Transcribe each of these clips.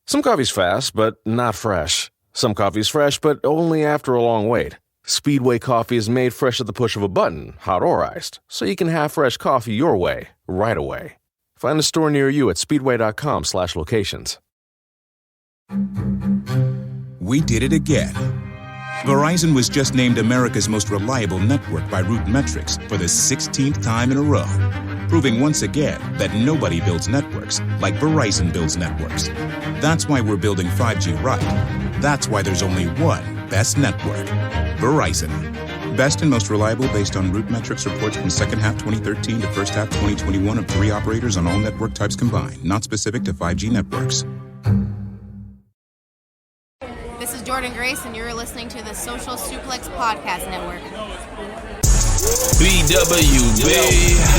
Some coffee's fast, but not fresh. Some coffee's fresh, but only after a long wait. Speedway coffee is made fresh at the push of a button, hot or iced, so you can have fresh coffee your way, right away. Find a store near you at speedway.com/locations. We did it again. Verizon was just named America's most reliable network by Root Metrics for the 16th time in a row, proving once again that nobody builds networks like Verizon builds networks. That's why we're building 5G right. That's why there's only one best network, Verizon. Best and most reliable based on Root Metrics reports from second half 2013 to first half 2021 of 3 operators on all network types combined, not specific to 5G networks. This is Jordan Grace, and you're listening to the Social Suplex Podcast Network. BWB,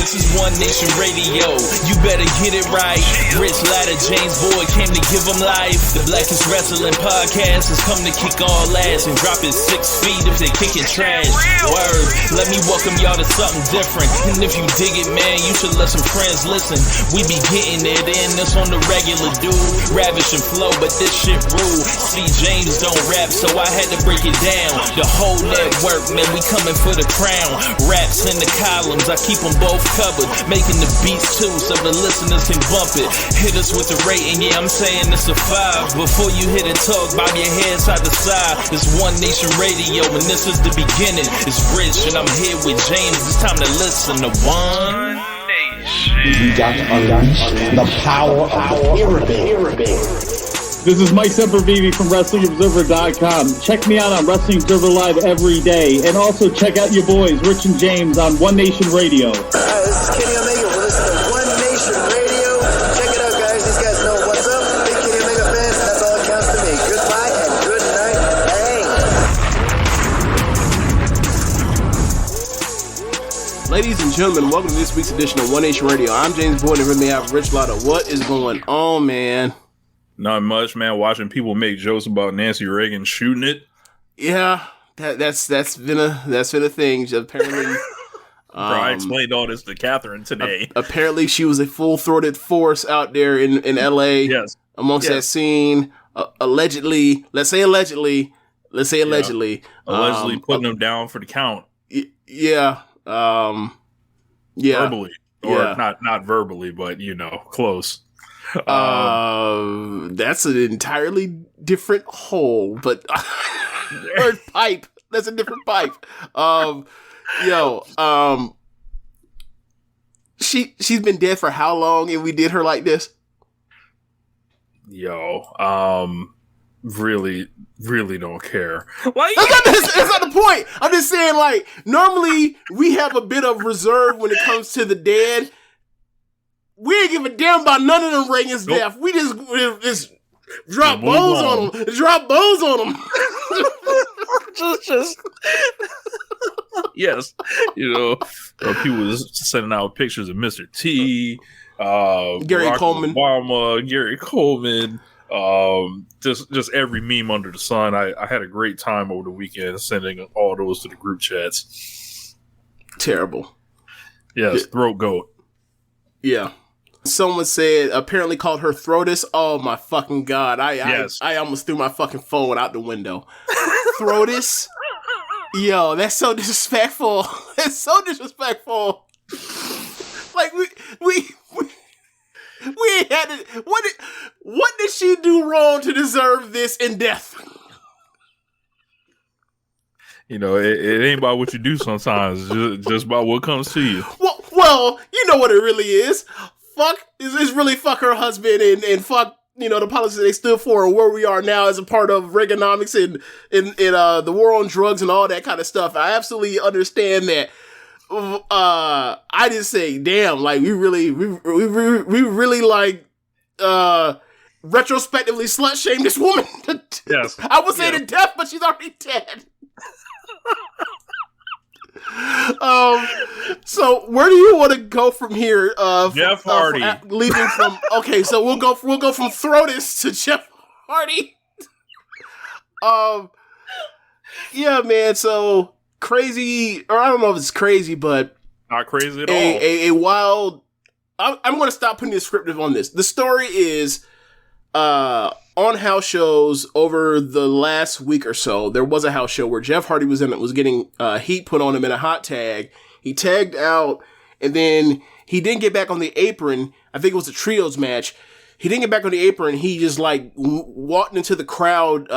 this is One Nation Radio. You better get it right. Rich Latta, James Boyd came to give them life. The Blackest Wrestling Podcast has come to kick all ass and drop it 6 feet if they kicking trash. Word, let me welcome y'all to something different. And if you dig it, man, you should let some friends listen. We be getting it in, this on the regular, dude. Ravish and flow, but this shit rude. See, James don't rap, so I had to break it down. The whole network, man, we coming for the crown. Raps in the columns, I keep them both covered. Making the beats too, so the listeners can bump it. Hit us with the rating, yeah, I'm saying it's a 5. Before you hit it, talk, bob your head side to side. It's One Nation Radio, and this is the beginning. It's Rich, and I'm here with James. It's time to listen to One Nation. You got to unleash the power of the pyramid. This is Mike Sempervive from WrestlingObserver.com. Check me out on Wrestling Observer Live every day. And also check out your boys, Rich and James, on One Nation Radio. This is Kenny Omega. We're listening to One Nation Radio. Check it out, guys. These guys know what's up. Big Kenny Omega fans. That's all that counts to me. Goodbye and good night. Bang. Ladies and gentlemen, welcome to this week's edition of One Nation Radio. I'm James Boyd, and with me I have Rich Latta. What is going on, man? Not much, man. Watching people make jokes about Nancy Reagan shooting it. Yeah, that's been a thing. Apparently, I explained all this to Catherine today. Apparently, she was a full-throated force out there in L.A. Yes. Amongst that scene. Allegedly, let's say allegedly. Allegedly putting them down for the count. Yeah. Verbally, or not verbally, but close. That's an entirely different hole, but or pipe. That's a different pipe. She's been dead for how long, and we did her like this? Really don't care. Like, that's not the point. I'm just saying, like, normally we have a bit of reserve when it comes to the dead. We ain't give a damn about none of them Reagan's death. We just drop bones on them. Drop bones on them. just yes. People was sending out pictures of Mr. T, Gary Coleman, just every meme under the sun. I had a great time over the weekend sending all those to the group chats. Terrible. Yes, throat goat. Yeah. Someone apparently called her throatus. Oh my fucking God. I almost threw my fucking phone out the window. Throatus? Yo, that's so disrespectful. It's so disrespectful. Like, we ain't had it. What did she do wrong to deserve this in death? It ain't about what you do sometimes. It's just about what comes to you. Well, you know what it really is. It's really fuck her husband and fuck, the policies they stood for and where we are now as a part of Reaganomics and the war on drugs and all that kind of stuff. I absolutely understand that. I just say, damn, like we really like retrospectively slut shamed this woman. Yes. I would say to death, but she's already dead. So where do you want to go from here? Jeff Hardy. Leaving from so we'll go from Throatus to Jeff Hardy. Yeah, man. So crazy, or I don't know if it's crazy, but not crazy at all. A wild. I'm going to stop putting descriptive on this. The story is, on house shows over the last week or so, there was a house show where Jeff Hardy was in it, was getting heat put on him in a hot tag. He tagged out, and then he didn't get back on the apron. I think it was a trios match. He didn't get back on the apron. He just like walked into the crowd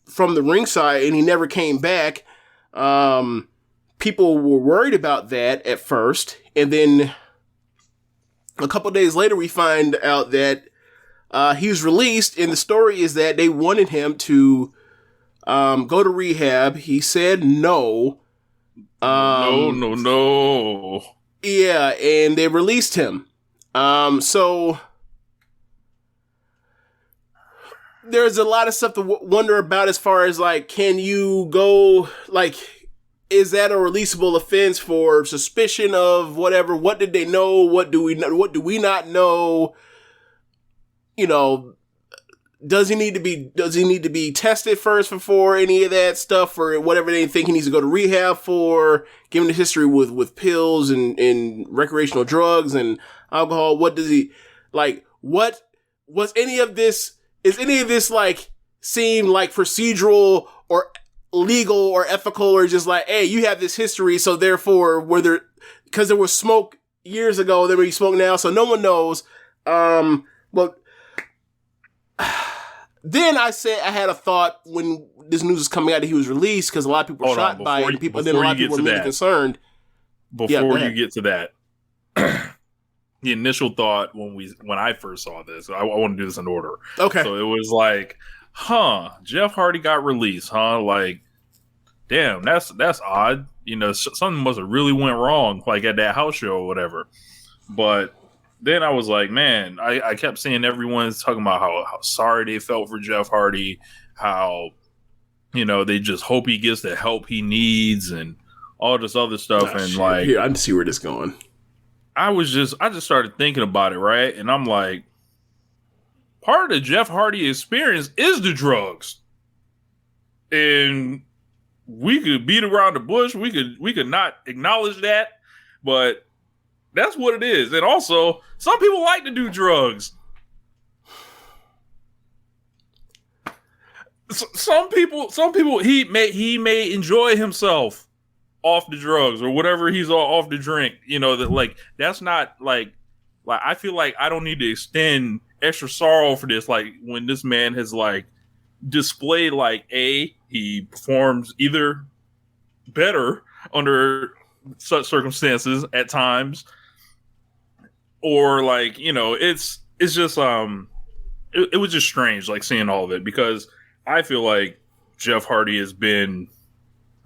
from the ringside, and he never came back. People were worried about that at first, and then a couple days later, we find out that he was released, and the story is that they wanted him to go to rehab. He said no. No. Yeah, and they released him. So there's a lot of stuff to wonder about as far as, like, can you go, like, is that a releasable offense for suspicion of whatever? What did they know? What do we know? What do we not know? You know, does he need to be tested first before any of that stuff, or whatever they think he needs to go to rehab for, given the history with pills and recreational drugs and alcohol? What does he, like, what was any of this, is any of this, like, seem like procedural or legal or ethical, or just like, hey, you have this history, so therefore, because there was smoke years ago, there will be smoke now, so no one knows. But then I had a thought when this news was coming out that he was released, because a lot of people were shot by it, and then a lot of people were really concerned. Before you get to that, the initial thought when I first saw this, I want to do this in order. Okay. So it was like, Jeff Hardy got released, like, damn, that's odd. You know, something must have really went wrong, like at that house show or whatever. But then I was like, man, I kept seeing everyone talking about how sorry they felt for Jeff Hardy, how, you know, they just hope he gets the help he needs and all this other stuff. Like, here, I see where this is going. I just started thinking about it, right? And I'm like, part of the Jeff Hardy experience is the drugs. And we could beat around the bush. We could not acknowledge that, but that's what it is. And also, some people like to do drugs. Some people he may enjoy himself off the drugs or whatever he's off the drink. You know, that, like, that's not like I feel like I don't need to extend extra sorrow for this. Like, when this man has, like, displayed, like, he performs either better under such circumstances at times, or, like, you know, it's just it was just strange, like, seeing all of it, because I feel like Jeff Hardy has been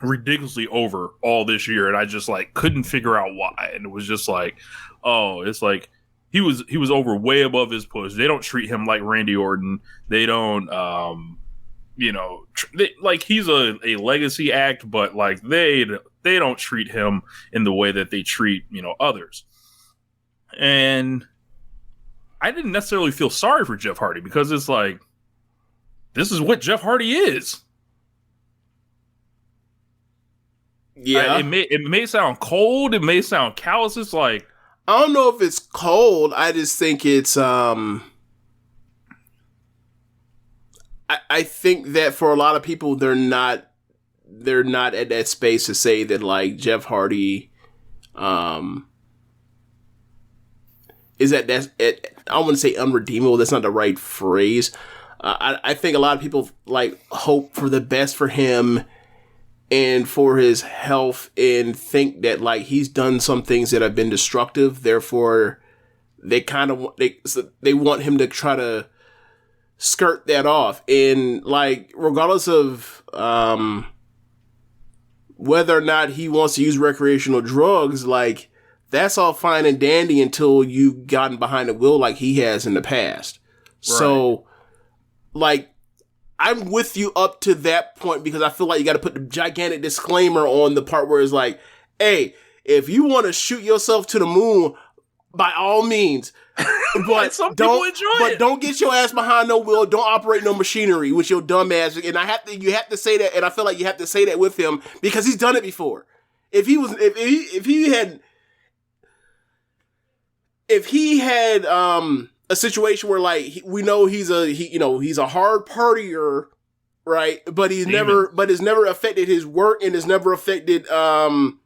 ridiculously over all this year, and I just, like, couldn't figure out why. And it was just like, oh, it's like he was over way above his push. They don't treat him like Randy Orton. They don't you know, like, he's a legacy act, but, like, they don't treat him in the way that they treat, you know, others. And I didn't necessarily feel sorry for Jeff Hardy, because it's like, this is what Jeff Hardy is. Yeah. It may sound cold. It may sound callous. It's like, I don't know if it's cold. I just think it's, I think that for a lot of people, they're not at that space to say that, like, Jeff Hardy, is I don't want to say unredeemable. That's not the right phrase. I think a lot of people, like, hope for the best for him and for his health, and think that, like, he's done some things that have been destructive. Therefore, they want him to try to skirt that off. And, like, regardless of whether or not he wants to use recreational drugs, like, that's all fine and dandy until you've gotten behind the wheel like he has in the past. Right. So, like, I'm with you up to that point, because I feel like you got to put the gigantic disclaimer on the part where it's like, hey, if you want to shoot yourself to the moon, by all means, but don't get your ass behind no wheel. Don't operate no machinery with your dumb ass. And you have to say that, and I feel like you have to say that with him, because he's done it before. If he had a situation where like we know he's a hard partier, right? But it's never affected his work, and it's never affected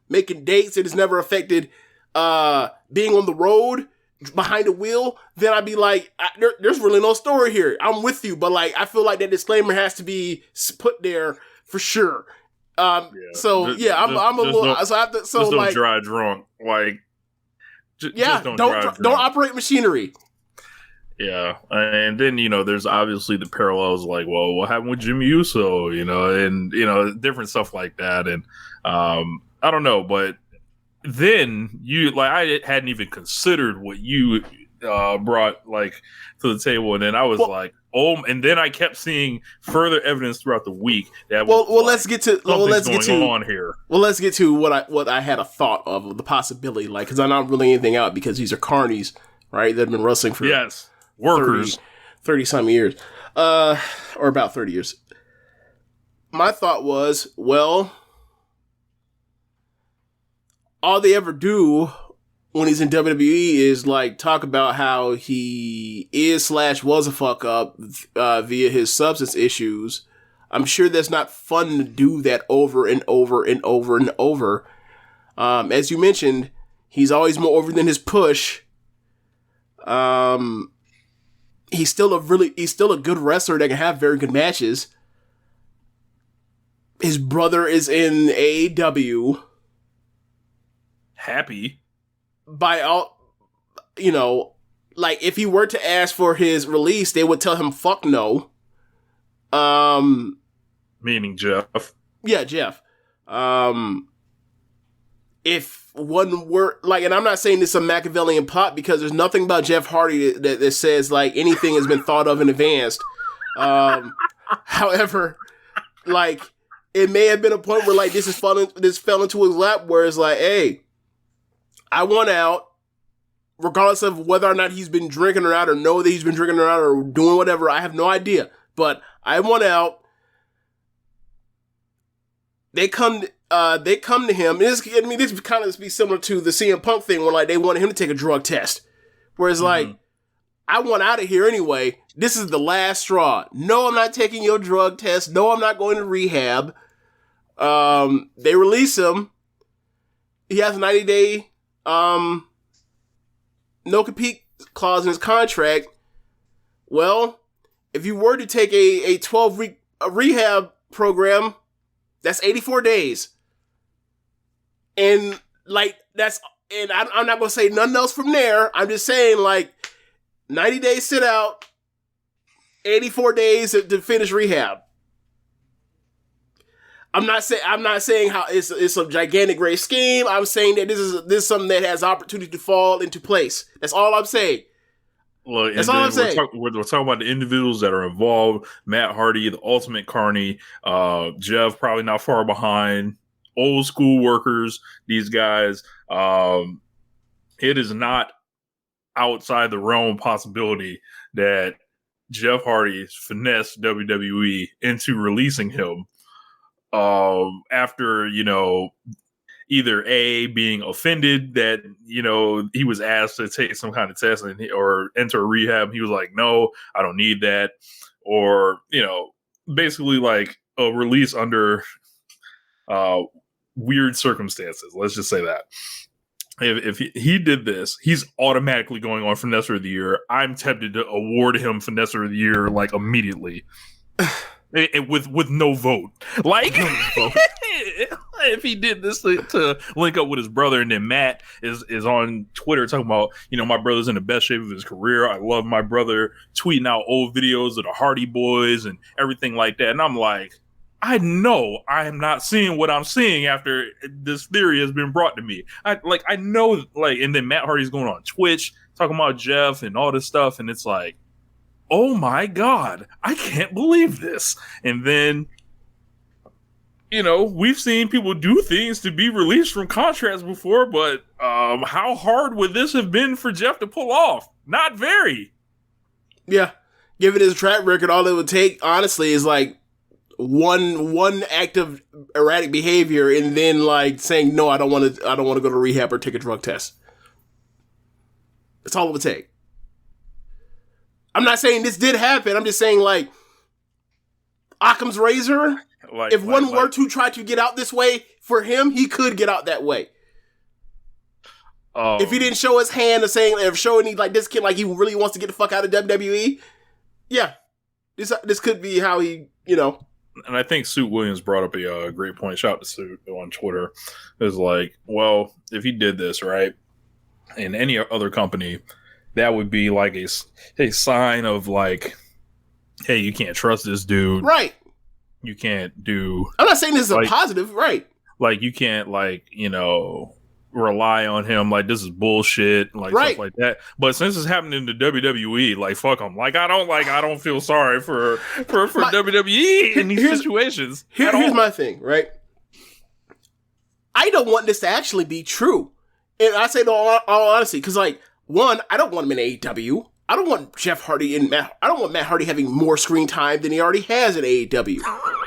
making dates. It has never affected being on the road behind the wheel. Then I'd be like, there's really no story here. I'm with you, but like I feel like that disclaimer has to be put there for sure. I'm a little. So I have to. So just like, don't drive drunk. Like, just don't operate machinery. Yeah, and then there's obviously the parallels. Like, well, what happened with Jimmy Uso? And different stuff like that. And I don't know, but then I hadn't even considered what you brought like to the table, and then I was like, oh, and then I kept seeing further evidence throughout the week that let's get to what I had a thought of the possibility, like, because I'm not ruling anything out because these are carnies, right? That have been wrestling for workers 30 some years, or about 30 years. My thought was, well, all they ever do when he's in WWE is like talk about how he was a fuck up via his substance issues. I'm sure that's not fun to do that over and over and over and over. As you mentioned, he's always more over than his push. He's still a good wrestler that can have very good matches. His brother is in AEW. Happy. By all, like if he were to ask for his release, they would tell him fuck no. Meaning Jeff. Yeah, Jeff. If one were like, and I'm not saying this is a Machiavellian plot because there's nothing about Jeff Hardy that says like anything has been thought of in advance. However, like it may have been a point where like this fell into his lap where it's like, hey, I want out, regardless of whether or not he's been drinking or not, or know that he's been drinking or not, or doing whatever. I have no idea, but I want out. They come to him. This kind of be similar to the CM Punk thing, where like they wanted him to take a drug test, whereas like I want out of here anyway. This is the last straw. No, I'm not taking your drug test. No, I'm not going to rehab. They release him. He has a 90-day no compete clause in his contract. Well, if you were to take a 12-week rehab program, that's 84 days. And like I'm not going to say nothing else from there. I'm just saying like 90 days sit out, 84 days to finish rehab. I'm not saying how it's a gigantic great scheme. I'm saying that this is something that has opportunity to fall into place. That's all I'm saying. Look, that's all I'm saying. We're talking about the individuals that are involved. Matt Hardy, the Ultimate Carney, Jeff, probably not far behind. Old school workers, these guys. It is not outside the realm possibility that Jeff Hardy finessed WWE into releasing him. After, either A, being offended that, he was asked to take some kind of test or enter a rehab. He was like, no, I don't need that. Or, basically like a release under weird circumstances. Let's just say that. If he did this, he's automatically going on Finesser of the Year. I'm tempted to award him Finesser of the Year like immediately. With no vote. Like, if he did this to link up with his brother, and then Matt is on Twitter talking about, my brother's in the best shape of his career. I love my brother, tweeting out old videos of the Hardy Boys and everything like that. And I'm like, I know I am not seeing what I'm seeing after this theory has been brought to me. I know, and then Matt Hardy's going on Twitch talking about Jeff and all this stuff. And it's like, oh my God, I can't believe this. And then, we've seen people do things to be released from contracts before, but how hard would this have been for Jeff to pull off? Not very. Yeah. Given his track record, all it would take, honestly, is like one act of erratic behavior and then like saying, no, I don't want to go to rehab or take a drug test. That's all it would take. I'm not saying this did happen. I'm just saying, like, Occam's razor, if one were to try to get out this way, for him, he could get out that way. If he didn't show his hand of showing like this kid, like he really wants to get the fuck out of WWE, yeah, this could be how he, you know. And I think Suit Williams brought up a great point. Shout out to Suit on Twitter. Is like, well, if he did this right in any other company, that would be like a sign of like, hey, you can't trust this dude, right? You can't do. I'm not saying this is a positive, right? Like you can't rely on him, like this is bullshit, like stuff like that. But since it's happening to WWE, like fuck them. Like I don't feel sorry for WWE in these situations. Here's my thing, right? I don't want this to actually be true, and I say it all honesty, because like, one, I don't want him in AEW. I don't want Jeff Hardy I don't want Matt Hardy having more screen time than he already has in AEW.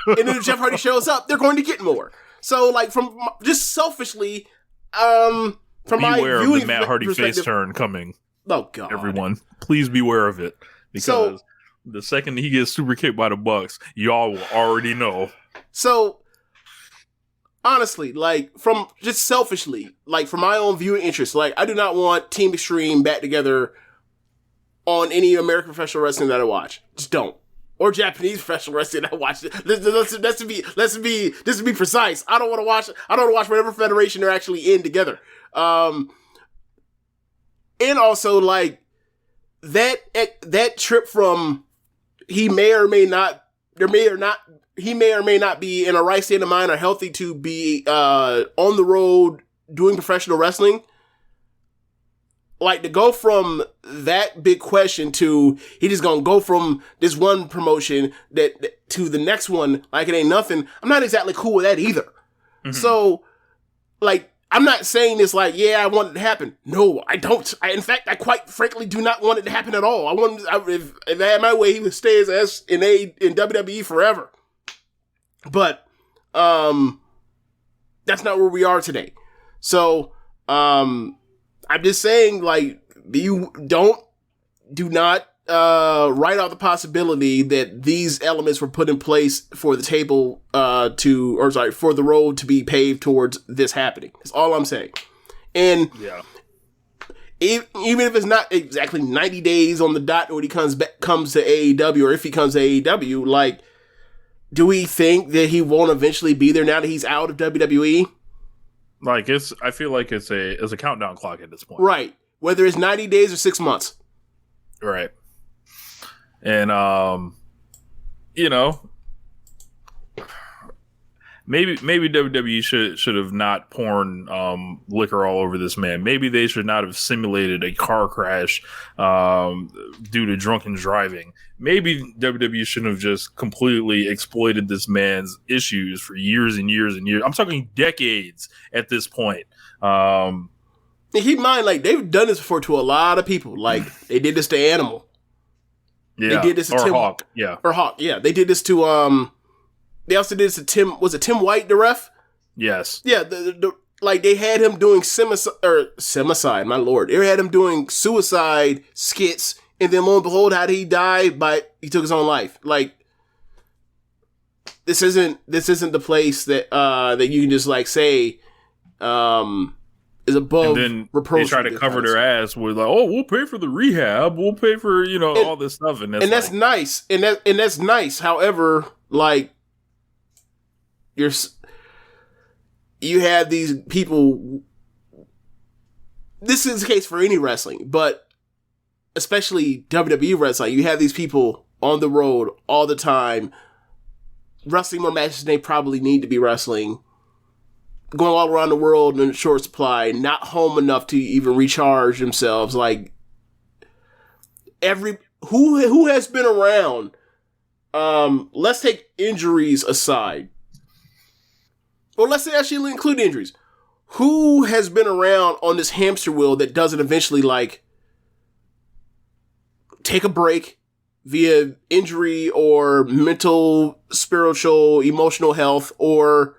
And then if Jeff Hardy shows up, they're going to get more. So like, from just selfishly. From beware my of the Matt Hardy face turn coming. Oh God! Everyone, please beware of it, because the second he gets super kicked by the Bucks, y'all will already know. So, honestly, like from just selfishly, like for my own viewing interest, like I do not want Team Extreme back together on any American professional wrestling that I watch. Just don't. Or Japanese professional wrestling that I watch. Let's be precise. I don't want to watch whatever federation they're actually in together. And also like that trip from he may or may not be in a right state of mind or healthy to be on the road doing professional wrestling. Like, to go from that big question to he just gonna go from this one promotion that to the next one like it ain't nothing, I'm not exactly cool with that either. Mm-hmm. So, like, I'm not saying this like, yeah, I want it to happen. No, I don't. In fact, I quite frankly do not want it to happen at all. If I had my way, he would stay as S in WWE forever. But, that's not where we are today. So, I'm just saying, like, do not write out the possibility that these elements were put in place for the table for the road to be paved towards this happening. That's all I'm saying. And even if it's not exactly 90 days on the dot when he comes to AEW, or if he comes to AEW, like, do we think that he won't eventually be there now that he's out of WWE? Like I feel like it's a countdown clock at this point. Right. Whether it's 90 days or 6 months. Right. And, you know, maybe WWE should have not poured liquor all over this man. Maybe they should not have simulated a car crash due to drunken driving. Maybe WWE shouldn't have just completely exploited this man's issues for years and years and years. I'm talking decades at this point. Keep in mind, like, they've done this before to a lot of people. Like, they did this to Animal. Yeah. They did this to Tim Hawk. Yeah. Or Hawk. Yeah. They did this to they also did this to Tim. Was it Tim White, the ref? Yes. Yeah. Like, they had him doing semicide. My lord, they had him doing suicide skits, and then lo and behold, how did he die? He took his own life. Like, this isn't the place that that you can just like say is above. And then they try to cover their ass with like, oh, we'll pay for the rehab, we'll pay for all this stuff, and that's nice, and that's nice. However, like, you have these people. This is the case for any wrestling, but especially WWE wrestling. You have these people on the road all the time, wrestling more matches than they probably need to be wrestling, going all around the world in short supply, not home enough to even recharge themselves. Like, who has been around, let's take injuries aside. Or let's actually include injuries. Who has been around on this hamster wheel that doesn't eventually, like, take a break via injury or mental, spiritual, emotional health, or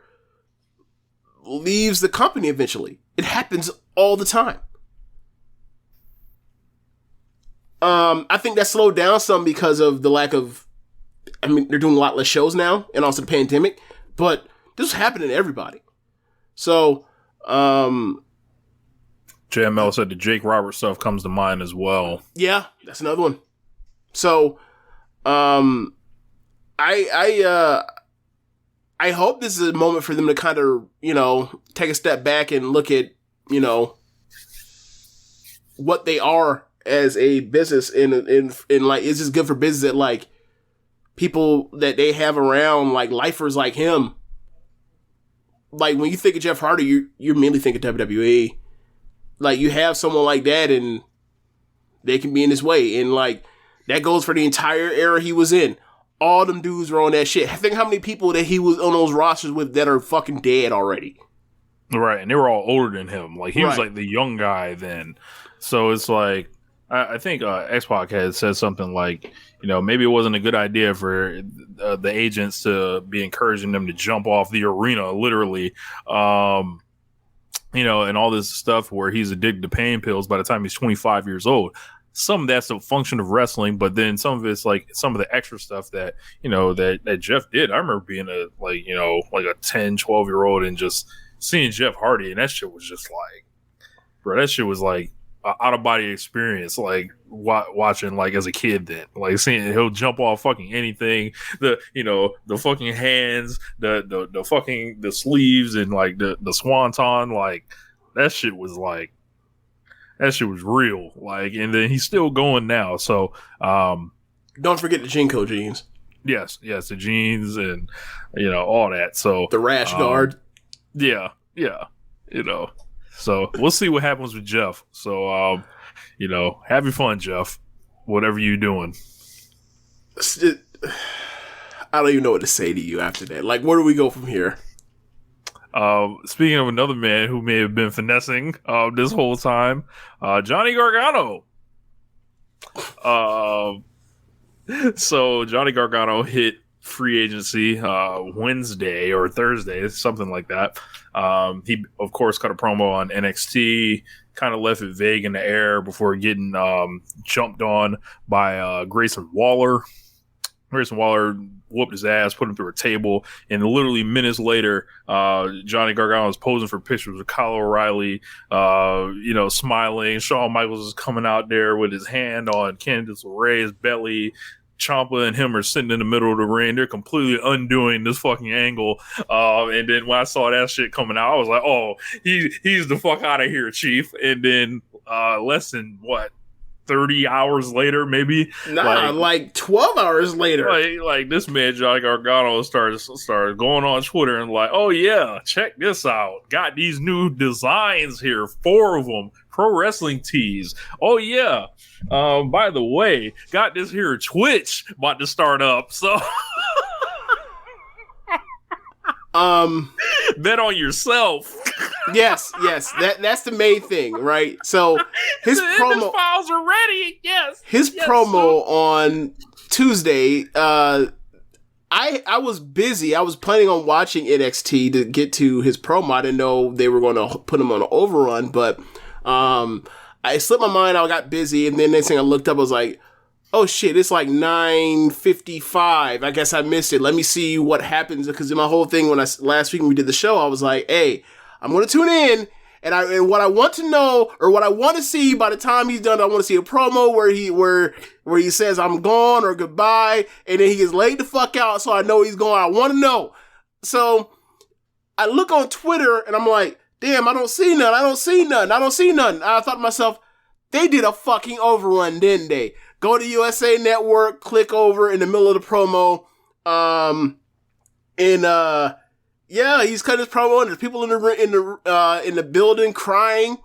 leaves the company eventually? It happens all the time. I think that slowed down some because of the lack of, I mean, they're doing a lot less shows now and also the pandemic, but this was happening to everybody. So, JML said the Jake Roberts stuff comes to mind as well. Yeah, that's another one. So, I hope this is a moment for them to kind of, take a step back and look at, what they are as a business and like, is this good for business that like people that they have around, like lifers like him? Like when you think of Jeff Hardy, you immediately think of WWE. Like you have someone like that and they can be in his way. And like that goes for the entire era he was in. All them dudes were on that shit. I think how many people that he was on those rosters with that are fucking dead already. Right. And they were all older than him. Like he was like the young guy then. So it's like, I think X-Pac had said something like, maybe it wasn't a good idea for the agents to be encouraging them to jump off the arena, literally, and all this stuff where he's addicted to pain pills by the time he's 25 years old. Some of that's a function of wrestling, but then some of it's like some of the extra stuff that, that Jeff did. I remember being a 10, 12-year-old and just seeing Jeff Hardy, and that shit was just like, bro, that shit was like out of body experience, like watching like as a kid, then like seeing he'll jump off fucking anything, the fucking hands, the sleeves, and like the swanton, like that shit was real, like, and then he's still going now. So don't forget the Jinko jeans. Yes, the jeans and all that. So the rash guard. Yeah. So we'll see what happens with Jeff. So, have your fun, Jeff. Whatever you're doing. I don't even know what to say to you after that. Like, where do we go from here? Speaking of another man who may have been finessing this whole time, Johnny Gargano. So Johnny Gargano hit free agency Wednesday or Thursday, something like that. He, of course, cut a promo on NXT, kind of left it vague in the air before getting jumped on by Grayson Waller. Grayson Waller whooped his ass, put him through a table, and literally minutes later, Johnny Gargano was posing for pictures with Kyle O'Reilly, smiling. Shawn Michaels is coming out there with his hand on Candice LeRae's belly. Ciampa and him are sitting in the middle of the ring. They're completely undoing this fucking angle. And then when I saw that shit coming out, I was like, oh, he's the fuck out of here, Chief. And then less than, 30 hours later, maybe? Nah, like 12 hours later. Like this man, Johnny Gargano, started going on Twitter and like, oh yeah, check this out. Got these new designs here, 4 of them. Pro wrestling tees. Oh yeah. By the way, got this here Twitch about to start up. So bet on yourself. Yes. That's the main thing, right? So his promo files are ready. Yes. His promo on Tuesday, I was busy. I was planning on watching NXT to get to his promo. I didn't know they were going to put him on an overrun, but I slipped my mind. I got busy, and then next thing I looked up, I was like, "Oh shit! It's like 9:55. I guess I missed it. Let me see what happens." Because in my whole thing last week when we did the show, I was like, "Hey, I'm going to tune in, and what I want to know or what I want to see by the time he's done, I want to see a promo where he says I'm gone or goodbye, and then he gets laid the fuck out, so I know he's gone. I want to know." So I look on Twitter, and I'm like, damn, I don't see none. I thought to myself, they did a fucking overrun, didn't they? Go to USA Network, click over in the middle of the promo, he's cut his promo, and there's people in the building crying,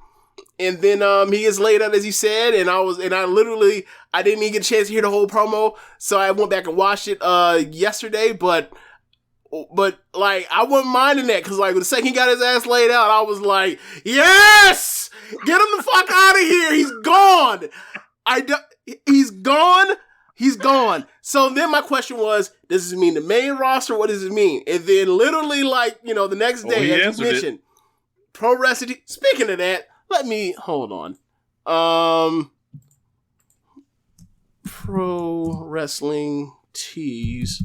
and then he gets laid out as he said, and I didn't even get a chance to hear the whole promo, so I went back and watched it yesterday, but like, I wasn't minding that, because like, the second he got his ass laid out, I was like, yes! Get him the fuck out of here! He's gone! He's gone! So then my question was, does this mean the main roster? What does it mean? And then literally, like, the next day, as you mentioned, Pro Wrestling. Speaking of that, hold on. Pro Wrestling Tees.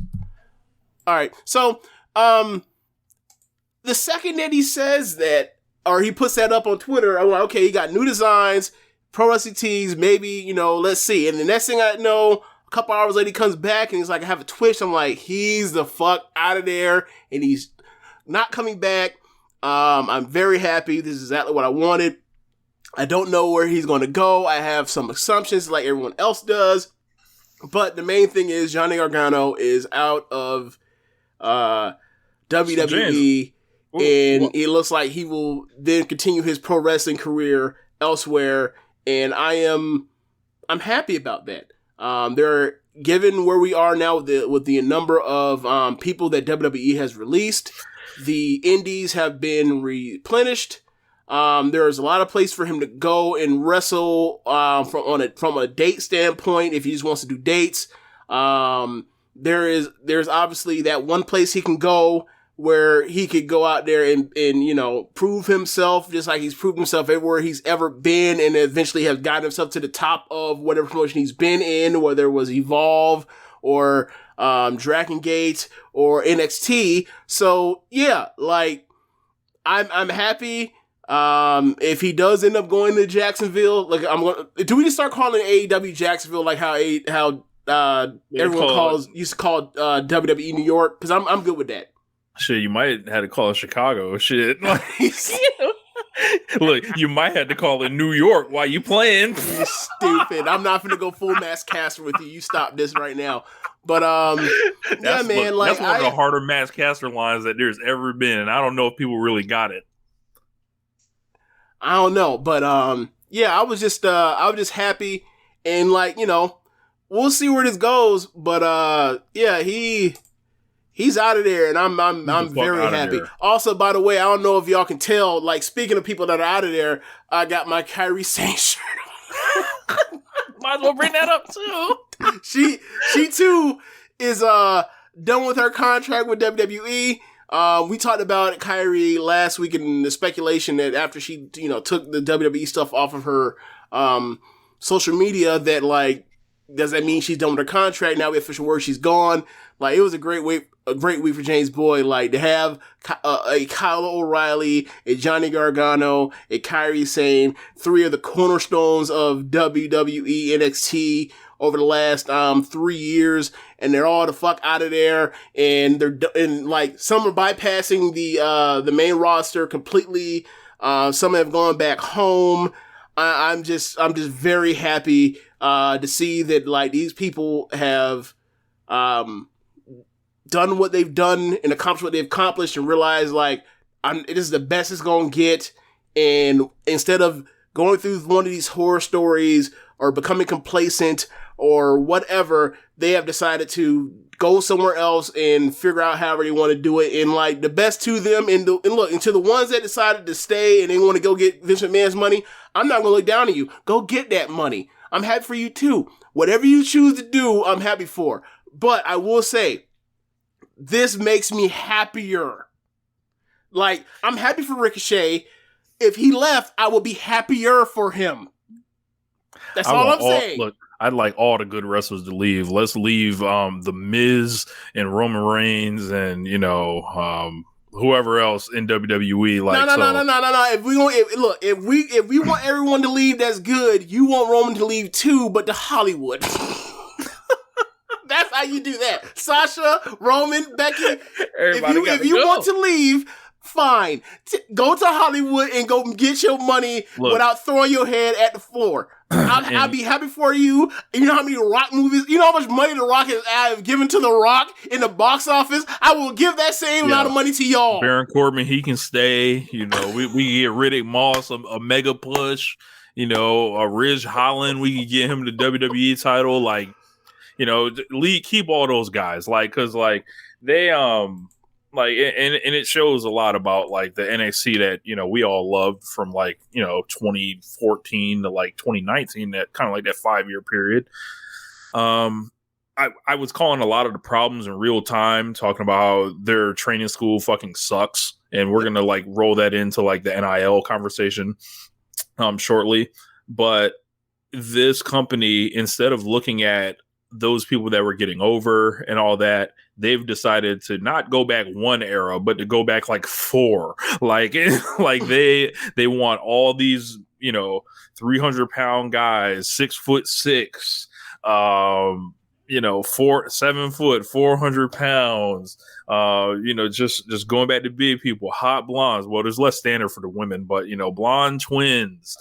All right. So, the second that he says that, or he puts that up on Twitter, I'm like, okay, he got new designs, Pro Wrestling Tees, maybe, let's see. And the next thing I know, a couple hours later, he comes back and he's like, I have a twitch. I'm like, he's the fuck out of there. And he's not coming back. I'm very happy. This is exactly what I wanted. I don't know where he's going to go. I have some assumptions like everyone else does. But the main thing is Johnny Gargano is out of WWE. And it looks like he will then continue his pro wrestling career elsewhere. And I'm happy about that. They're given where we are now with the number of people that WWE has released. The indies have been replenished. There's a lot of place for him to go and wrestle from a date standpoint if he just wants to do dates. There's obviously that one place he can go where he could go out there and prove himself just like he's proved himself everywhere he's ever been, and eventually have gotten himself to the top of whatever promotion he's been in, whether it was Evolve or Dragon Gate or NXT. So yeah, like I'm happy. If he does end up going to Jacksonville, like do we just start calling AEW Jacksonville like how everyone used to call WWE New York? Because I'm good with that. Shit, you might have to call it Chicago. Shit. Look, you might have to call it New York while you playing. You're stupid. I'm not gonna go full mass caster with you. You stop this right now. But yeah, man, that's one of the harder mass caster lines that there's ever been, and I don't know if people really got it. I don't know, but yeah, I was just happy, and we'll see where this goes. But yeah, he's out of there, and I'm very happy. Also, by the way, I don't know if y'all can tell, like, speaking of people that are out of there, I got my Kairi Sane shirt on. Might as well bring that up too. She too is done with her contract with WWE. We talked about Kairi last week in the speculation that after she took the WWE stuff off of her social media, that like, does that mean she's done with her contract? Now we official word she's gone. Like, it was a great week for James Boyd. Like, to have a Kyle O'Reilly, a Johnny Gargano, a Kairi Sane, three of the cornerstones of WWE NXT over the last 3 years, and they're all the fuck out of there, and some are bypassing the main roster completely. Some have gone back home. I'm just very happy to see that, like, these people have done what they've done and accomplished what they've accomplished, and realize, like, it is the best it's gonna get. And instead of going through one of these horror stories or becoming complacent or whatever, they have decided to go somewhere else and figure out however they want to do it. And like, the best to them, and look, and to the ones that decided to stay and they want to go get Vince McMahon's money, I'm not going to look down on you. Go get that money. I'm happy for you too. Whatever you choose to do, I'm happy for. But I will say, this makes me happier. Like, I'm happy for Ricochet. If he left, I would be happier for him. That's all I'm saying. Look, I'd like all the good wrestlers to leave. Let's leave The Miz and Roman Reigns and whoever else in WWE. Like, no. If we want everyone to leave, that's good. You want Roman to leave too, but to Hollywood. That's how you do that. Sasha, Roman, Becky. If you want to leave, fine. Go to Hollywood and go get your money without throwing your head at the floor. I'll be happy for you. You know how many Rock movies, you know how much money The Rock has given to The Rock in the box office? I will give that same amount of money to y'all. Baron Corbin, he can stay. We get Riddick Moss, a mega push. A Ridge Holland, we can get him the WWE title. Like, keep all those guys. Like, cause like they like, and it shows a lot about like the NXT that we all loved from like 2014 to like 2019, that kind of like that 5-year period. I was calling a lot of the problems in real time, talking about how their training school fucking sucks, and we're gonna like roll that into like the NIL conversation shortly. But this company, instead of looking at those people that were getting over and all that, they've decided to not go back one era, but to go back like 4. Like they want all these, 300-pound guys, 6'6", 7 foot, 400 pounds, just going back to big people, hot blondes. Well, there's less standard for the women, but blonde twins.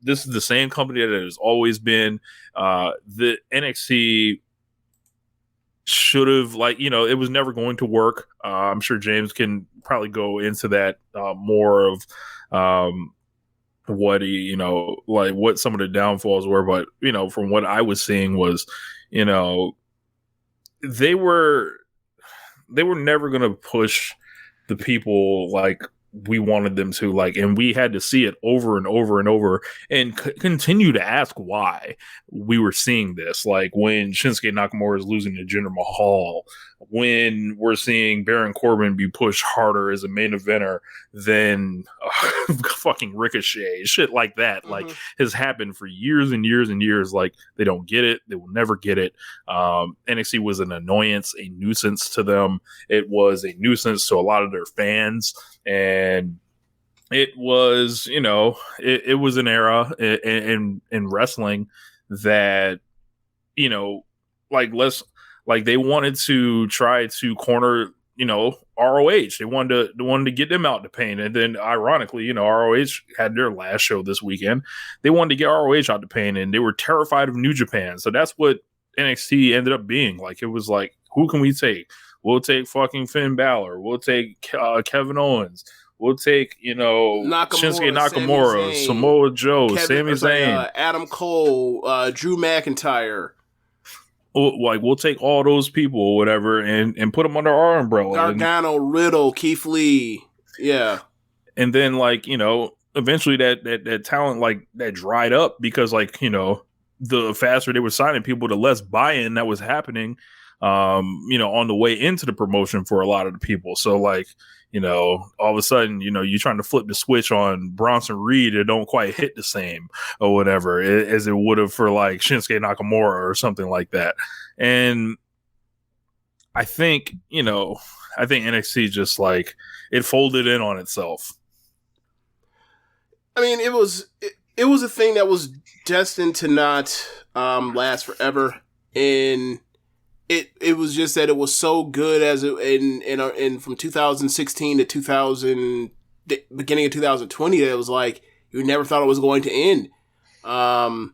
This is the same company that it has always been. The NXT should have, it was never going to work. I'm sure James can probably go into that more of what he, what some of the downfalls were. But, from what I was seeing was, they were never going to push the people like we wanted them to, and we had to see it over and over and over and continue to ask why we were seeing this. Like when Shinsuke Nakamura is losing to Jinder Mahal, when we're seeing Baron Corbin be pushed harder as a main eventer than fucking Ricochet, shit like that, has happened for years and years and years. Like they don't get it. They will never get it. NXT was an annoyance, a nuisance to them. It was a nuisance to a lot of their fans. And it was, it was an era in wrestling that, they wanted to try to corner, ROH. They wanted to get them out to pain. And then ironically, ROH had their last show this weekend. They wanted to get ROH out to pain, and they were terrified of New Japan. So that's what NXT ended up being. Like, it was like, who can we take? We'll take fucking Finn Balor. We'll take Kevin Owens. We'll take, Shinsuke Nakamura, Samoa Joe, Sami Zayn, Adam Cole, Drew McIntyre. We'll take all those people or whatever and put them under our umbrella. Gargano, Riddle, Keith Lee. Yeah. And then, eventually that talent, that dried up because, the faster they were signing people, the less buy-in that was happening. On the way into the promotion for a lot of the people. So all of a sudden, you're trying to flip the switch on Bronson Reed, it don't quite hit the same or whatever as it would have for Shinsuke Nakamura or something like that. And I think NXT just it folded in on itself. I mean, it was a thing that was destined to not last forever. And It was just that it was so good as in from 2016 to beginning of 2020 that it was like you never thought it was going to end. I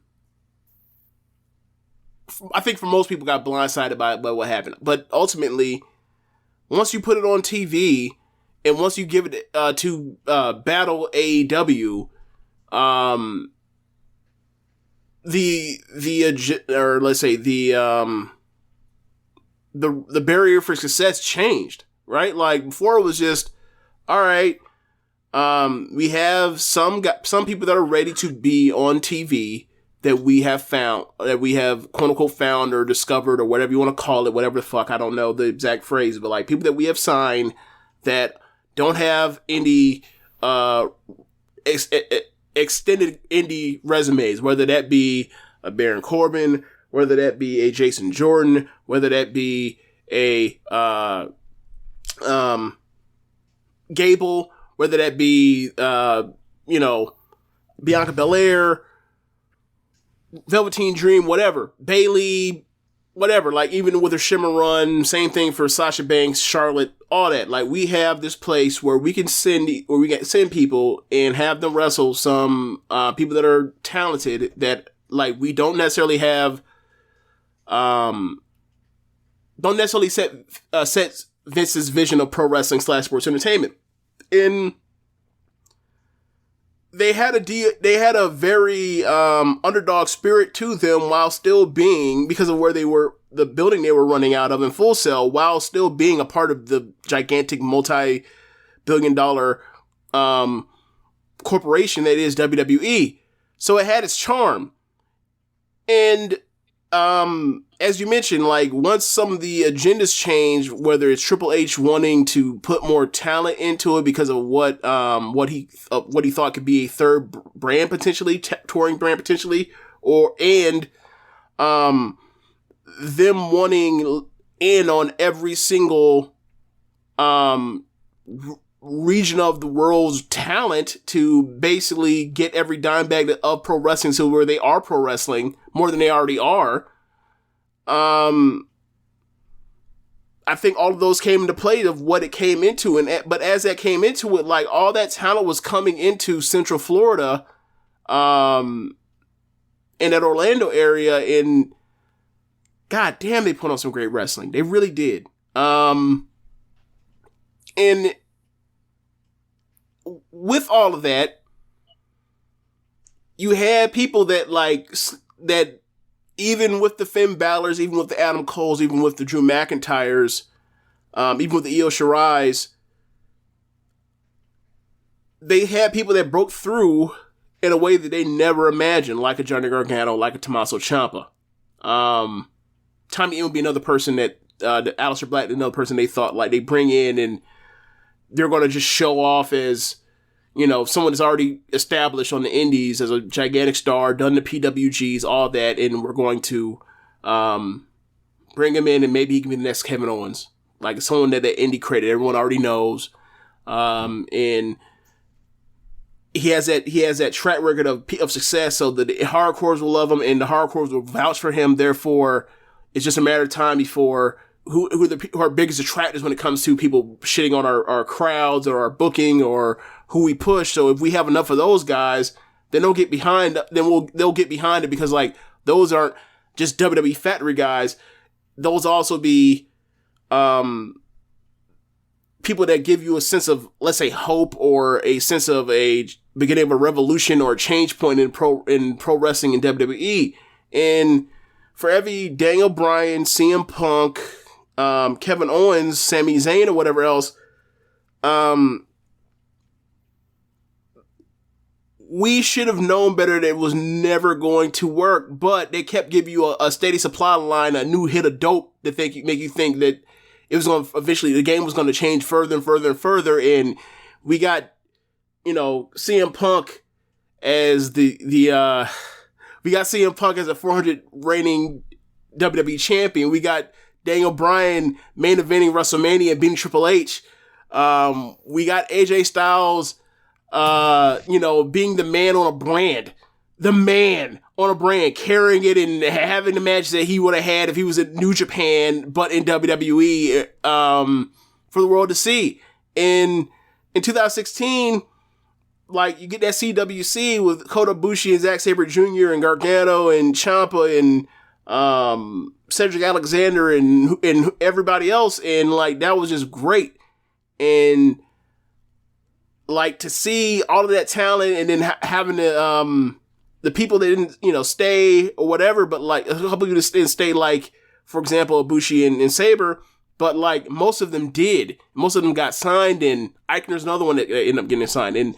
think for most people got blindsided by what happened, but ultimately, once you put it on TV and once you give it to Battle AEW, the barrier for success changed, right? Before it was just, all right, we have some people that are ready to be on TV that we have found, that we have quote unquote found or discovered or whatever you want to call it, whatever the fuck, I don't know the exact phrase, but people that we have signed that don't have indie, extended indie resumes, whether that be a Baron Corbin, whether that be a Jason Jordan, whether that be a Gable, whether that be Bianca Belair, Velveteen Dream, whatever, Bayley, whatever. Even with her Shimmer run, same thing for Sasha Banks, Charlotte, all that. We have this place where we can send people and have them wrestle some people that are talented that we don't necessarily have. Don't necessarily set Vince's vision of pro wrestling / sports entertainment. And they had a very underdog spirit to them while still being, because of where they were, the building they were running out of in Full Sail, while still being a part of the gigantic multi-billion-dollar corporation that is WWE. So it had its charm. And as you mentioned, like once some of the agendas change, whether it's Triple H wanting to put more talent into it because of what he thought could be a third brand potentially, touring brand potentially, and them wanting in on every single region of the world's talent to basically get every dime bag of pro wrestling to where they are pro wrestling more than they already are. I think all of those came into play of what it came into, but as that came into it, like all that talent was coming into Central Florida, in that Orlando area, and god damn, they put on some great wrestling. They really did. And with all of that, you had people that that even with the Finn Balor's, even with the Adam Cole's, even with the Drew McIntyre's, even with the Io Shirai's, they had people that broke through in a way that they never imagined, like a Johnny Gargano, like a Tommaso Ciampa. Tommy Ian would be another person that, Aleister Black, another person they thought like they bring in and they're going to just show off as, someone that's already established on the indies as a gigantic star, done the PWGs, all that, and we're going to bring him in and maybe he can be the next Kevin Owens. Like someone that indie credit everyone already knows. And he has that track record of success, so that the hardcores will love him and the hardcores will vouch for him. Therefore, it's just a matter of time before who are biggest attractors when it comes to people shitting on our crowds or our booking or who we push. So if we have enough of those guys, then they'll get behind. They'll get behind it because like those aren't just WWE factory guys. Those also be people that give you a sense of, let's say, hope or a sense of a beginning of a revolution or a change point in pro wrestling in WWE. And for every Daniel Bryan, CM Punk, Kevin Owens, Sami Zayn, or whatever else, we should have known better that it was never going to work, but they kept giving you a steady supply line, a new hit of dope that make you think that it was going to eventually, the game was going to change further and further and further. And we got, CM Punk as we got CM Punk as a 400 reigning WWE champion. We got Daniel Bryan main eventing WrestleMania and beating Triple H. We got AJ Styles, being the man on a brand, carrying it and having the match that he would have had if he was in New Japan, but in WWE, for the world to see. In 2016, like, you get that CWC with Kota Ibushi and Zack Sabre Jr. and Gargano and Ciampa and Cedric Alexander and everybody else, and like that was just great. And like to see all of that talent and then having the people that didn't stay or whatever, but like a couple of you didn't stay, like for example Ibushi and Sabre, but like most of them did. Most of them got signed, and Eichner's another one that ended up getting signed. And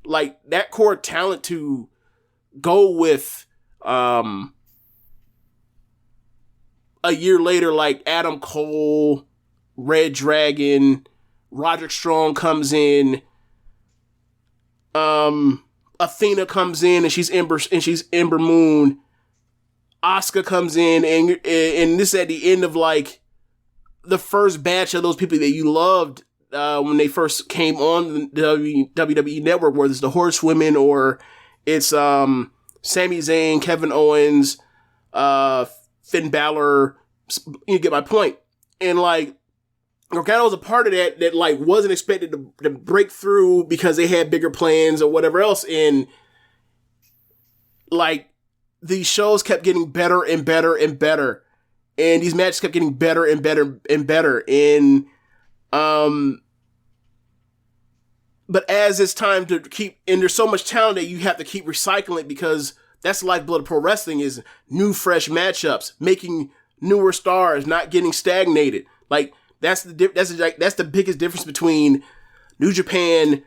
like that core talent to go with a year later, like Adam Cole, Red Dragon, Roderick Strong comes in, Athena comes in and she's Ember Moon, Asuka comes in, and this is at the end of like the first batch of those people that you loved when they first came on the WWE network, whether it's the Horsewomen or it's Sami Zayn, Kevin Owens, Finn Balor. You get my point. And like Gargano was a part of that like wasn't expected to break through because they had bigger plans or whatever else. And like these shows kept getting better and better and better, and these matches kept getting better and better and better. And but as it's time to keep, and there's so much talent that you have to keep recycling it, because that's the lifeblood of pro wrestling, is new, fresh matchups, making newer stars, not getting stagnated. Like that's the biggest difference between New Japan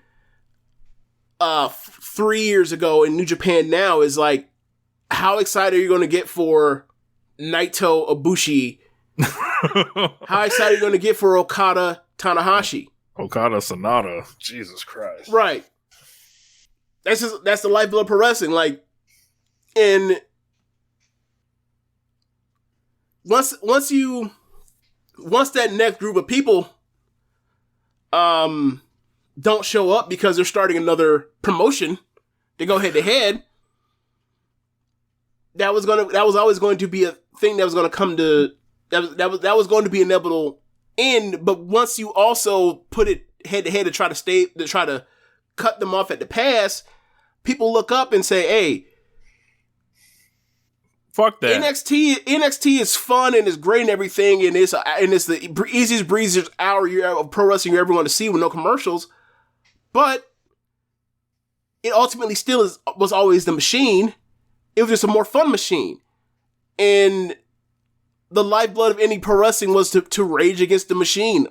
3 years ago and New Japan now, is like how excited are you going to get for Naito Ibushi. How excited are you going to get for Okada Tanahashi? Okada Sonata. Jesus Christ. Right. That's the lifeblood of pro wrestling. Like, and once that next group of people don't show up because they're starting another promotion, they go head to head. That was always going to be a thing that was going to come to that was going to be inevitable end. But once you also put it head to head to try to cut them off at the pass, people look up and say, "Hey, fuck that." NXT is fun and it's great and everything, and it's the easiest breeziest hour of pro wrestling you're ever going to see with no commercials. But it ultimately still was always the machine. It was just a more fun machine. And the lifeblood of any pro wrestling was to rage against the machine.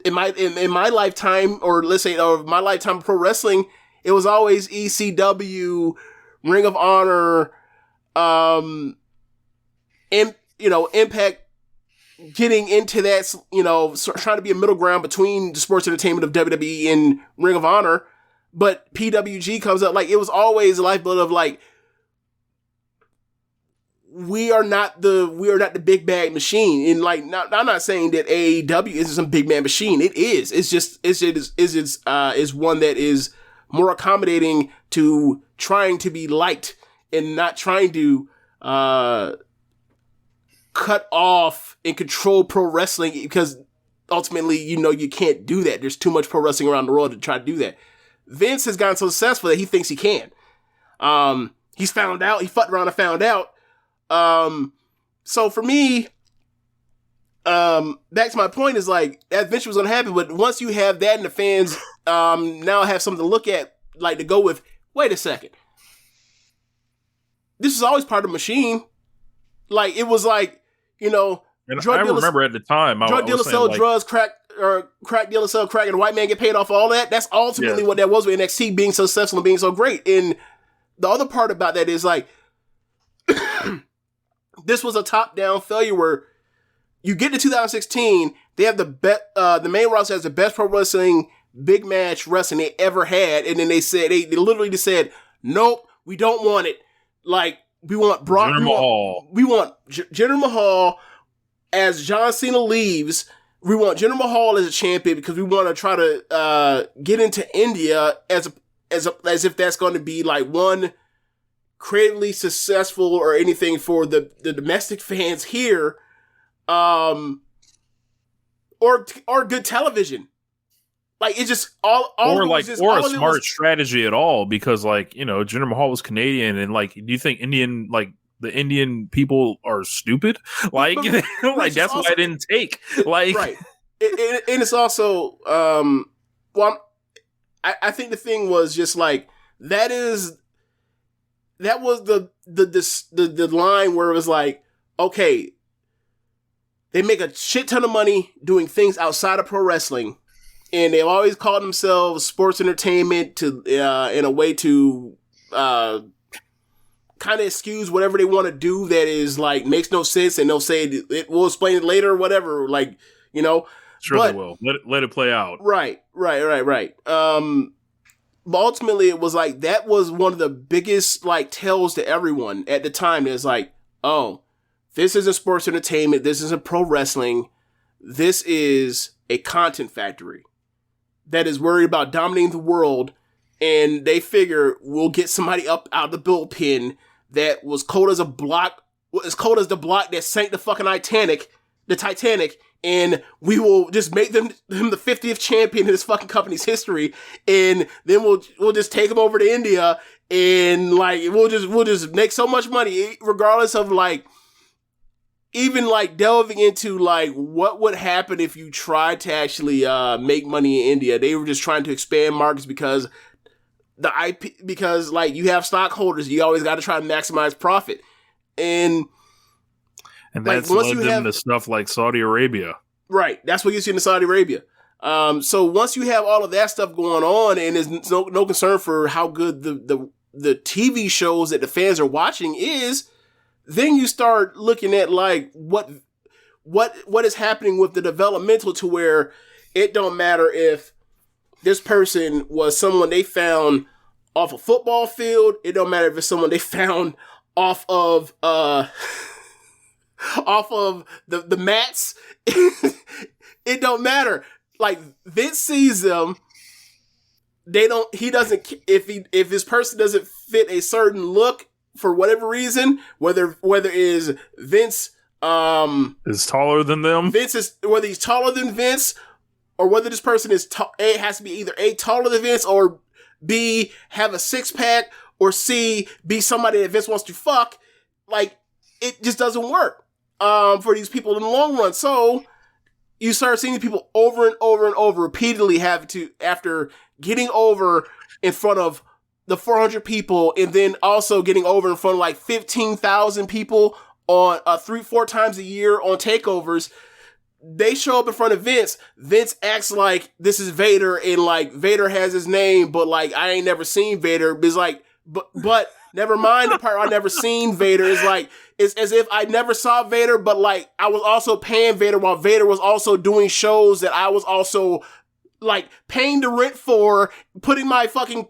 In my lifetime, or let's say my lifetime of pro wrestling, it was always ECW, Ring of Honor, Impact getting into that, trying to be a middle ground between the sports entertainment of WWE and Ring of Honor. But PWG comes up, like, it was always the lifeblood of, like, we are not the big bag machine. And, like, I'm not saying that AEW isn't some big man machine. It is. It's just is one that is more accommodating to trying to be liked and not trying to cut off and control pro wrestling, because ultimately, you can't do that. There's too much pro wrestling around the world to try to do that. Vince has gotten so successful that he thinks he can. He's found out. He fucked around and found out. So for me, back to my point is, like, that eventually was going to happen. But once you have that and the fans now have something to look at, like, to go with, wait a second. This is always part of the machine. Like, it was like, and I remember at the time, drug dealers sell drugs, crack dealers sell crack, and the white man get paid off for all that. That's ultimately what that was with NXT being so successful and being so great. And the other part about that is, like, this was a top-down failure where you get to 2016, they have the main roster has the best pro wrestling big match wrestling they ever had, and then they literally just said, nope, we don't want it. Like, we want Brock. We want Jinder Mahal as John Cena leaves. We want Jinder Mahal as a champion because we want to try to get into India as if that's going to be, like, one creatively successful or anything for the domestic fans here, or good television. Like, it's just all a smart strategy at all, because, like, Jinder Mahal was Canadian, and, like, do you think the Indian people are stupid? Like, like, that's why I didn't take, like, right. And it's also, I think the thing was just, like, that was the line where it was like, okay, they make a shit ton of money doing things outside of pro wrestling, and they've always called themselves sports entertainment to in a way to kind of excuse whatever they want to do that is, like, makes no sense, and they'll say we'll explain it later or whatever, like, Sure, they will. Let it play out. Right. But ultimately, it was like, that was one of the biggest, like, tells to everyone at the time. It's like, oh, this isn't sports entertainment. This isn't pro wrestling. This is a content factory that is worried about dominating the world. And they figure we'll get somebody up out of the bullpen that was cold as a block, as cold as the block that sank the fucking Titanic. And we will just make him the 50th champion in this fucking company's history, and then we'll just take him over to India, and, like, we'll just make so much money, regardless of, like, even, like, delving into, like, what would happen if you tried to actually make money in India. They were just trying to expand markets because like, you have stockholders, you always got to try to maximize profit, and that's, like, led them to stuff like Saudi Arabia. Right. That's what you see in Saudi Arabia. So once you have all of that stuff going on, and there's no concern for how good the TV shows that the fans are watching is, then you start looking at like what is happening with the developmental to where it don't matter if this person was someone they found off a football field. It don't matter if it's someone they found off of the mats. It don't matter. Like Vince sees them. If this person doesn't fit a certain look for whatever reason, whether is Vince is taller than them. Whether he's taller than Vince, or whether this person is has to be either A, taller than Vince, or B, have a 6-pack, or C, be somebody that Vince wants to fuck. Like, it just doesn't work for these people in the long run. So you start seeing people over and over and over repeatedly have to, after getting over in front of the 400 people, and then also getting over in front of like 15,000 people on 3-4 times a year on takeovers. They show up in front of Vince. Vince acts like this is Vader, and like Vader has his name, but like I ain't never seen Vader. It's like, but never mind the part I never seen Vader. It's like, it's as if I never saw Vader, but like I was also paying Vader while Vader was also doing shows that I was also like paying the rent for, putting my fucking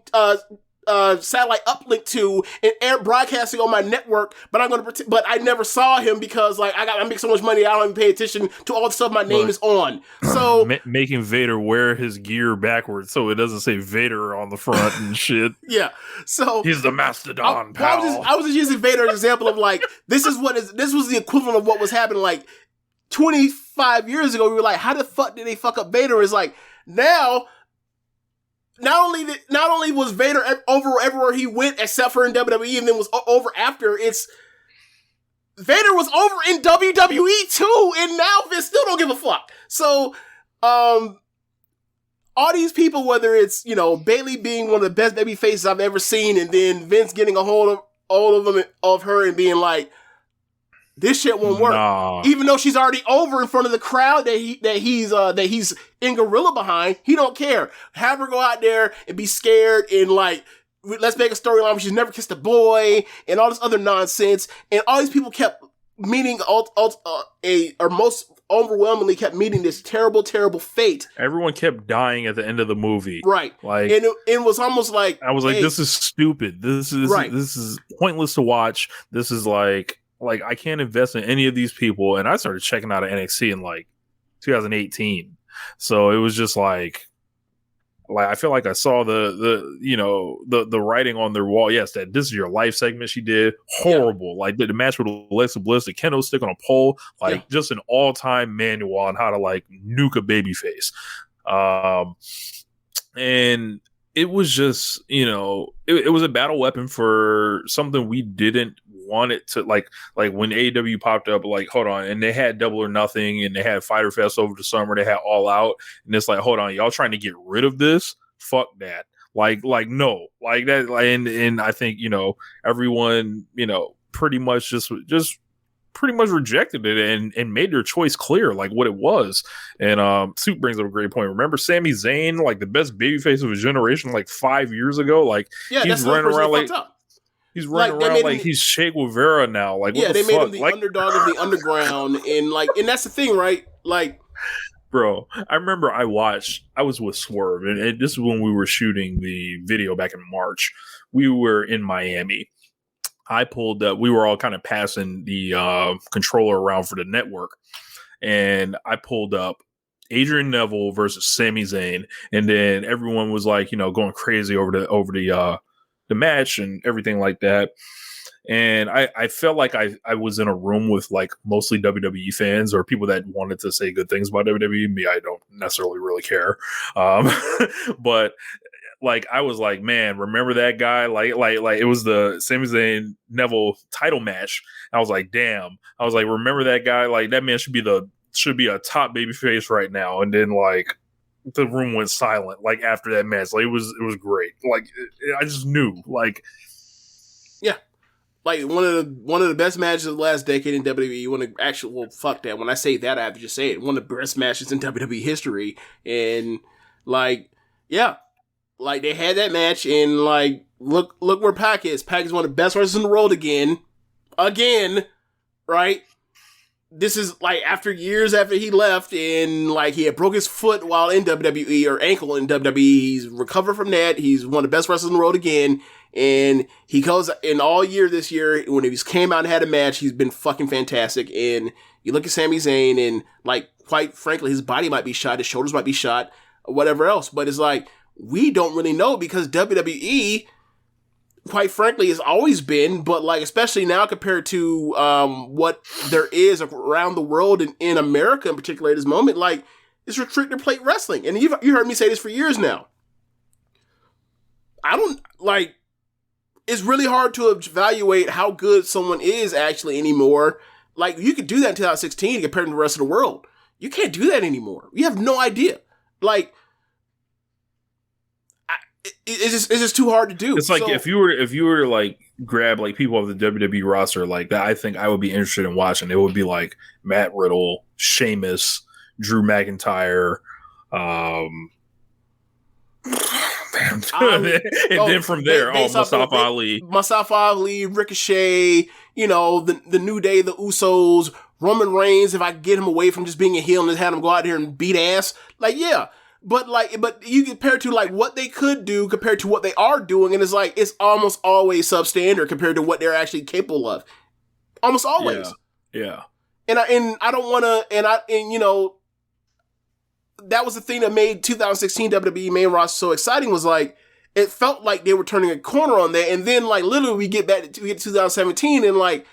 satellite uplink to, and air broadcasting on my network, but I never saw him because like I make so much money I don't even pay attention to all the stuff my name is on. So making Vader wear his gear backwards so it doesn't say Vader on the front and shit. Yeah, so he's the Mastodon. I was just using Vader as an example of like this was the equivalent of what was happening like 25 years ago. We were like, how the fuck did they fuck up Vader? It's like now. Not only was Vader over everywhere he went, except for in WWE, and then was over after, Vader was over in WWE too, and now Vince still don't give a fuck. So, all these people, whether it's, Bayley being one of the best baby faces I've ever seen, and then Vince getting a hold of her and being like, this shit won't work. Nah. Even though she's already over in front of the crowd that he's in gorilla behind, he don't care. Have her go out there and be scared and like, let's make a storyline where she's never kissed a boy and all this other nonsense. And all these people kept meeting most overwhelmingly kept meeting this terrible, terrible fate. Everyone kept dying at the end of the movie. Right. Like, and it was almost like, I was like, this is stupid. This is pointless to watch. This is like I can't invest in any of these people. And I started checking out of NXT in like 2018. So it was just like I feel like I saw the writing on their wall. Yes, that this is your life segment she did. Horrible. Yeah. Like the match with Alexa Bliss, the kendo stick on a pole, just an all-time manual on how to like nuke a babyface. And it was just, it was a battle weapon for something we didn't want it to like when AEW popped up, like, hold on, and they had Double or Nothing and they had Fyter Fest over the summer, they had All Out, and it's like, hold on, y'all trying to get rid of this? Fuck that. Like no. Like that, and I think, everyone, pretty much just pretty much rejected it and made their choice clear, like what it was. And Soup brings up a great point. Remember Sami Zayn, like the best babyface of his generation, like 5 years ago? Like, he's running around like he's running around like he's Che Guevara now. Like, what the fuck? Made him the underdog of the underground, and that's the thing, right? Like, bro, I remember I was with Swerve, and this is when we were shooting the video back in March. We were in Miami. I pulled up, we were all kind of passing the controller around for the network, and I pulled up Adrian Neville versus Sami Zayn, and then everyone was like, going crazy over the match and everything like that. And I felt like I was in a room with like mostly WWE fans or people that wanted to say good things about WWE. Me, I don't necessarily really care. But like, I was like, man, remember that guy? Like it was the Sami Zayn Neville title match. I was like, damn. I was like, remember that guy? Like, that man should be a top baby face right now. And then like the room went silent. Like after that match, like it was great. Like I just knew. Like, yeah, like one of the best matches of the last decade in WWE. Well, fuck that. When I say that, I have to just say it. One of the best matches in WWE history. And like, yeah. Like, they had that match, and, like, look where Pac is. Pac is one of the best wrestlers in the world again. again, right? This is like after years after he left, and like he had broke his foot while in WWE, or ankle in WWE. He's recovered from that. He's one of the best wrestlers in the world again. And he goes in all year this year, when he came out and had a match, he's been fucking fantastic. And you look at Sami Zayn, and like, quite frankly, his body might be shot, his shoulders might be shot, or whatever else. But it's like, we don't really know, because WWE, quite frankly, has always been, but like, especially now compared to what there is around the world and in America in particular at this moment, like, it's restricted plate wrestling. And you heard me say this for years now. I don't, like, it's really hard to evaluate how good someone is actually anymore. Like, you could do that in 2016 compared to the rest of the world. You can't do that anymore. You have no idea. Like, it's just too hard to do. It's like, if you were to like grab like people of the WWE roster like that, I think I would be interested in watching. It would be like Matt Riddle, Sheamus, Drew McIntyre, then from there, Mustafa Ali, Ricochet, you know, the New Day, the Usos, Roman Reigns. If I get him away from just being a heel and just have him go out here and beat ass, like, yeah. But you compare to like what they could do compared to what they are doing, and it's like, it's almost always substandard compared to what they're actually capable of. Almost always. Yeah. And I don't want to, and you know, that was the thing that made 2016 WWE main roster so exciting, was like, it felt like they were turning a corner on that. And then like literally we get to 2017, and like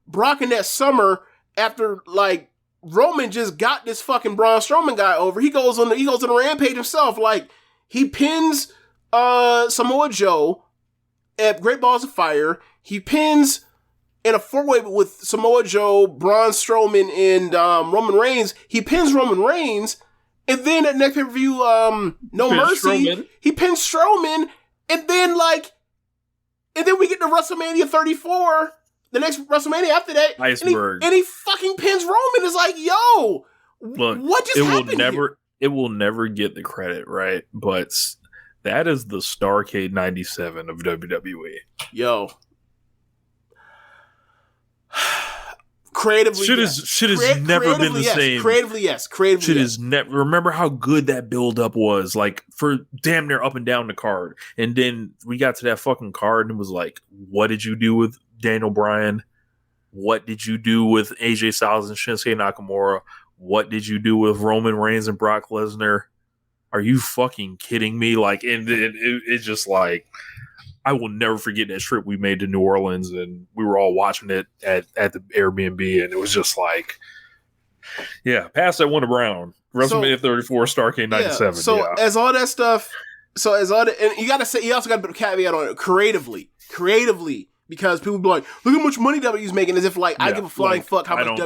Brock in that summer, after like Roman just got this fucking Braun Strowman guy over, he goes on a rampage himself. Like, he pins Samoa Joe at Great Balls of Fire. He pins in a 4-way with Samoa Joe, Braun Strowman, and Roman Reigns. He pins Roman Reigns. And then at next pay-per-view, No Mercy, Strowman. He pins Strowman, and then we get to WrestleMania 34, the next WrestleMania after that, Iceberg, and he fucking pins Roman. It's like, yo, look, what just happened here? It will never get the credit, right? But that is the Starrcade 97 of WWE. Yo. Creatively, shit has never been the same. Creatively, yes. Creatively, shit is never. Remember how good that build up was, like, for damn near up and down the card. And then we got to that fucking card, and it was like, what did you do with Daniel Bryan? What did you do with AJ Styles and Shinsuke Nakamura? What did you do with Roman Reigns and Brock Lesnar? Are you fucking kidding me? Like, and it's just like, I will never forget that trip we made to New Orleans, and we were all watching it at the Airbnb, and it was just like, yeah, pass that one to Brown. WrestleMania 34, Starrcade 97. So as all that stuff, and you also got to put a caveat on it, creatively, because people be like, look how much money WWE's making, as if like, I give a flying fuck how much money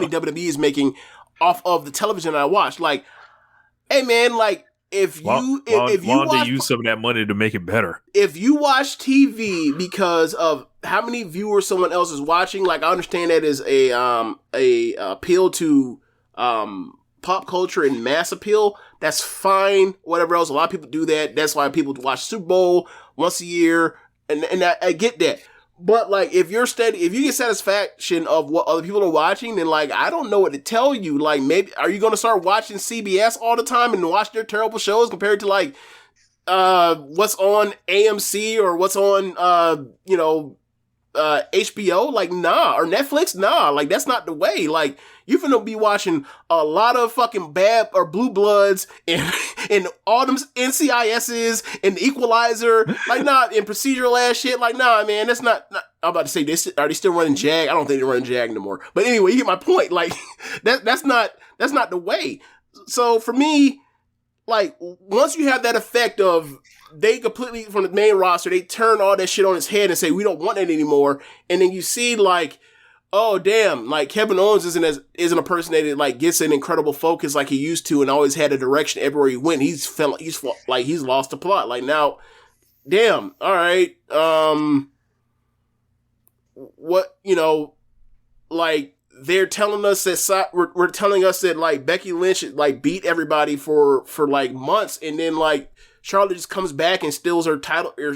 WWE is making off of the television that I watch. Like, hey man, like, if you use some of that money to make it better. If you watch TV because of how many viewers someone else is watching, like, I understand that is a appeal to pop culture and mass appeal. That's fine. Whatever else, a lot of people do that. That's why people watch Super Bowl once a year, and I get that. But like, if you get satisfaction of what other people are watching, then like, I don't know what to tell you. Like, maybe, are you going to start watching CBS all the time and watch their terrible shows compared to like, what's on AMC or what's on, HBO? Like, nah. Or Netflix? Nah. Like, that's not the way. Like, you're gonna be watching a lot of fucking bad or Blue Bloods and all them NCISs and the Equalizer. Like, nah, and procedural ass shit. Like, nah, man, that's not I'm about to say, are they still running JAG? I don't think they're running JAG anymore. But anyway, you get my point. Like, that's not the way. So for me, like, once you have that effect of, they completely, from the main roster, they turn all that shit on its head and say, we don't want it anymore. And then you see, like, oh, damn, like, Kevin Owens isn't a person that, like, gets an incredible focus like he used to and always had a direction everywhere he went. He's lost the plot. Like, now, damn, all right, what, like, they're telling us that we're telling us that, like, Becky Lynch, like, beat everybody for like months, and then, like, Charlotte just comes back and steals her title, or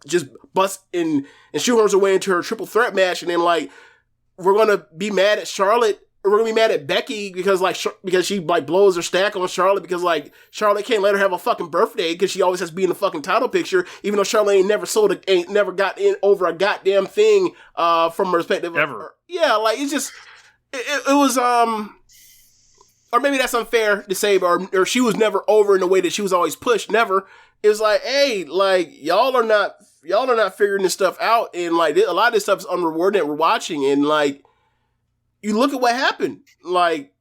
just busts in and shoehorns her way into her triple threat match, and then like we're gonna be mad at Charlotte. We're gonna be mad at Becky because she like blows her stack on Charlotte because like Charlotte can't let her have a fucking birthday because she always has to be in the fucking title picture, even though Charlotte ain't never got in over a goddamn thing from her perspective ever. Yeah, like it's just it was or maybe that's unfair to say, or she was never over in the way that she was always pushed. Never. It was like, hey, like y'all are not figuring this stuff out, and like a lot of this stuff is unrewarding that we're watching, and like. You look at what happened, like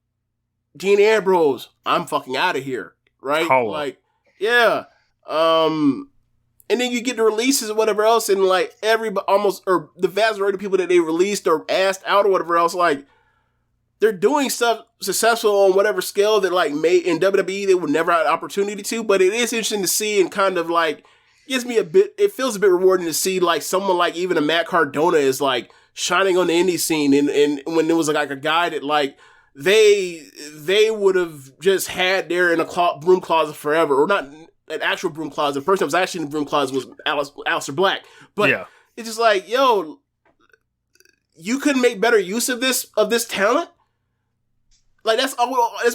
Dean Ambrose, I'm fucking out of here, right? Like, yeah. And then you get the releases or whatever else, and like or the vast majority of people that they released or asked out or whatever else, like they're doing stuff successful on whatever scale that like in WWE they would never have an opportunity to. But it is interesting to see and kind of like it feels a bit rewarding to see like someone like even a Matt Cardona is like shining on the indie scene, and when there was like a guy that like they would have just had there in a broom closet forever, or not an actual broom closet. The person that was actually in the broom closet was Aleister Black, but yeah. It's just like, yo, you couldn't make better use of this talent. Like that's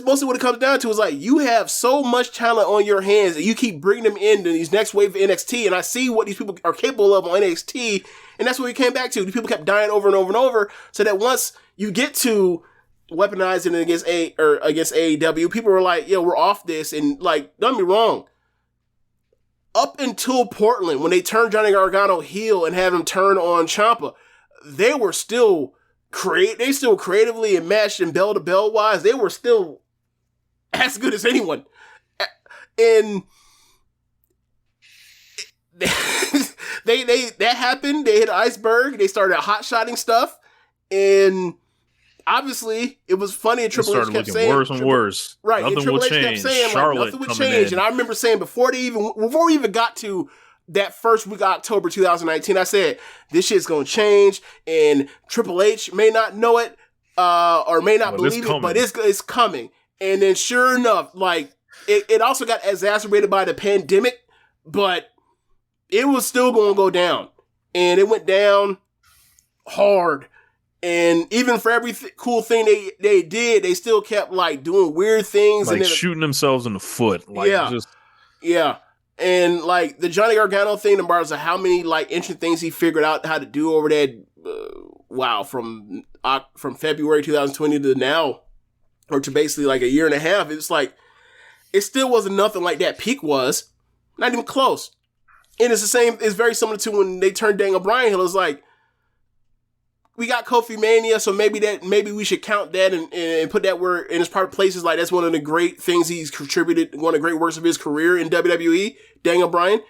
mostly what it comes down to. Is like you have so much talent on your hands that you keep bringing them into these next wave of NXT, and I see what these people are capable of on NXT, and that's what we came back to. These people kept dying over and over and over, so that once you get to weaponizing it against AEW, people were like, "Yo, we're off this." And like, don't get me wrong. Up until Portland, when they turned Johnny Gargano heel and had him turn on Ciampa, they were still. They still creatively and matched and bell to bell wise, they were still as good as anyone. And that happened. They hit an iceberg. They started hot-shotting stuff, and obviously it was funny. And Triple H kept saying worse and worse. Right, nothing and Triple will H change. kept saying Charlotte like, nothing would change. And I remember saying before we even got to that first week of October 2019, I said, this shit's gonna change, and Triple H may not know it, or may not believe it, but it's coming. And then sure enough, like, it also got exacerbated by the pandemic, but it was still gonna go down. And it went down hard. And even for every cool thing they did, they still kept, like, doing weird things. Like and then shooting themselves in the foot. Like, yeah. And, like, the Johnny Gargano thing, in regards to how many, like, interesting things he figured out how to do over that, from February 2020 to now, or to basically, like, a year and a half, it's like, it still wasn't nothing like that peak was. Not even close. And it's very similar to when they turned Daniel Bryan heel. It's like, we got Kofi Mania, so maybe we should count that and put that where in its proper places. Like, that's one of the great things he's contributed, one of the great works of his career in WWE, Daniel Bryan.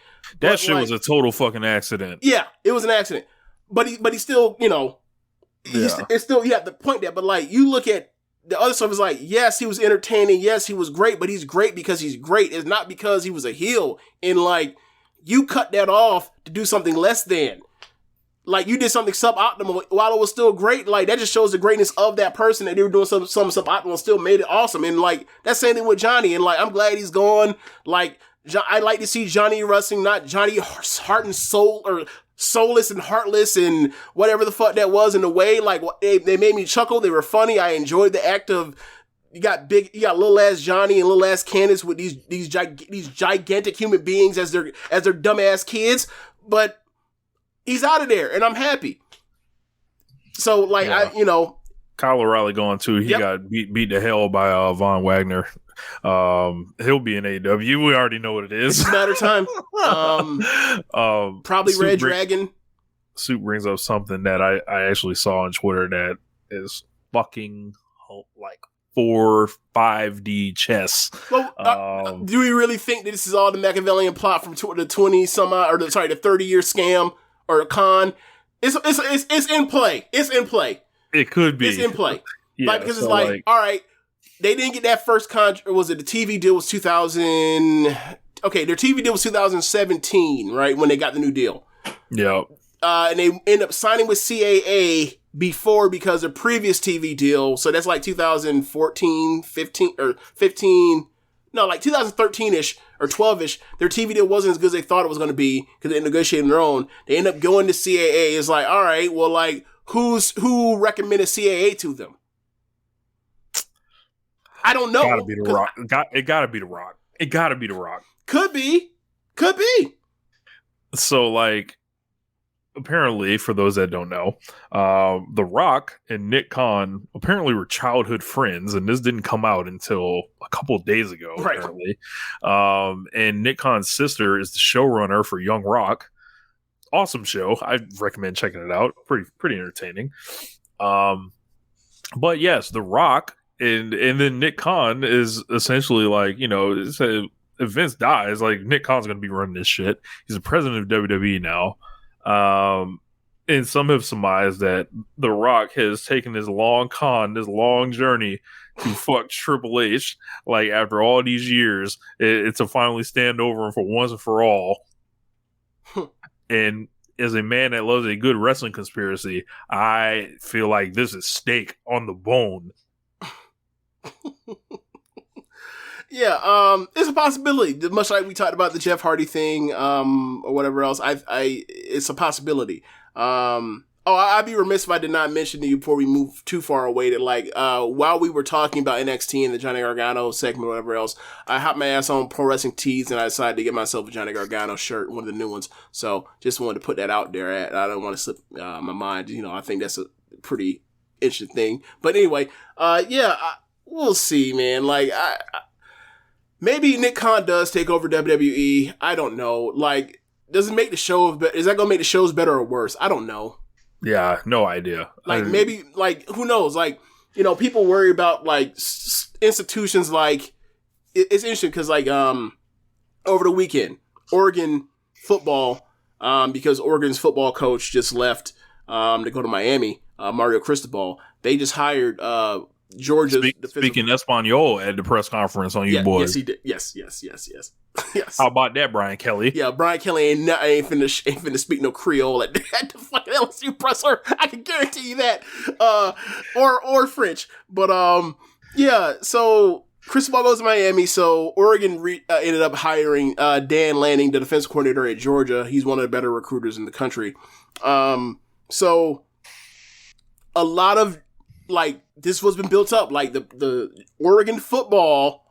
That shit was a total fucking accident. Yeah, it was an accident. But he still, it's still, you have to point that. But like, you look at the other stuff, is like, yes, he was entertaining. Yes, he was great, but he's great because he's great. It's not because he was a heel. And like, you cut that off to do something less than. Like, you did something suboptimal while it was still great. Like, that just shows the greatness of that person, that they were doing something suboptimal and still made it awesome. And like, that same thing with Johnny. And like, I'm glad he's gone. Like, I like to see Johnny wrestling, not Johnny heart and soul, or soulless and heartless and whatever the fuck that was in a way. Like, they made me chuckle. They were funny. I enjoyed the act of, you got little ass Johnny and little ass Candace with these gigantic human beings as their dumbass kids. But he's out of there, and I'm happy. So, like, yeah. Kyle O'Reilly going too. He got beat to hell by Von Wagner. He'll be in AEW. We already know what it is. It's a matter of time. Probably Red Dragon. Soup brings up something that I actually saw on Twitter that is fucking like 4-5D chess. Well, do we really think that this is all the Machiavellian plot from the 20 some odd, or the 30-year scam or a con? It's in play. It's in play. It could be. It's in play. Yeah, like, because it's like, all right, they didn't get that first contract. Was it the TV deal was 2000? Okay, their TV deal was 2017, right, when they got the new deal. Yeah. And they end up signing with CAA before, because the previous TV deal, so that's like 2014, 15, or 15, No, like 2013-ish or 12-ish, their TV deal wasn't as good as they thought it was going to be because they negotiated their own. They end up going to CAA. It's like, all right, well, like, who recommended CAA to them? I don't know. Gotta be The Rock. It gotta be The Rock. It gotta be The Rock. Could be. So, like, apparently, for those that don't know, The Rock and Nick Khan apparently were childhood friends, and this didn't come out until a couple of days ago, right. Apparently. And Nick Khan's sister is the showrunner for Young Rock. Awesome show. I recommend checking it out. Pretty entertaining. But yes, The Rock and then Nick Khan is essentially like, you know, if Vince dies, like, Nick Khan's going to be running this shit. He's the president of WWE now. And some have surmised that The Rock has taken this long journey to fuck Triple H. Like, after all these years, it's to finally stand over him for once and for all. And as a man that loves a good wrestling conspiracy, I feel like this is steak on the bone. Yeah, it's a possibility. Much like we talked about the Jeff Hardy thing, or whatever else. It's a possibility. I'd be remiss if I did not mention to you before we move too far away that, like, while we were talking about NXT and the Johnny Gargano segment or whatever else, I hopped my ass on Pro Wrestling Tees and I decided to get myself a Johnny Gargano shirt, one of the new ones. So just wanted to put that out there. I don't want to slip my mind. You know, I think that's a pretty interesting thing. But anyway, we'll see, man. Like, maybe Nick Khan does take over WWE. I don't know. Like, does it make the show is that going to make the shows better or worse? I don't know. Yeah, no idea. Like, maybe, like, who knows? Like, you know, people worry about, like, institutions like, it's interesting because, like, over the weekend, Oregon football, because Oregon's football coach just left to go to Miami, Mario Cristobal, they just hired Georgia's speaking Espanol at the press conference on you boys. Yes, he did. Yes. Yes. How about that, Brian Kelly? Yeah, Brian Kelly ain't finna speak no Creole at the fucking LSU presser. I can guarantee you that. Or French. But yeah. So Cristobal goes to Miami. So Oregon ended up hiring Dan Lanning, the defense coordinator at Georgia. He's one of the better recruiters in the country. So a lot of, like, this was been built up. Like, the Oregon football,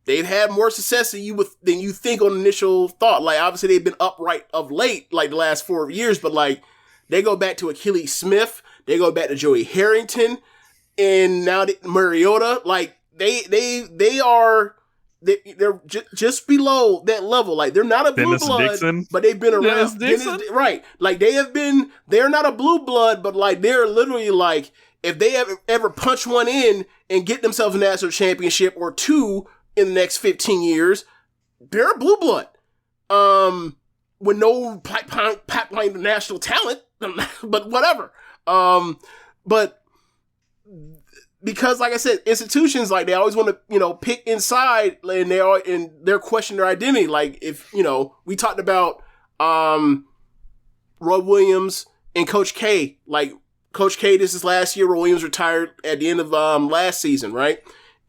they've had more success than you think on initial thought. Like, obviously they've been upright of late, like the last 4 years, but, like, they go back to Achilles Smith, they go back to Joey Harrington, and now Mariota. Like, they're just below that level. Like, they're not a blue blood, Dixon. But they've been around. Right. Like, they're not a blue blood, but, like, they're literally, like, if they ever punch one in and get themselves a national championship or two in the next 15 years, they're a blue blood. With no pipeline national talent, but whatever. But because, like I said, institutions, like, they always want to, you know, pick inside, and they're questioning their identity. Like, if, you know, we talked about Roy Williams and Coach K. Like, Coach K, this is last year. Roy Williams retired at the end of last season, right?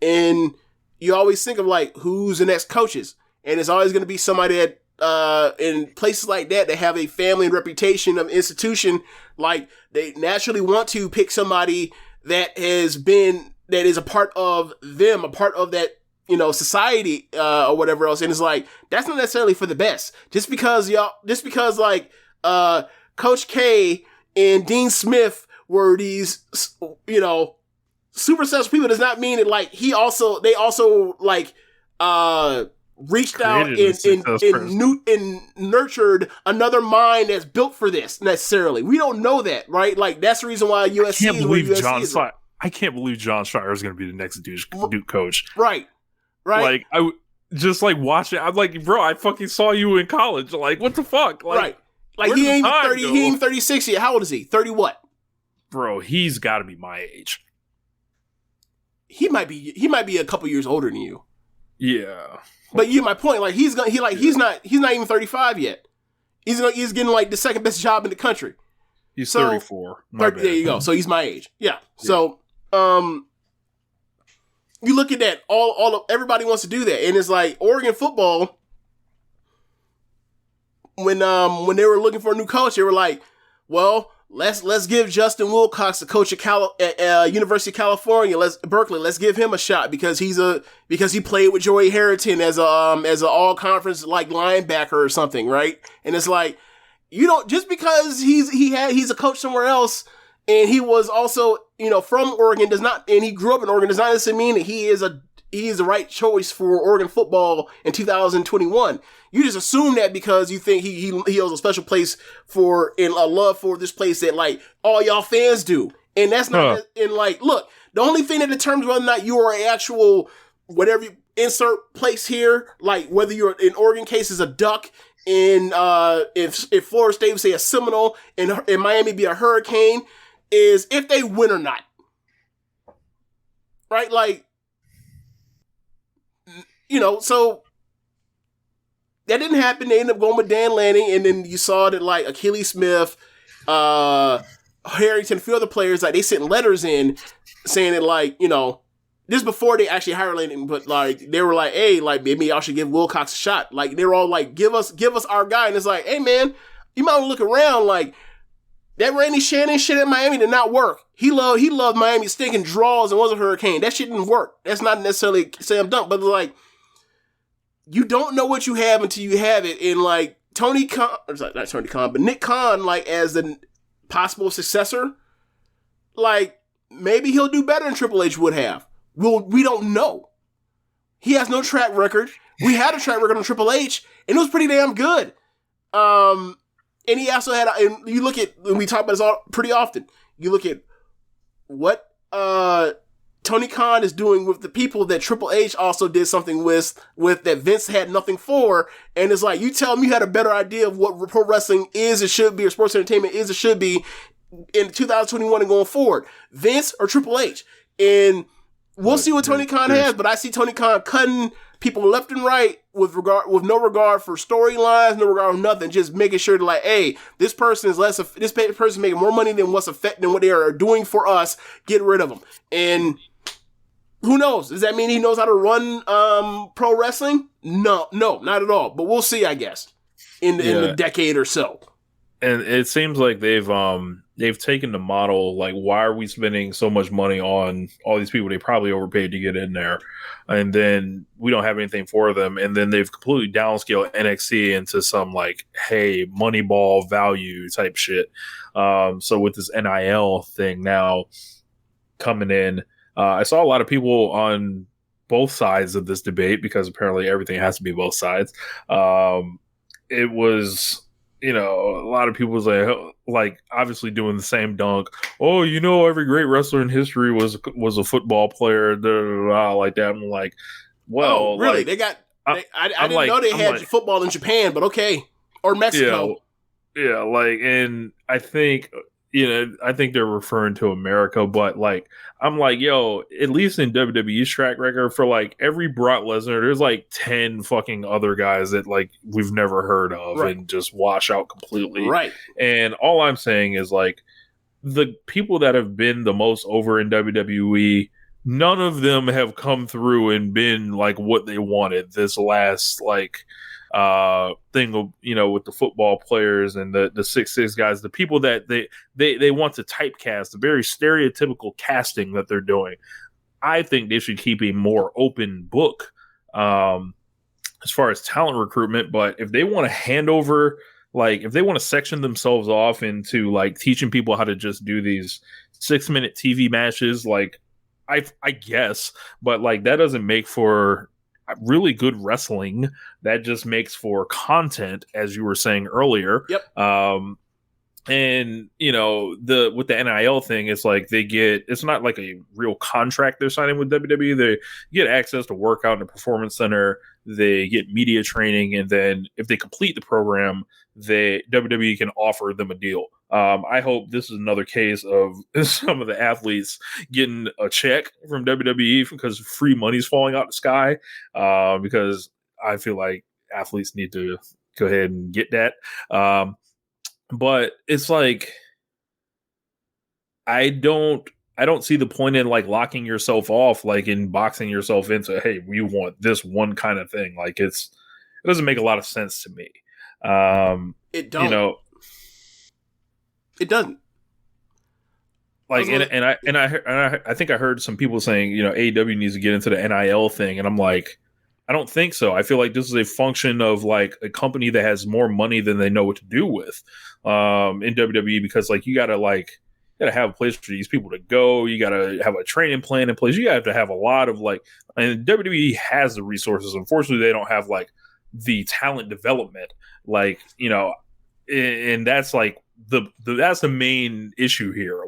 And you always think of, like, who's the next coaches, and it's always going to be somebody that in places like that have a family and reputation of institution. Like, they naturally want to pick somebody that is a part of them, a part of that, you know, society, or whatever else. And it's like, that's not necessarily for the best. Just because like, Coach K and Dean Smith were these, you know, super successful people does not mean that, like, they also like, reached out and nurtured another mind that's built for this necessarily. We don't know that, right? Like, that's the reason why USC I can't believe John Schreier is going to be the next Duke coach. Right. Like, I just, like, watch it. I'm like, bro, I fucking saw you in college. Like, what the fuck? Like, right. Like, he ain't 30. He ain't 36 yet. How old is he? 30 what? Bro, he's got to be my age. He might be a couple years older than you. Yeah. But my point, like, he's not even 35 yet. He's getting, like, the second best job in the country. He's 34. There you go. So he's my age. Yeah. So, you look at that, all of everybody wants to do that, and it's like Oregon football. When they were looking for a new coach, they were like, well, let's give Justin Wilcox, the coach at University of California, Berkeley, let's give him a shot because he played with Joey Harrington as an all conference like linebacker or something, right? And it's like, you don't, just because he's a coach somewhere else and he was also, from Oregon and he grew up in Oregon does not necessarily mean that he is the right choice for Oregon football in 2021. You just assume that because you think he holds a special place and a love for this place that like all y'all fans do. And that's not, and like, look, the only thing that determines whether or not you are an actual, whatever you insert place here, like whether you're in Oregon case is a Duck, in if Florida State would say a Seminole, and in Miami be a Hurricane, is if they win or not. Right? Like, so that didn't happen. They ended up going with Dan Lanning, and then you saw that like Achilles Smith, Harrington, a few other players, like they sent letters in saying that like, this before they actually hired Lanning, but like they were like, hey, like maybe y'all should give Wilcox a shot. Like they were all like, give us our guy, and it's like, hey man, you might want to look around. Like that Randy Shannon shit in Miami did not work. He loved Miami stinking draws and was a Hurricane. That shit didn't work. That's not necessarily Sam Dunk, but like you don't know what you have until you have it. And like Nick Khan, like as the possible successor, like maybe he'll do better than Triple H would have. We don't know. He has no track record. We had a track record on Triple H, and it was pretty damn good. And he also had, and you look at, we talk about this all pretty often, you look at what Tony Khan is doing with the people that Triple H also did something with that Vince had nothing for, and it's like, you tell me you had a better idea of what pro wrestling is, it should be, or sports entertainment is, it should be, in 2021 and going forward, Vince or Triple H. And we'll see what Tony Khan has, but I see Tony Khan cutting people left and right with no regard for storylines, no regard for nothing, just making sure to like, hey, this person is making more money than what they are doing for us. Get rid of them. And who knows? Does that mean he knows how to run pro wrestling? No, not at all. But we'll see, I guess, in the decade or so. And it seems like they've taken the model, like, why are we spending so much money on all these people they probably overpaid to get in there, and then we don't have anything for them, and then they've completely downscaled NXT into some like, hey, Moneyball value type shit. So with this NIL thing now coming in, I saw a lot of people on both sides of this debate, because apparently everything has to be both sides. It was, a lot of people was like obviously doing the same dunk. Oh, every great wrestler in history was a football player, like that. I'm like, well, oh, really? Like, they got. I didn't know they had football in Japan, but okay, or Mexico. Yeah, like, and I think they're referring to America, but like, I'm like, yo, at least in WWE's track record, for like every Brock Lesnar, there's like 10 fucking other guys that like we've never heard of, right, and just wash out completely. Right. And all I'm saying is like, the people that have been the most over in WWE, none of them have come through and been like what they wanted this last like thing, with the football players and the 6'6" guys, the people that they want to typecast, the very stereotypical casting that they're doing. I think they should keep a more open book as far as talent recruitment. But if they want to hand over, like, if they want to section themselves off into like teaching people how to just do these 6-minute TV matches, like, I guess, but like that doesn't make for really good wrestling. That just makes for content, as you were saying earlier. Yep. And with the NIL thing, it's like it's not like a real contract they're signing with WWE. They get access to work out in a performance center, they get media training, and then if they complete the program, WWE can offer them a deal. I hope this is another case of some of the athletes getting a check from WWE because free money's falling out the sky, because I feel like athletes need to go ahead and get that. But it's like, I don't I don't see the point in like locking yourself off, like in boxing yourself into, hey, we want this one kind of thing. Like it doesn't make a lot of sense to me. It don't. It doesn't. Like I think I heard some people saying, AEW needs to get into the NIL thing, and I'm like, I don't think so. I feel like this is a function of like a company that has more money than they know what to do with in WWE, because like you gotta have a place for these people to go. You gotta have a training plan in place. You have to have a lot of and WWE has the resources. Unfortunately, they don't have like the talent development, and that's like that's the main issue here.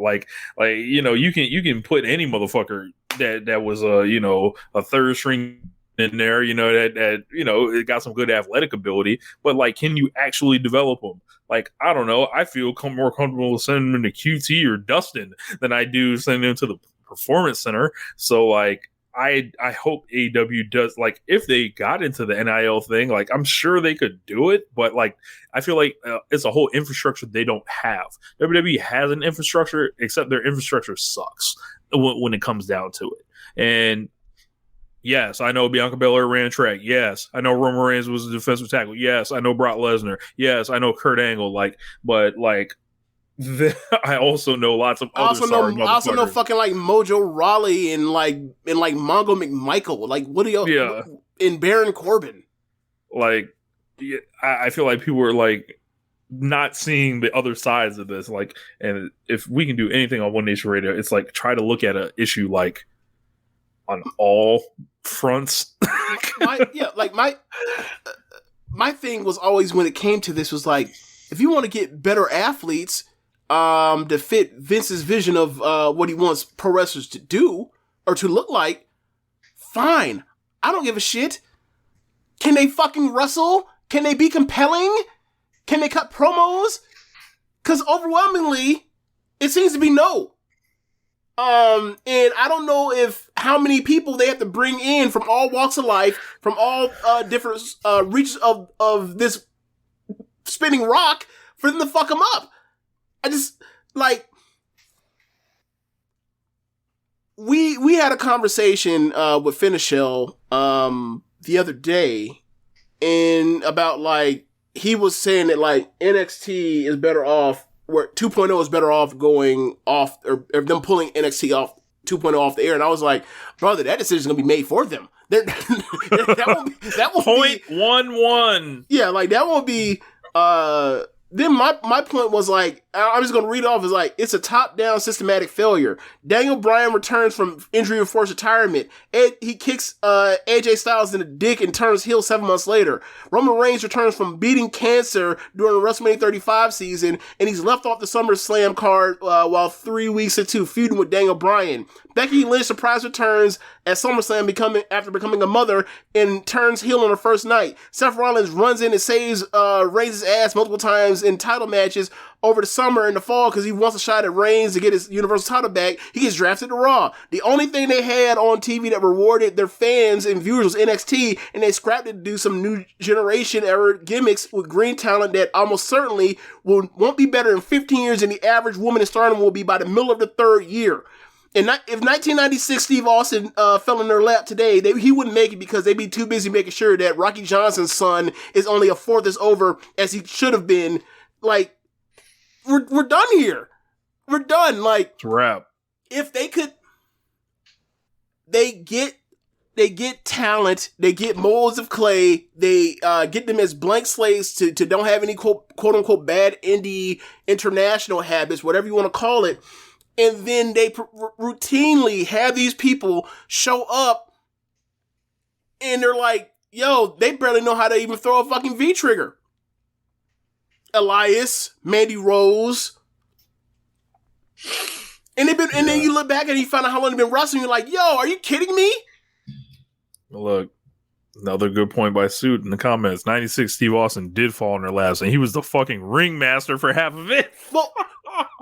You can put any motherfucker that was a third string in there, that it got some good athletic ability, but like, can you actually develop them? Like, I don't know. I feel more comfortable sending them to QT or Dustin than I do sending them to the Performance Center. So like, I hope AEW does, like, if they got into the NIL thing, like, I'm sure they could do it, but like, I feel like it's a whole infrastructure they don't have. WWE has an infrastructure, except their infrastructure sucks when it comes down to it. And yes, I know Bianca Belair ran track. Yes, I know Roman Reigns was a defensive tackle. Yes, I know Brock Lesnar. Yes, I know Kurt Angle. I also know lots of other sorry motherfuckers. I also know fucking like Mojo Rawley and Mongo McMichael. Like, what do you in Baron Corbin? Like, I feel like people are like not seeing the other sides of this. Like, and if we can do anything on One Nation Radio, it's like try to look at an issue like on all fronts. My thing was always, when it came to this, was like, if you want to get better athletes to fit Vince's vision of what he wants pro wrestlers to do or to look like, fine. I don't give a shit. Can they fucking wrestle? Can they be compelling? Can they cut promos? Because overwhelmingly, it seems to be no. And I don't know how many people they have to bring in from all walks of life, from all different reaches of this spinning rock for them to fuck them up. I just, like, we had a conversation with Finishell the other day, and about, like, he was saying that, like, NXT is better off, where 2.0 is better off going off, or them pulling NXT off 2.0 off the air. And I was like, brother, that decision is going to be made for them. That won't Point be 1-1. Yeah, like, that won't be, then my point was, like, I'm just going to read off, is like, it's a top-down systematic failure. Daniel Bryan returns from injury and forced retirement. He kicks AJ Styles in the dick and turns heel 7 months later. Roman Reigns returns from beating cancer during the WrestleMania 35 season, and he's left off the SummerSlam card while 3 weeks into feuding with Daniel Bryan. Becky Lynch surprise returns at SummerSlam after becoming a mother and turns heel on her first night. Seth Rollins runs in and saves Reigns' ass multiple times in title matches over the summer and the fall because he wants a shot at Reigns to get his Universal title back. He gets drafted to Raw. The only thing they had on TV that rewarded their fans and viewers was NXT, and they scrapped it to do some new generation era gimmicks with green talent that almost certainly won't be better in 15 years than the average woman in Stardom will be by the middle of the third year. And if 1996 Steve Austin fell in their lap today, he wouldn't make it because they'd be too busy making sure that Rocky Johnson's son is only a fourth as over as he should have been. Like, we're done here. We're done. Like, it's a wrap. If they could, they get talent, they get molds of clay, they get them as blank slates to don't have any quote unquote bad indie international habits, whatever you want to call it. And then they routinely have these people show up and they're like, yo, they barely know how to even throw a fucking V-trigger. Elias, Mandy Rose. And then you look back and you find out how long they've been wrestling. You're like, yo, are you kidding me? Look, another good point by Suit in the comments. 96 Steve Austin did fall in their laps, and he was the fucking ringmaster for half of it.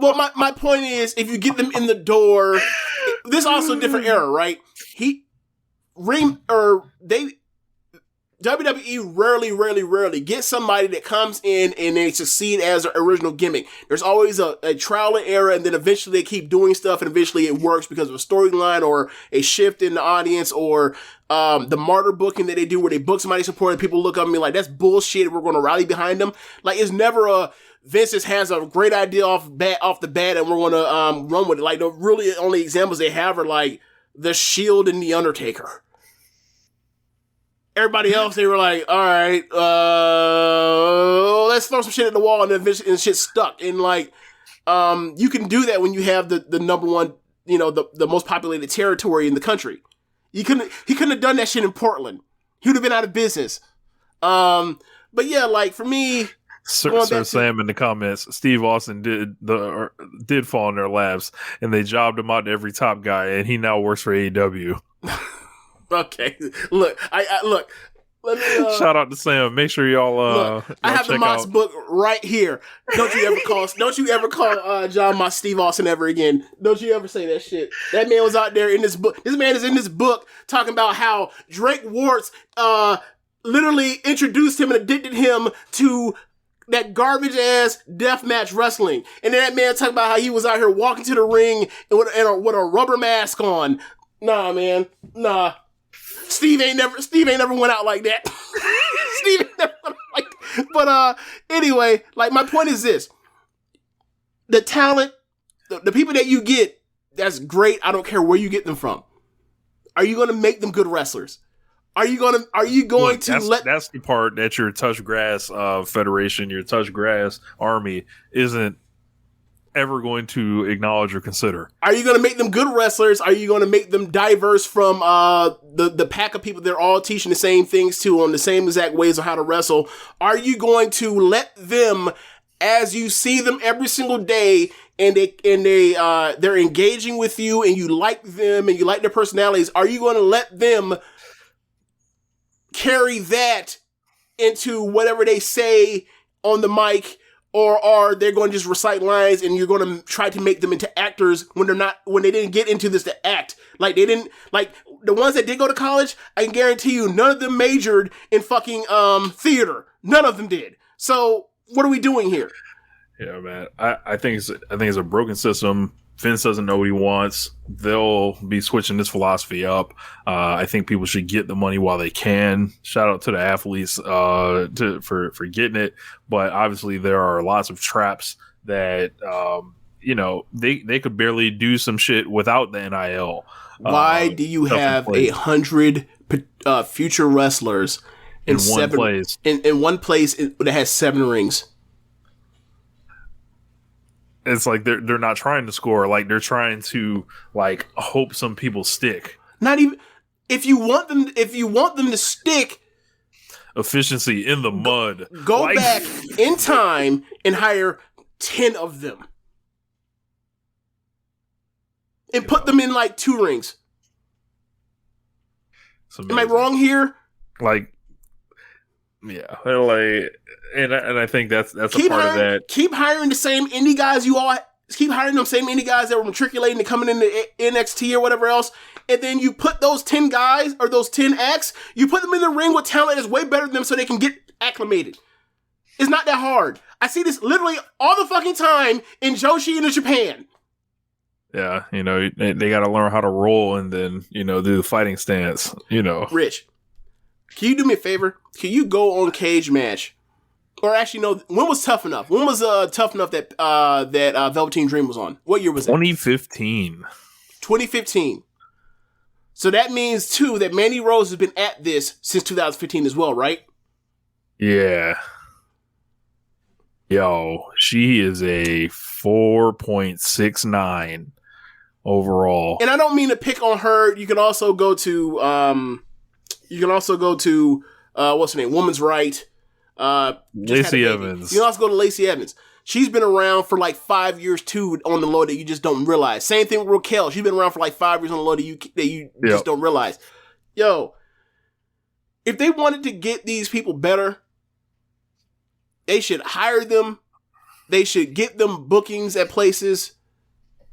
Well, my point is, if you get them in the door, this is also a different era, right? WWE rarely gets somebody that comes in and they succeed as their original gimmick. There's always a trial and error, and then eventually they keep doing stuff, and eventually it works because of a storyline or a shift in the audience or the martyr booking that they do where they book somebody supporting, people look up at me like, that's bullshit, we're going to rally behind them. Like, it's never a Vince just has a great idea off the bat and we're going to run with it. Like, the really only examples they have are like The Shield and The Undertaker. Everybody else, they were like, all right, let's throw some shit at the wall, and then shit stuck. And like, you can do that when you have the number one, the most populated territory in the country. He couldn't have done that shit in Portland. He would have been out of business. But yeah, like for me, Sir Sam in the comments, Steve Austin did fall in their laps, and they jobbed him out to every top guy, and he now works for AEW. Okay, look, I look. Let me shout out to Sam. Make sure y'all. I have the Mott's book right here. Don't you ever call John Mott Steve Austin ever again. Don't you ever say that shit. That man was out there in this book. This man is in this book talking about how Drake Warts literally introduced him and addicted him to that garbage ass deathmatch wrestling. And then that man talking about how he was out here walking to the ring with a rubber mask on. Nah, man. Nah. Steve ain't never went out like that. Steve ain't never went out like that. But anyway, like my point is this. The talent, the people that you get, that's great. I don't care where you get them from. Are you going to make them good wrestlers? Are you going to let... That's the part that your touch grass federation, your touch grass army isn't ever going to acknowledge or consider. Are you going to make them good wrestlers? Are you going to make them diverse from the pack of people they're all teaching the same things to on the same exact ways of how to wrestle? Are you going to let them, as you see them every single day, and they're engaging with you, and you like them, and you like their personalities? Are you going to let them carry that into whatever they say on the mic? Or are they going to just recite lines and you're going to try to make them into actors when they didn't get into this to act? Like they didn't, like the ones that did go to college, I can guarantee you none of them majored in fucking theater. None of them did. So what are we doing here? Yeah, man. I think it's a broken system. Vince doesn't know what he wants. They'll be switching this philosophy up. I think people should get the money while they can. Shout out to the athletes for getting it. But obviously there are lots of traps that they could barely do some shit without the NIL. Why do you have 100 future wrestlers in one place that has 7 rings? It's like they're not trying to score. Like they're trying to like hope some people stick. Not even if you want them to stick. Efficiency in the mud. Go back in time and hire 10 of them, and put them in like 2 rings. Am I wrong here? Like, yeah, like. And I think that's a part of that. Keep hiring the same indie guys keep hiring them same indie guys that were matriculating and coming into NXT or whatever else. And then you put those 10 guys or those 10 acts, you put them in the ring with talent that's way better than them so they can get acclimated. It's not that hard. I see this literally all the fucking time in Joshi and in Japan. Yeah, they got to learn how to roll and then, do the fighting stance, Rich, can you do me a favor? Can you go on Cage Match? Or actually, no. When was Tough Enough? When was Tough Enough that Velveteen Dream was on? What year was that? 2015. 2015. So that means too that Mandy Rose has been at this since 2015 as well, right? Yeah. Yo, she is a 4.69 overall. And I don't mean to pick on her. You can also go to what's her name? Woman's Right. Lacey Evans. You can also go to Lacey Evans. She's been around for like 5 years too on the low that you just don't realize. Same thing with Raquel. She's been around for like 5 years on the low that you just don't realize. Yo, if they wanted to get these people better, they should hire them. They should get them bookings at places.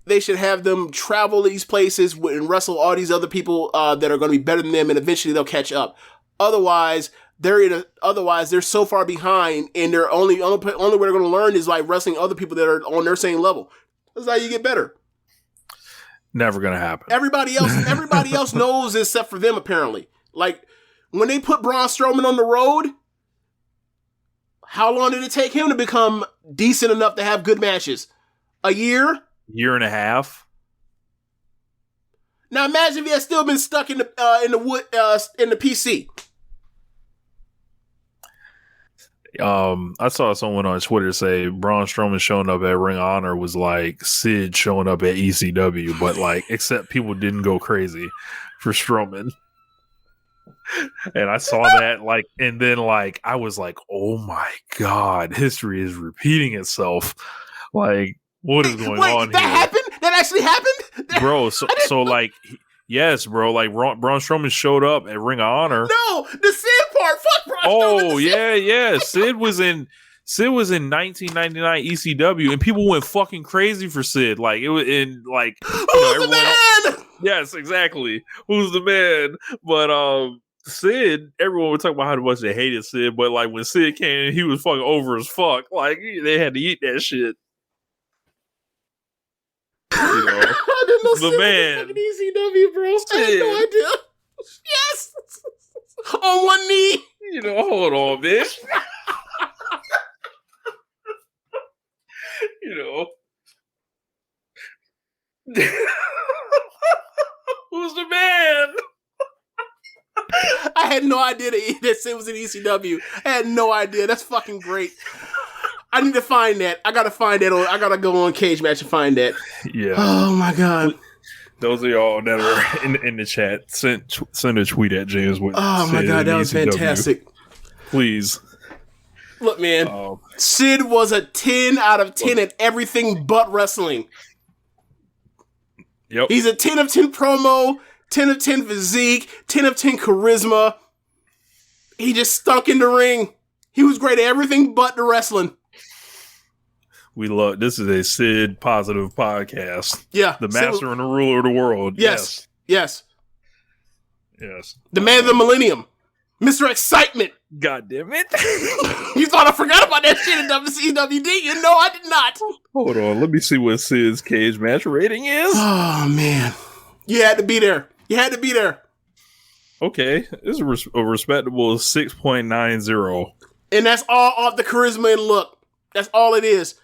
They should have them travel these places and wrestle all these other people that are going to be better than them, and eventually they'll catch up. Otherwise, Otherwise, they're so far behind, and they're only way they're going to learn is like wrestling other people that are on their same level. That's how you get better. Never gonna happen. Everybody else knows except for them, apparently. Like, when they put Braun Strowman on the road, how long did it take him to become decent enough to have good matches? A year? Year and a half. Now imagine if he had still been stuck in the PC. I saw someone on Twitter say Braun Strowman showing up at Ring of Honor was like Sid showing up at ECW, but like, except people didn't go crazy for Strowman. And I saw that, like, and then like I was like, oh my god, history is repeating itself. Like, what is going on that here? Happened? That actually happened? Bro, so like, yes, bro, like Braun Strowman showed up at Ring of Honor. No, the Sid part. Fuck Braun Strowman. Oh, yeah. Sid was in 1999 ECW, and people went fucking crazy for Sid. Like, it was in like, who's the man? Yes, exactly. Who's the man? But Sid, everyone would talk about how much they hated Sid, but like when Sid came in, he was fucking over as fuck. Like, they had to eat that shit. You know, I didn't know the Sid man. was fucking ECW, bro. I had no idea. Yes, on one knee. You know, hold on, bitch. You know, who's the man? I had no idea that Sid was in ECW. I had no idea. That's fucking great. I need to find that. I gotta find that. I gotta go on Cage Match and find that. Yeah. Oh my god. Those of y'all that are in the chat, send a tweet at James with. Oh my god, that was fantastic. Please. Look, man. Sid was a 10 out of 10 at everything but wrestling. Yep. He's a 10 of 10 promo, 10 of 10 physique, 10 of 10 charisma. He just stunk in the ring. He was great at everything but the wrestling. We love this is a Sid positive podcast. Yeah. The master and the ruler of the world. Yes. Yes. Yes. The man of the millennium. Mr. Excitement. God damn it. You thought I forgot about that shit in WCWD? You know I did not. Hold on. Let me see what Sid's Cage Match rating is. Oh, man. You had to be there. You had to be there. Okay. This is a respectable 6.90. And that's all off the charisma and look. That's all it is.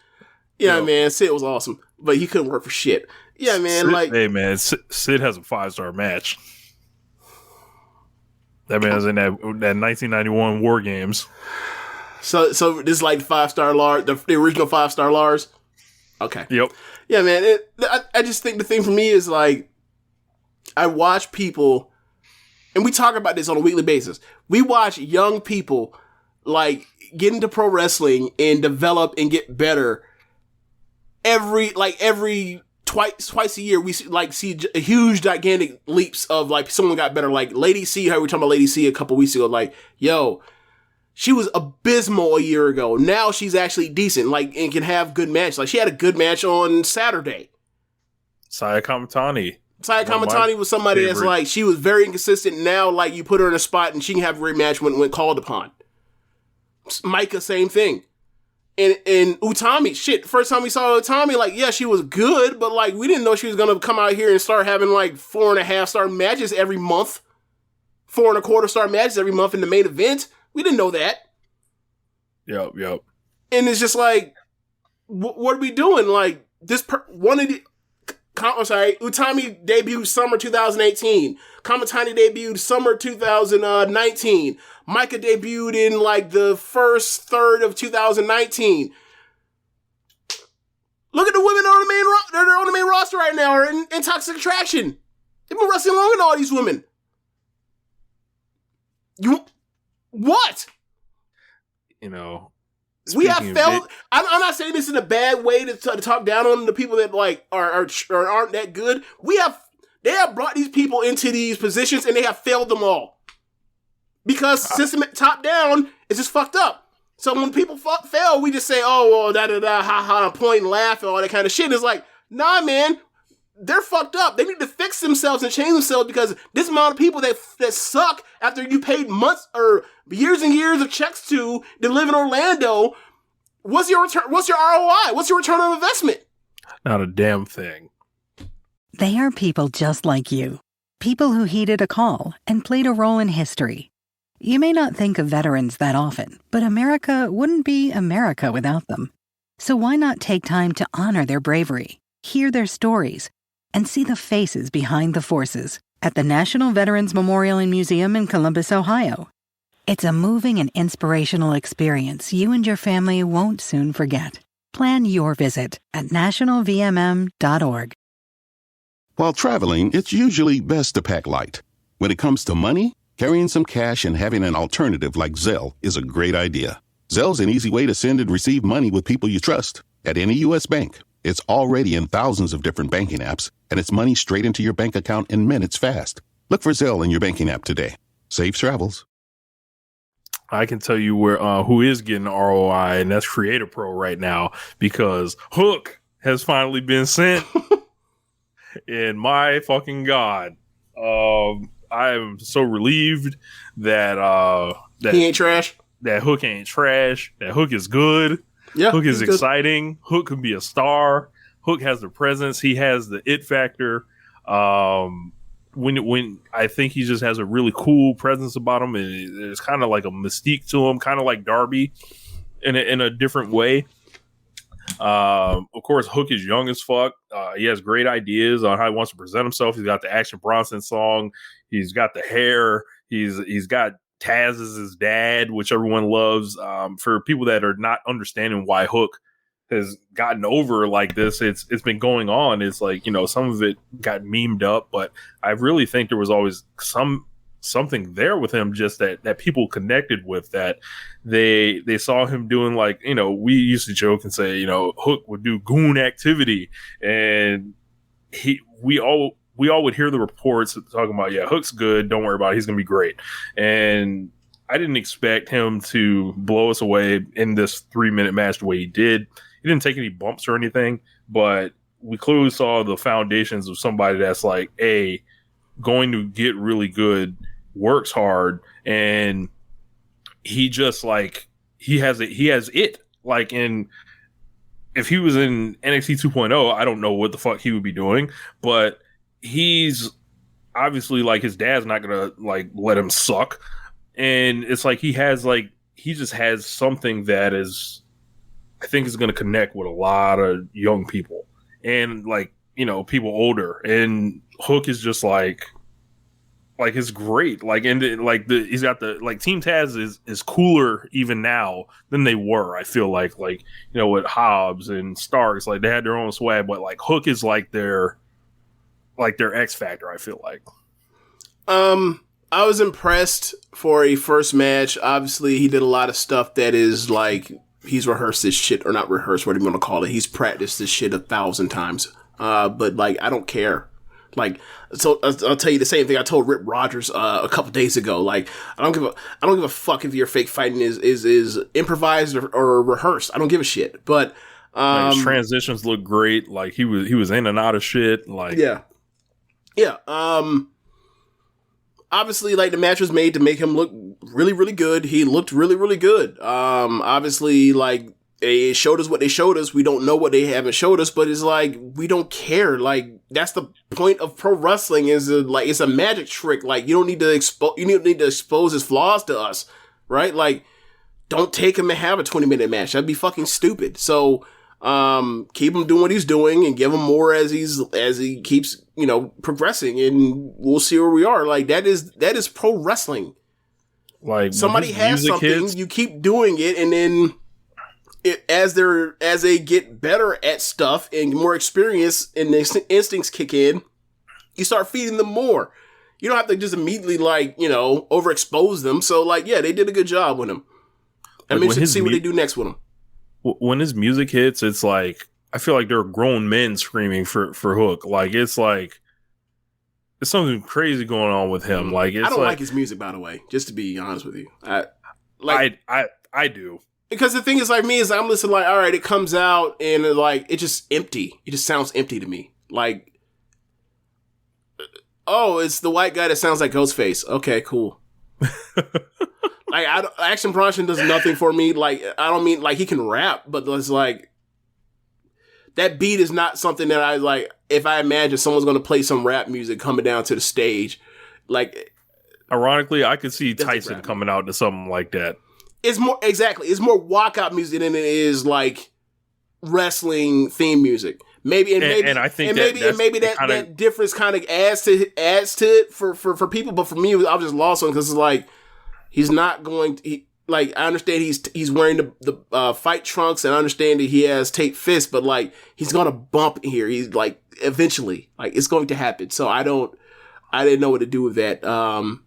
Yeah, man. Sid was awesome. But he couldn't work for shit. Yeah, man. Hey, man. Sid has a 5-star match. That man's in that 1991 War Games. So this is like 5-star Lars, the original 5-star Lars? Okay. Yep. Yeah, man. I just think the thing for me is like, I watch people, and we talk about this on a weekly basis. We watch young people like get into pro wrestling and develop and get better every twice a year. We see huge gigantic leaps of like someone got better. Like Lady C, how we were talking about Lady C a couple weeks ago. Like, yo, she was abysmal a year ago. Now she's actually decent, like, and can have good matches. Like she had a good match on Saturday. Saya Kamatani was somebody that's like, she was very inconsistent. Now, like, you put her in a spot and she can have a great match when called upon. Micah, same thing. And Utami, shit, first time we saw Utami, like, yeah, she was good, but like, we didn't know she was gonna come out here and start having like 4.5-star matches every month. 4.25-star matches every month in the main event. We didn't know that. Yep. And it's just like, what are we doing? Like, Utami debuted summer 2018. Kamatani debuted summer 2019. Micah debuted in like the first third of 2019. Look at the women on the main roster right now are in Toxic Attraction. They've been wrestling longer than all these women. What? You know, we have felt. I'm not saying this in a bad way to talk down on the people that like aren't that good. They have brought these people into these positions and they have failed them all because system top down is just fucked up. So when people fail, we just say, "Oh well, da da da, ha ha," point and laugh and all that kind of shit. And it's like, nah, man. they're fucked up. They need to fix themselves and change themselves, because this amount of people that suck after you paid months or years and years of checks to live in Orlando, what's your return? What's your ROI? What's your return on investment? Not a damn thing. They are people just like you. People who heeded a call and played a role in history. You may not think of veterans that often, but America wouldn't be America without them. So why not take time to honor their bravery, hear their stories, and see the faces behind the forces at the National Veterans Memorial and Museum in Columbus, Ohio. It's a moving and inspirational experience you and your family won't soon forget. Plan your visit at nationalvmm.org. While traveling, it's usually best to pack light. When it comes to money, carrying some cash and having an alternative like Zelle is a great idea. Zelle's an easy way to send and receive money with people you trust. At any U.S. bank, it's already in thousands of different banking apps, and it's money straight into your bank account in minutes fast. Look for Zelle in your banking app today. Safe travels. I can tell you where who is getting ROI, and that's Creator Pro right now, because Hook has finally been sent. And my fucking God, I am so relieved that he ain't trash. That Hook ain't trash. That Hook is good. Yeah, Hook is exciting. Hook could be a star. Hook has the presence. He has the it factor. When I think he just has a really cool presence about him, and there's kind of like a mystique to him, kind of like Darby in a different way. Of course, Hook is young as fuck. He has great ideas on how he wants to present himself. He's got the Action Bronson song. He's got the hair. He's got Taz as his dad, which everyone loves. For people that are not understanding why Hook has gotten over like this, it's been going on. It's like, some of it got memed up, but I really think there was always something there with him, just that people connected with, that they saw him doing, like, we used to joke and say, Hook would do goon activity, and we all would hear the reports talking about, yeah, Hook's good, don't worry about it, he's gonna be great. And I didn't expect him to blow us away in this 3-minute match the way he did. He didn't take any bumps or anything, but we clearly saw the foundations of somebody that's like, going to get really good, works hard, and he just, like, he has it. Like, if he was in NXT 2.0, I don't know what the fuck he would be doing, but he's obviously, like, his dad's not gonna, like, let him suck, and it's like he just has something that is, I think, is gonna connect with a lot of young people and, like, people older, and Hook is just like it's great. Like, and he's got Team Taz is cooler even now than they were. I feel like with Hobbs and Starks, like, they had their own swag, but like Hook is like their X factor. I feel like. I was impressed for a first match. Obviously, he did a lot of stuff that is like, he's rehearsed this shit, or not rehearsed, what are you going to call it? He's practiced this shit 1,000 times. But like, I don't care. Like, so I'll tell you the same thing I told Rip Rogers a couple days ago. Like, I don't give a fuck if your fake fighting is improvised or rehearsed. I don't give a shit. But his transitions look great. Like, he was in and out of shit. Like, yeah. Obviously, like, the match was made to make him look really, really good. He looked really, really good. Obviously, like, they showed us what they showed us. We don't know what they haven't showed us, but it's like, we don't care. Like, that's the point of pro wrestling, is it's a magic trick. Like, you don't need to expose his flaws to us, right? Like, don't take him and have a 20-minute match. That'd be fucking stupid. So, keep him doing what he's doing and give him more as he keeps, progressing, and we'll see where we are. Like, that is pro wrestling. Like, somebody has something, you keep doing it, and then as they get better at stuff and more experience and the instincts kick in, you start feeding them more. You don't have to just immediately, like, overexpose them. So, like, yeah, they did a good job with him. I'm interested to see what they do next with him. When his music hits, it's like, I feel like there are grown men screaming for Hook. Like, it's something crazy going on with him. Like, it's, I don't like his music, by the way, just to be honest with you. I do. Because the thing is, like, me, is I'm listening, like, all right, it comes out and, like, it's just empty. It just sounds empty to me. Like, Oh, it's the white guy that sounds like Ghostface. Okay, cool. Like, Action Bronson does nothing for me. Like, I don't mean, like, he can rap, but it's like, that beat is not something that I, like, if I imagine someone's going to play some rap music coming down to the stage, like. Ironically, I could see Tyson coming out to something like that. It's more walkout music than it is, like, wrestling theme music. Maybe I think that difference kind of adds to it for people, but for me, I was just lost on it because it's like he's not going to, like, I understand he's wearing the fight trunks and I understand that he has taped fists, but like he's gonna bump here. He's like eventually, like it's going to happen. So I didn't know what to do with that.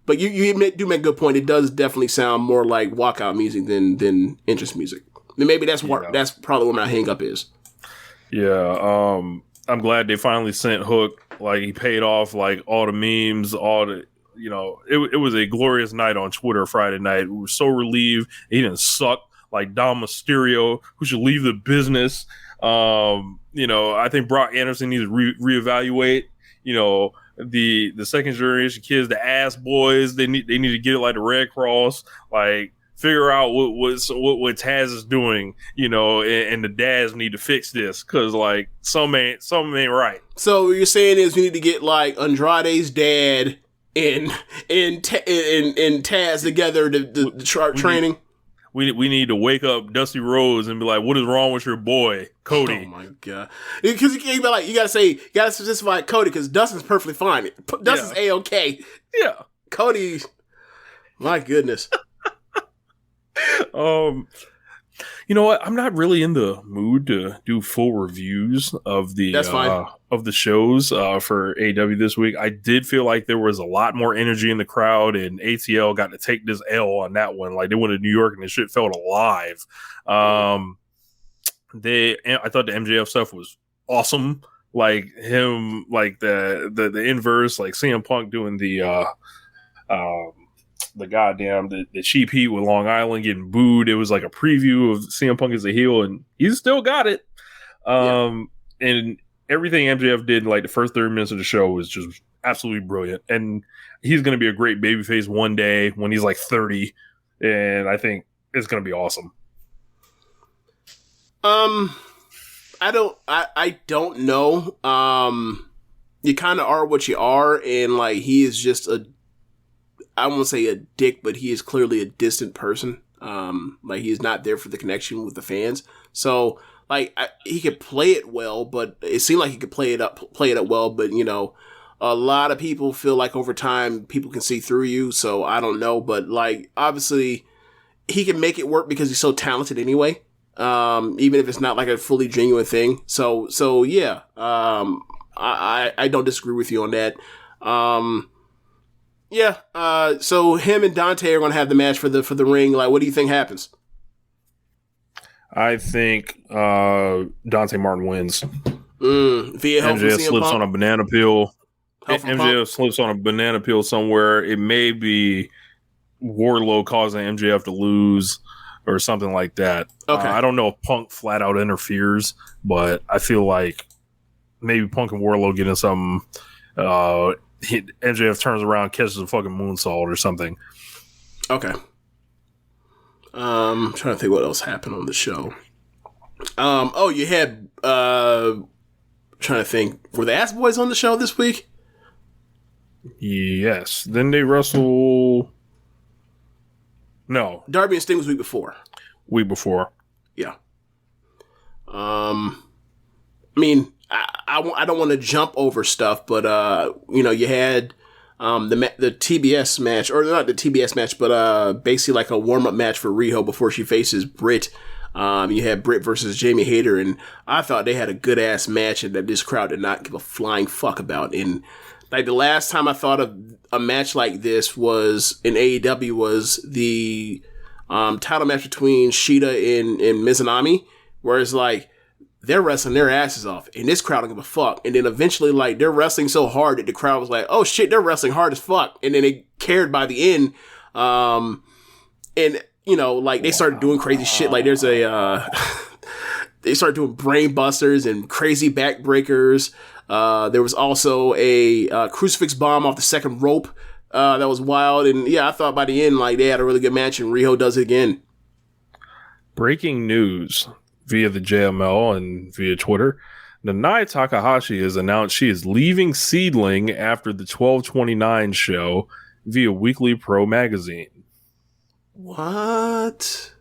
But you do make a good point. It does definitely sound more like walkout music than entrance music. And maybe that's probably where my hang up is. Yeah, I'm glad they finally sent Hook. Like, he paid off, like, all the memes, all the, you know, it was a glorious night on Twitter Friday night. We were so relieved he didn't suck like Dom Mysterio, who should leave the business. You know, I think Brock Anderson needs to reevaluate, you know, the second generation kids, the ass boys. They need to get it like the Red Cross, like, figure out what Taz is doing, you know, and the dads need to fix this because, like, some ain't right. So what you're saying is we need to get, like, Andrade's dad and Taz together to start training. We need to wake up Dusty Rhodes and be like, "What is wrong with your boy, Cody?" Oh my god! Because you can't be like, you gotta specify Cody because Dustin's perfectly fine. Dustin's A-OK. Yeah, Cody. My goodness. You know what? I'm not really in the mood to do full reviews of the of the shows for AEW this week. I did feel like there was a lot more energy in the crowd, and ATL got to take this L on that one. Like, they went to New York and the shit felt alive. I thought the MJF stuff was awesome. Like him, like the inverse, like CM Punk doing the goddamn the cheap heat with Long Island getting booed. It was like a preview of CM Punk as a heel, and he's still got it. And everything MJF did in like the first 30 minutes of the show was just absolutely brilliant. And he's going to be a great babyface one day when he's like 30, and I think it's going to be awesome. I don't know. You kind of are what you are, and like he is just I won't say a dick, but he is clearly a distant person. Like, he is not there for the connection with the fans. So, like, he could play it well, but it seemed like he could play it up well. But, you know, a lot of people feel like over time people can see through you. So I don't know, but like, obviously he can make it work because he's so talented anyway. Even if it's not like a fully genuine thing. So yeah. I don't disagree with you on that. Yeah. So him and Dante are going to have the match for the ring. Like, what do you think happens? I think Dante Martin wins. Via help MJF slips Punk? on a banana peel. MJF slips on a banana peel somewhere. It may be Wardlow causing MJF to lose or something like that. Okay. I don't know if Punk flat out interferes, but I feel like maybe Punk and Wardlow get in something. MJF turns around, catches a fucking moonsault or something. Okay. I'm trying to think what else happened on the show. You had trying to think, were the Ass Boys on the show this week? Yes. Then they wrestle. No, Darby and Sting was week before. Yeah. I mean, I don't want to jump over stuff, but you had the TBS match, or not the TBS match, but basically like a warm up match for Riho before she faces Britt. You had Britt versus Jamie Hayter, and I thought they had a good ass match, and that this crowd did not give a flying fuck about. And like the last time I thought of a match like this was in AEW was the title match between Shida and Mizunami, where it's like they're wrestling their asses off, and this crowd don't give a fuck. And then eventually, like, they're wrestling so hard that the crowd was like, "Oh shit, they're wrestling hard as fuck." And then they cared by the end, and like they started doing crazy shit. Like there's a they started doing brain busters and crazy backbreakers. There was also a crucifix bomb off the second rope that was wild. And yeah, I thought by the end, like, they had a really good match, and Riho does it again. Breaking news via the JML and via Twitter. Nanai Takahashi has announced she is leaving Seedling after the 12/29 show via Weekly Pro Magazine. What?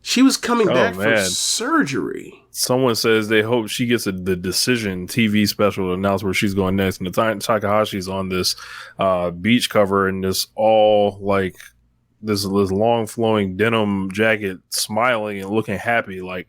She was coming back from surgery. Someone says they hope she gets the Decision TV special to announce where she's going next. And Takahashi's on this beach cover in this all like this long flowing denim jacket, smiling and looking happy. Like,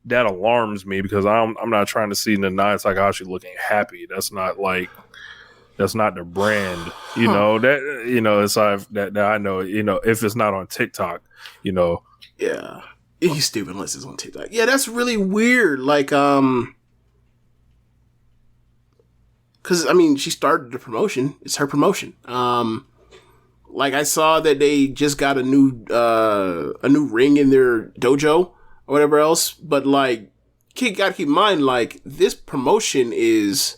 that alarms me because I'm not trying to see Nanai Takahashi looking happy. That's not the brand, you know. That, you know, it's that I know, you know, if it's not on TikTok, you know. Yeah, he's stupid unless it's on TikTok. Yeah, that's really weird. Like, because I mean, she started the promotion. It's her promotion. Like, I saw that they just got a new ring in their dojo or whatever else. But like, gotta keep in mind, like, this promotion is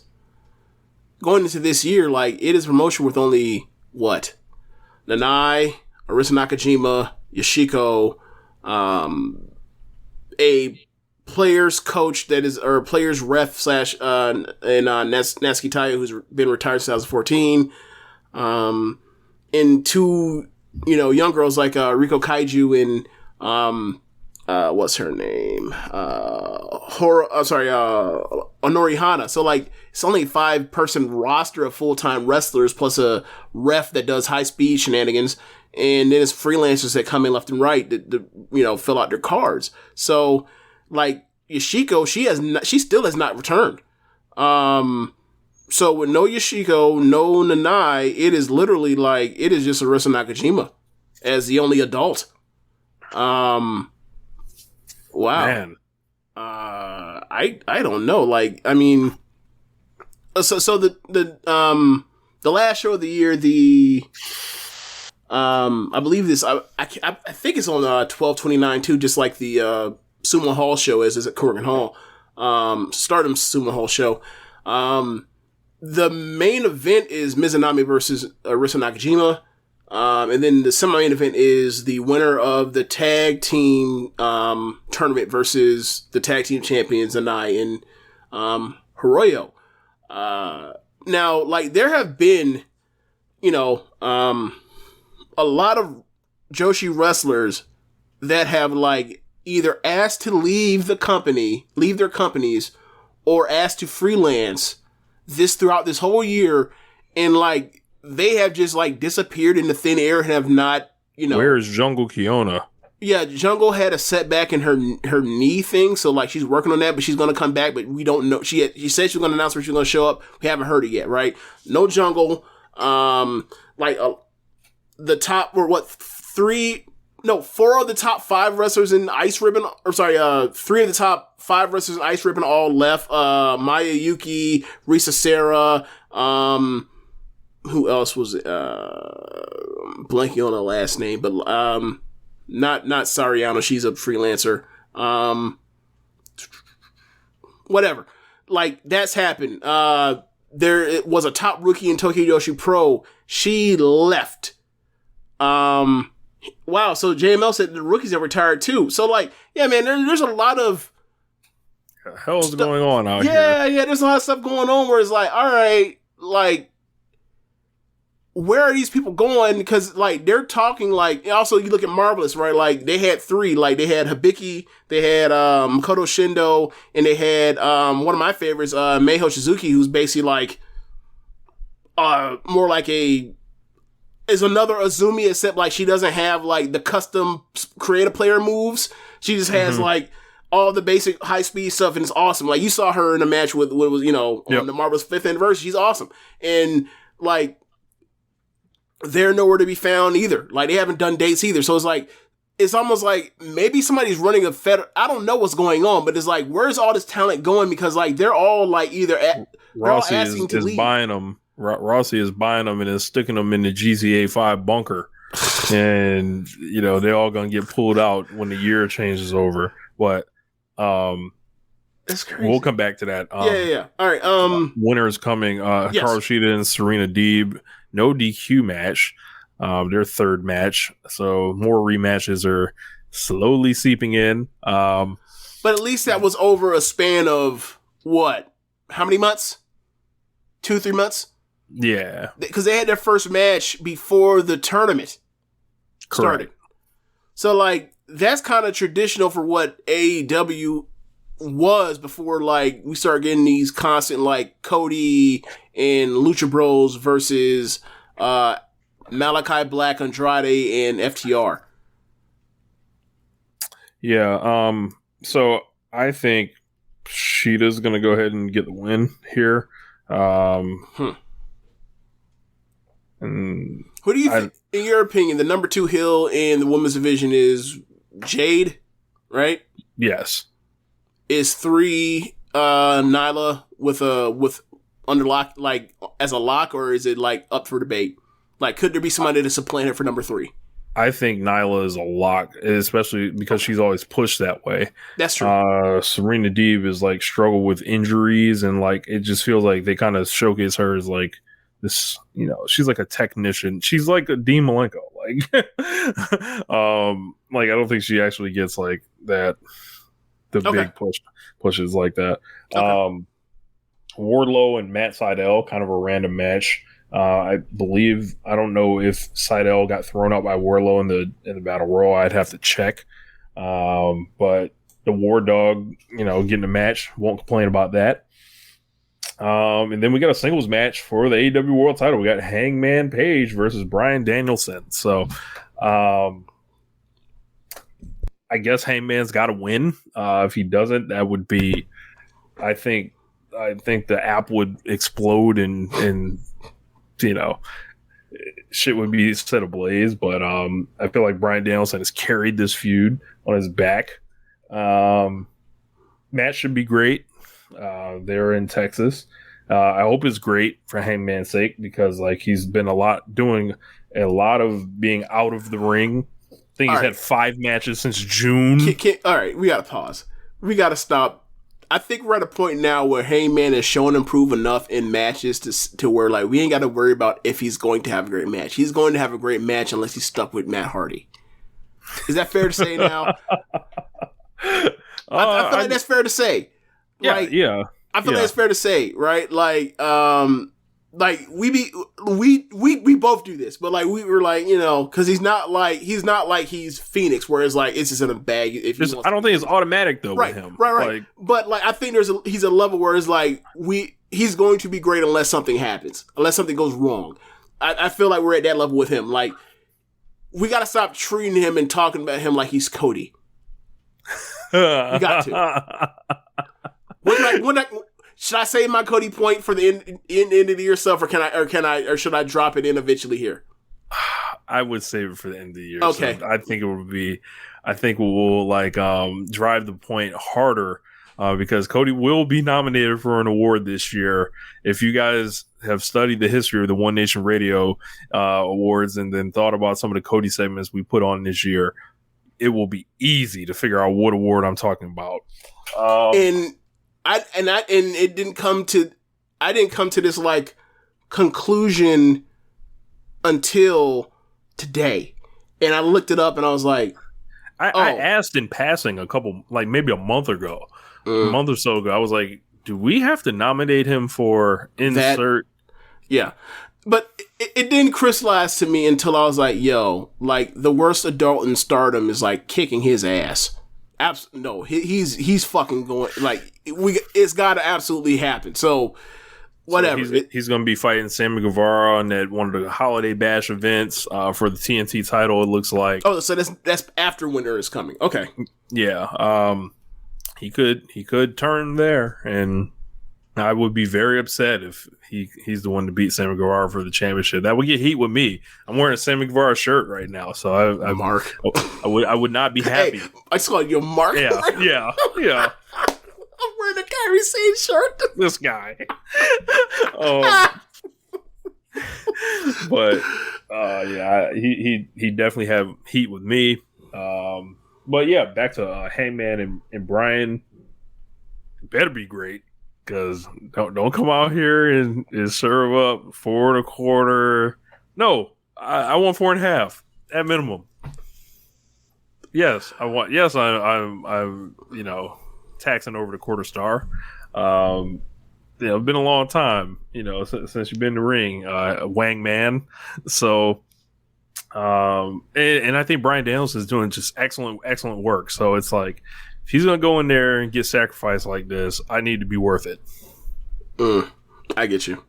going into this year. Like, it is a promotion with only what? Nanai, Arisa Nakajima, Yoshiko, a players coach that is, or players ref / and Natsuki Taya, who's been retired since 2014, and two, you know, young girls like Riko Kaiju and what's her name? Honori Hana. So like, it's only a 5-person roster of full-time wrestlers plus a ref that does high-speed shenanigans. And then it's freelancers that come in left and right that you know, fill out their cards. So like Yoshiko, she still has not returned. So with no Yoshiko, no Nanai, it is literally like, it is just Arisa Nakajima as the only adult. Wow. Man. I don't know. Like, I mean, so the last show of the year, I believe this, I think it's on 12/29 too, just like the Sumo Hall show is at Corrigan Hall. Stardom Sumo Hall show. The main event is Mizunami versus Arisa Nakajima. And then the semi-main event is the winner of the tag team tournament versus the tag team champions Nanai and Hiroyo. Now, like, there have been, you know, a lot of Joshi wrestlers that have like either asked to leave their companies, or asked to freelance throughout this whole year, and like, they have just like disappeared into thin air and have not, you know. Where is Jungle Kiona? Yeah, Jungle had a setback in her knee thing, so like, she's working on that, but she's gonna come back, but we don't know. She said she was gonna announce where she's gonna show up. We haven't heard it yet, right? No Jungle. The top were what, 4 of the top 5 wrestlers in Ice Ribbon, 3 of the top 5 wrestlers in Ice Ribbon all left. Maya Yuki, Risa Sera, who else was it? Blanking on her last name, but not Sariano, she's a freelancer. Whatever. Like, that's happened. There was a top rookie in Tokyo Joshi Pro. She left. Wow, so JML said the rookies have retired too. So like, yeah, man, there's a lot of the hell's going on out here. Yeah, there's a lot of stuff going on where it's like, all right, like, where are these people going? Because like, they're talking like, also you look at Marvelous, right? Like, they had 3, like, they had Hibiki, they had Makoto Shindo, and they had one of my favorites, Meiho Shizuki, who's basically like more like is another Azumi, except like she doesn't have like the custom creative player moves. She just has like all the basic high speed stuff, and it's awesome. Like, you saw her in a match with what was, you know, on the Marvel's 5th anniversary. She's awesome. And like, they're nowhere to be found either. Like, they haven't done dates either. So it's like, it's almost like maybe somebody's running a I don't know what's going on, but it's like, where's all this talent going? Because like, they're all like Rossi is buying them. Rossi is buying them and then sticking them in the GZA 5 bunker. And, you know, they're all going to get pulled out when the year changes over. But that's crazy. We'll come back to that. Yeah. All right. Winner is coming. Yes. Hikaru Shida and Serena Deeb. No DQ match. Their third match. So more rematches are slowly seeping in. But at least that was over a span of what? How many months? 2-3 months? Yeah. Because they had their first match before the tournament started. So, like, that's kind of traditional for what AEW was before, like, we started getting these constant, like, Cody and Lucha Bros versus Malachi Black, Andrade, and FTR. Yeah. So I think Shida's going to go ahead and get the win here. And who do you think, in your opinion, the number 2 heel in the women's division is Jade, right? Yes. Is 3 Nyla with under lock, like as a lock, or is it like up for debate? Like, could there be somebody to supplant her for number 3? I think Nyla is a lock, especially because she's always pushed that way. That's true. Serena Deeb is like struggle with injuries, and like it just feels like they kind of showcase her as like this, you know, she's like a technician. She's like a Dean Malenko. Like, like I don't think she actually gets like that. The big pushes like that. Okay. Wardlow and Matt Sydal, kind of a random match. I believe, I don't know if Sydal got thrown out by Wardlow in the Battle Royal. I'd have to check. But the War Dog, you know, getting a match, won't complain about that. And then we got a singles match for the AEW World Title. We got Hangman Page versus Bryan Danielson. So, I guess Hangman's got to win. If he doesn't, that would be, I think the app would explode and you know, shit would be set ablaze. But I feel like Bryan Danielson has carried this feud on his back. Match should be great. They're in Texas. I hope it's great for Hangman's sake, because like he's been doing a lot of being out of the ring. I think he's had 5 matches since June. All right, we gotta pause. We gotta stop. I think we're at a point now where Hangman has shown improve enough in matches to where like we ain't got to worry about if he's going to have a great match. He's going to have a great match unless he's stuck with Matt Hardy. Is that fair to say now? I feel like that's fair to say. Like, yeah. I feel like it's fair to say, right? Like we both do this, but like we were like, you know, because he's not like he's Phoenix, where it's like it's just in a bag. I don't think it's automatic though with him, right. Like, but like I think he's a level where it's like he's going to be great unless something happens, unless something goes wrong. I feel like we're at that level with him. Like we got to stop treating him and talking about him like he's Cody. We got to. Should I save my Cody point for the end of the year stuff, or should I drop it in eventually here? I would save it for the end of the year. Okay. So I think we'll like drive the point harder because Cody will be nominated for an award this year. If you guys have studied the history of the One Nation Radio awards and then thought about some of the Cody segments we put on this year, it will be easy to figure out what award I'm talking about. I didn't come to this like conclusion until today, and I looked it up and I was like, I asked in passing a couple, like maybe a month or so ago. I was like, do we have to nominate him for insert? Yeah, but it didn't crystallize to me until I was like, yo, like the worst adult in Stardom is like kicking his ass. No, he's fucking going like it's got to absolutely happen. So whatever. So he's going to be fighting Sammy Guevara on that one of the Holiday Bash events for the TNT title. It looks like. Oh, so that's after Winter is coming. Okay. Yeah. He could turn there, and I would be very upset if he's the one to beat Sammy Guevara for the championship. That would get heat with me. I'm wearing a Sammy Guevara shirt right now, so Mark. I would not be happy. Hey, I just called you Mark. Yeah. I'm wearing a Kyrie Sane shirt. This guy. But yeah, he definitely have heat with me. But yeah, back to Hangman and Brian. Better be great, because don't come out here and serve up 4 1/4. No, I want 4.5 at minimum. Yes, I want. Yes, I'm taxing over the quarter star. It's been a long time, since you've been in the ring, Wang Man. So, and I think Bryan Danielson is doing just excellent work. So it's like, if he's gonna go in there and get sacrificed like this, I need to be worth it. I get you.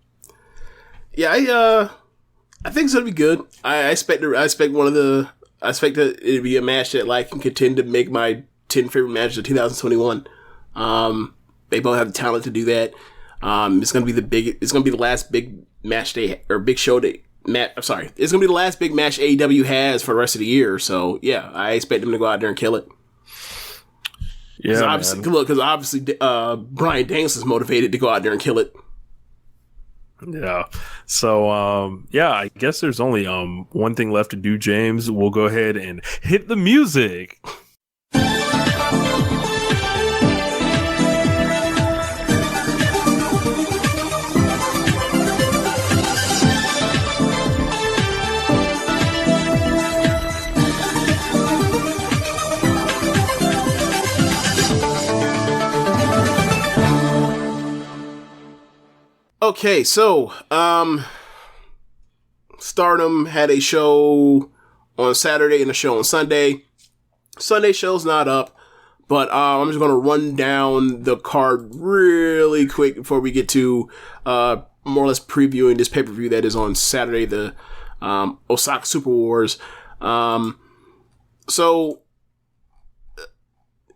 Yeah, I think it's gonna be good. I expect it to be a match that can contend to make my 10 favorite matches of 2021. They both have the talent to do that. It's gonna be the last big match day or big show day. It's gonna be the last big match AEW has for the rest of the year. So yeah, I expect them to go out there and kill it. Yeah, because obviously Bryan Danielson's motivated to go out there and kill it. Yeah. So I guess there's only one thing left to do, James. We'll go ahead and hit the music. Okay, so Stardom had a show on Saturday and a show on Sunday. Sunday show's not up, but I'm just going to run down the card really quick before we get to more or less previewing this pay-per-view that is on Saturday, the Osaka Super Wars. So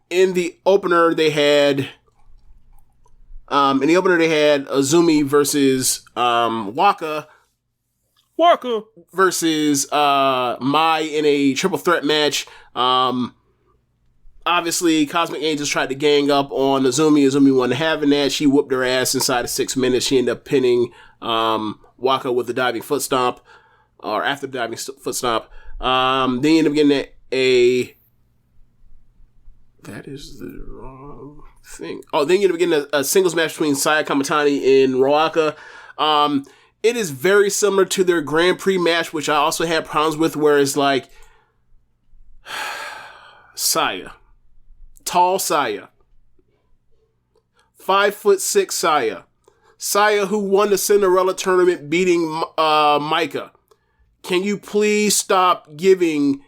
in the opener they had Azumi versus Waka versus Mai in a triple threat match. Obviously, Cosmic Angels tried to gang up on Azumi. Azumi wasn't having that. She whooped her ass inside of 6 minutes. She ended up pinning Waka with the diving foot stomp, or after the diving foot stomp. Then you end up getting that is the wrong thing. Oh, then you end up getting a singles match between Saya Kamitani and Roaka. It is very similar to their Grand Prix match, which I also had problems with, where it's like Saya. Tall Saya. 5'6" Saya. Saya, who won the Cinderella tournament beating Micah. Can you please stop giving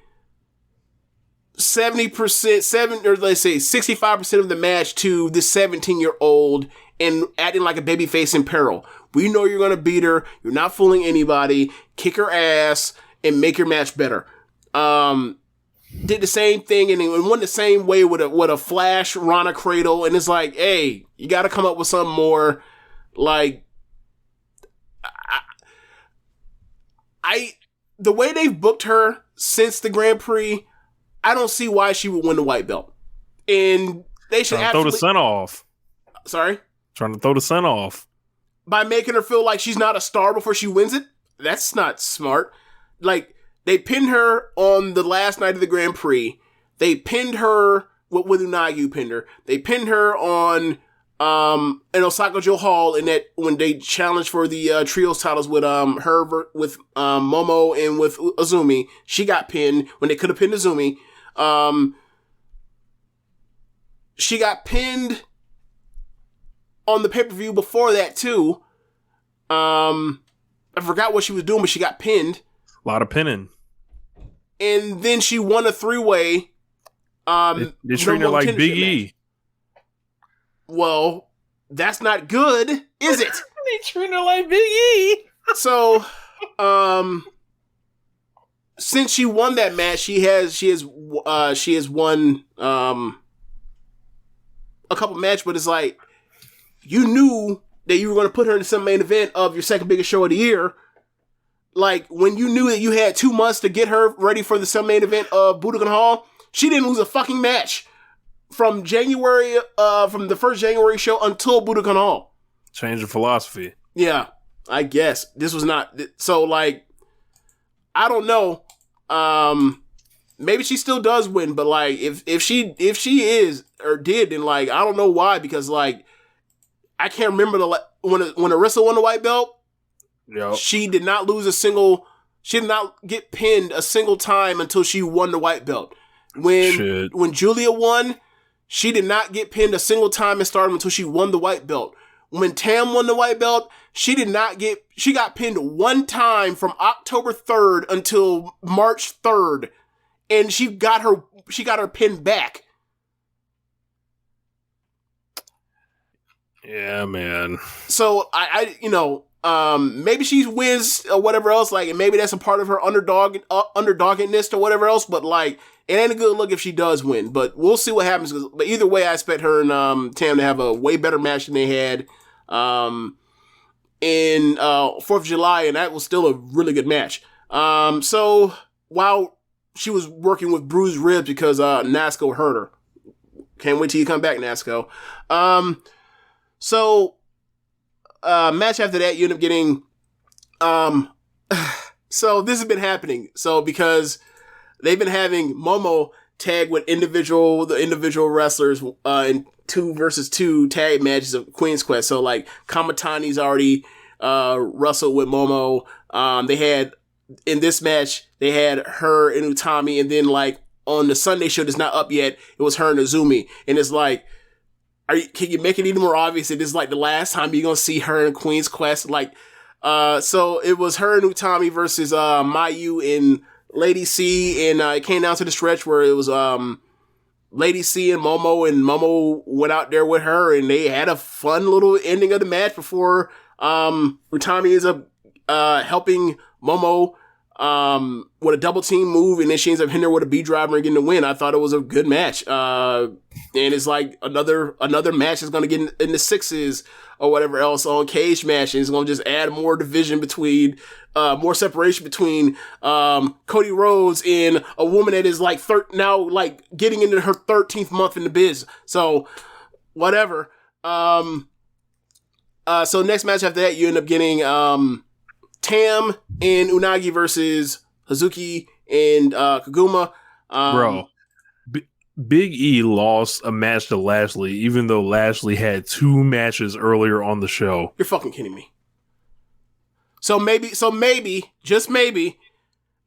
65% of the match to this 17-year-old and acting like a babyface in peril? We know you're going to beat her. You're not fooling anybody. Kick her ass and make your match better. Did the same thing and won the same way with a flash Rana Cradle. And it's like, hey, you got to come up with something more. Like, the way they've booked her since the Grand Prix, I don't see why she would win the white belt. And they should throw the sun off. Sorry? Trying to throw the sun off. By making her feel like she's not a star before she wins it? That's not smart. Like, they pinned her on the last night of the Grand Prix. They pinned her, with Unagi pinned her. They pinned her on in Osaka Joe Hall in that when they challenged for the trios titles with with Momo and with Azumi. She got pinned when they could have pinned Azumi. She got pinned on the pay-per-view before that too. I forgot what she was doing, but she got pinned. A lot of pinning. And then she won a 3-way. They're treating her like Big E. Match. Well, that's not good, is it? They treating her like Big E. So, since she won that match, she has won a couple matches, but it's like, you knew that you were going to put her in some main event of your second biggest show of the year. Like, when you knew that you had 2 months to get her ready for the some main event of Budokan Hall, she didn't lose a fucking match from January, from the first January show until Budokan Hall. Change of philosophy. Yeah, I guess. This was not, so like, I don't know. maybe she still does win, but like if she is or did, then like I don't know why, because like I can't remember when Arisa won the white belt. Yep. She did not get pinned a single time until she won the white belt. When Julia won, she did not get pinned a single time in Stardom until she won the white belt. When Tam won the white belt, she got pinned one time from October 3rd until March 3rd. And she got her pin back. Yeah, man. So maybe she wins or whatever else, like, and maybe that's a part of her underdogginess or whatever else, but like, it ain't a good look if she does win. But we'll see what happens. But either way, I expect her and Tam to have a way better match than they had in 4th of July, and that was still a really good match. So while she was working with bruised ribs because Nasco hurt her. Can't wait till you come back, Nasco. So match after that, you end up getting so this has been happening. So because they've been having Momo tag with the individual wrestlers in 2 versus 2 tag matches of Queen's Quest. So like Kamatani's already wrestled with Momo. They had in this match, they had her and Utami, and then like on the Sunday show that's not up yet, it was her and Azumi. And it's like, can you make it even more obvious that this is like the last time you're gonna see her in Queen's Quest? Like, so it was her and Utami versus Mayu and Lady C, and it came down to the stretch where it was Lady C and Momo went out there with her, and they had a fun little ending of the match before Utami ends up helping Momo with a double team move, and then she ends up hitting her with a B driver and getting the win. I thought it was a good match. And it's like another match is going to get in the 6s or whatever else on Cage Match, and it's going to just add more division between, more separation between Cody Rhodes and a woman that is like now like getting into her 13th month in the biz. So whatever. So next match after that, you end up getting Tam and Unagi versus Hazuki and Kaguma. Bro, Big E lost a match to Lashley, even though Lashley had 2 matches earlier on the show. You're fucking kidding me. So maybe, just maybe,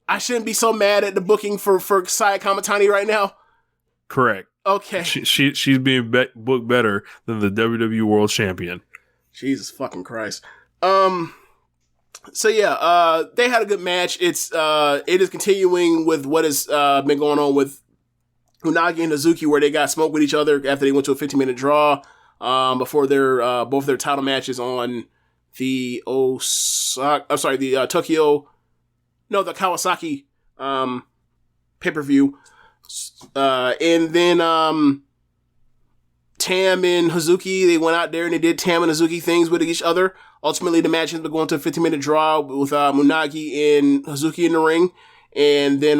I shouldn't be so mad at the booking for Saya Kamatani right now. Correct. Okay. She's being booked better than the WWE World Champion. Jesus fucking Christ. So yeah, they had a good match. It is continuing with what has been going on with Unagi and Hazuki, where they got smoked with each other after they went to a 15-minute draw before their both their title matches on the Kawasaki pay-per-view. And then Tam and Hazuki, they went out there and they did Tam and Hazuki things with each other. Ultimately, the match has been going to a 15-minute draw with Munagi and Hazuki in the ring. And then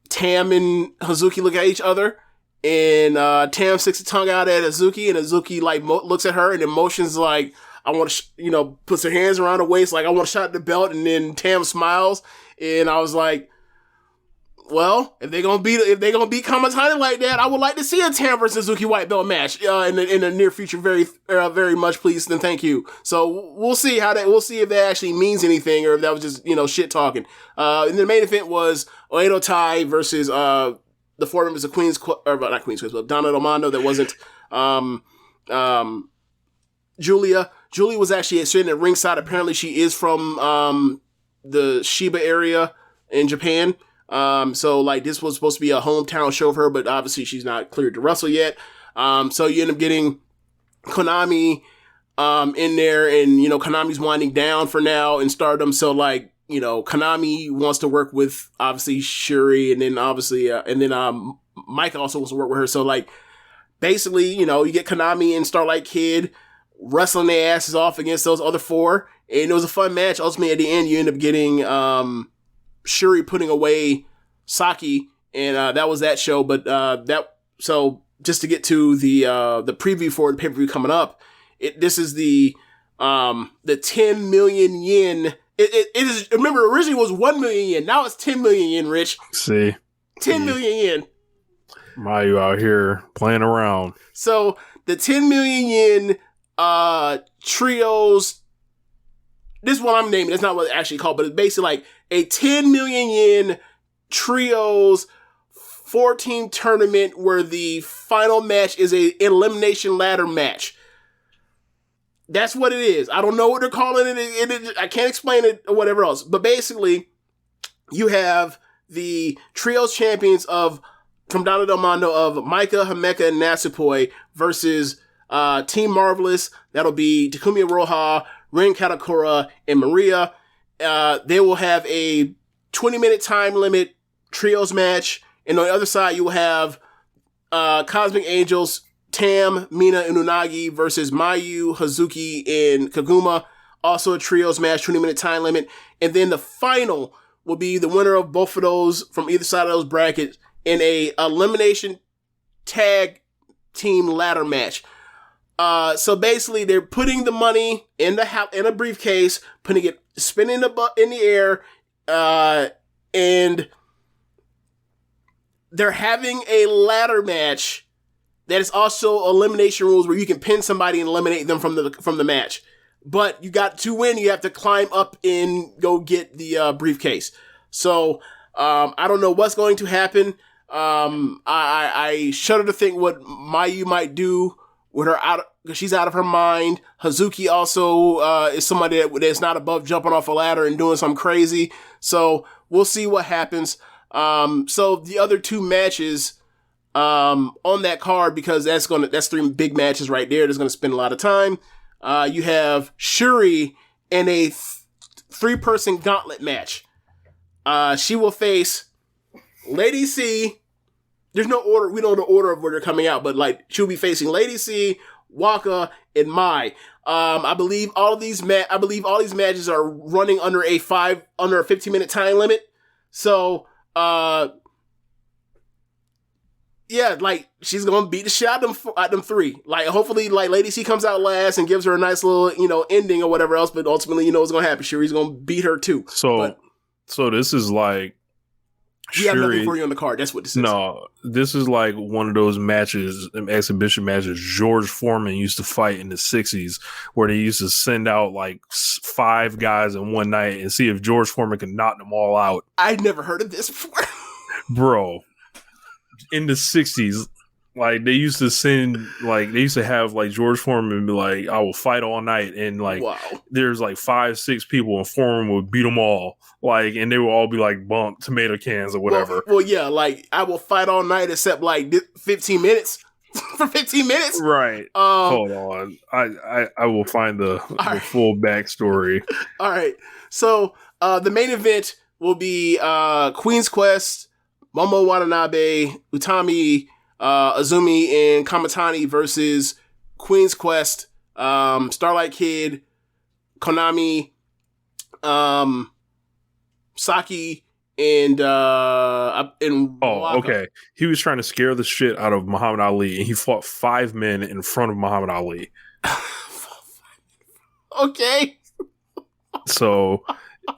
Tam and Hazuki look at each other. And Tam sticks a tongue out at Hazuki. And Hazuki like looks at her and emotions like, I want to, puts her hands around her waist like, I want to shot the belt. And then Tam smiles. And I was like, well, if they're gonna beat Kamatani like that, I would like to see a Tam versus Suzuki white belt match in the near future. Very, very much, please and thank you. So we'll see we'll see if that actually means anything or if that was just shit talking. And the main event was Oedo Tai versus the 4 members of not Queen's Quest, but Donna Romano. That wasn't Julia. Julia was actually sitting at ringside. Apparently, she is from the Shiba area in Japan. So like this was supposed to be a hometown show for her, but obviously she's not cleared to wrestle yet. So you end up getting Konami, in there, and, Konami's winding down for now in Stardom. So like, Konami wants to work with obviously Shuri, and then obviously, Mike also wants to work with her. So like, basically, you get Konami and Starlight Kid wrestling their asses off against those other 4. And it was a fun match. Ultimately, at the end, you end up getting, Shuri putting away Saki, and that was that show. But so just to get to the preview for the pay-per-view coming up, this is the 10 million yen It is, remember, originally it was 1 million yen. Now it's 10 million yen, Rich. See? 10 million yen. Mayu out here playing around. So the 10 million yen trios, this is what I'm naming. It's not what it's actually called, but it's basically like a 10 million yen trios 4-team tournament where the final match is a elimination ladder match. That's what it is. I don't know what they're calling it. I can't explain it or whatever else. But basically, you have the trios champions from Donna Del Mondo of Micah, Himeka, and Natsupoi versus Team Marvelous. That'll be Takumi Iroha, Rin Katakura, and Maria. They will have a 20-minute time limit trios match. And on the other side, you will have Cosmic Angels, Tam, Mina, and Unagi versus Mayu, Hazuki, and Kaguma. Also a trios match, 20-minute time limit. And then the final will be the winner of both of those from either side of those brackets in a elimination tag team ladder match. So basically, they're putting the money in a briefcase, spinning in the air, and they're having a ladder match that is also elimination rules where you can pin somebody and eliminate them from the match. But to win, you have to climb up and go get the briefcase. So I don't know what's going to happen. I shudder to think what Mayu might do with her because she's out of her mind. Hazuki also is somebody that's not above jumping off a ladder and doing something crazy. So we'll see what happens. So the other two matches on that card, because that's 3 big matches right there. That's going to spend a lot of time. You have Shuri in a 3-person gauntlet match. She will face Lady C. There's no order. We don't know the order of where they're coming out, but like she'll be facing Lady C, Waka, and Mai. I believe all these matches are running under a 15-minute time limit. So, yeah, like she's gonna beat the shit out of them 3. Like hopefully, like Lady C comes out last and gives her a nice little, ending or whatever else. But ultimately, what's gonna happen. Shuri's gonna beat her too. So this is like we have nothing for you on the card. That's what this is. No, this is like one of those matches, exhibition matches George Foreman used to fight in the 60s, where they used to send out like 5 guys in one night and see if George Foreman could knock them all out. I'd never heard of this before. Bro, in the 60s, like they used to have like George Foreman be like, I will fight all night. And like, wow. There's like 5-6 people and Foreman would beat them all. Like, and they would all be like bumped tomato cans or whatever. Well, yeah, like I will fight all night except like 15 minutes. For 15 minutes? Right. Hold on. I will find the full backstory. All right. So the main event will be Queen's Quest, Momo Watanabe, Utami, Azumi, and Kamatani versus Queen's Quest, Starlight Kid, Konami, Saki, and okay. He was trying to scare the shit out of Muhammad Ali, and he fought 5 men in front of Muhammad Ali. Okay. So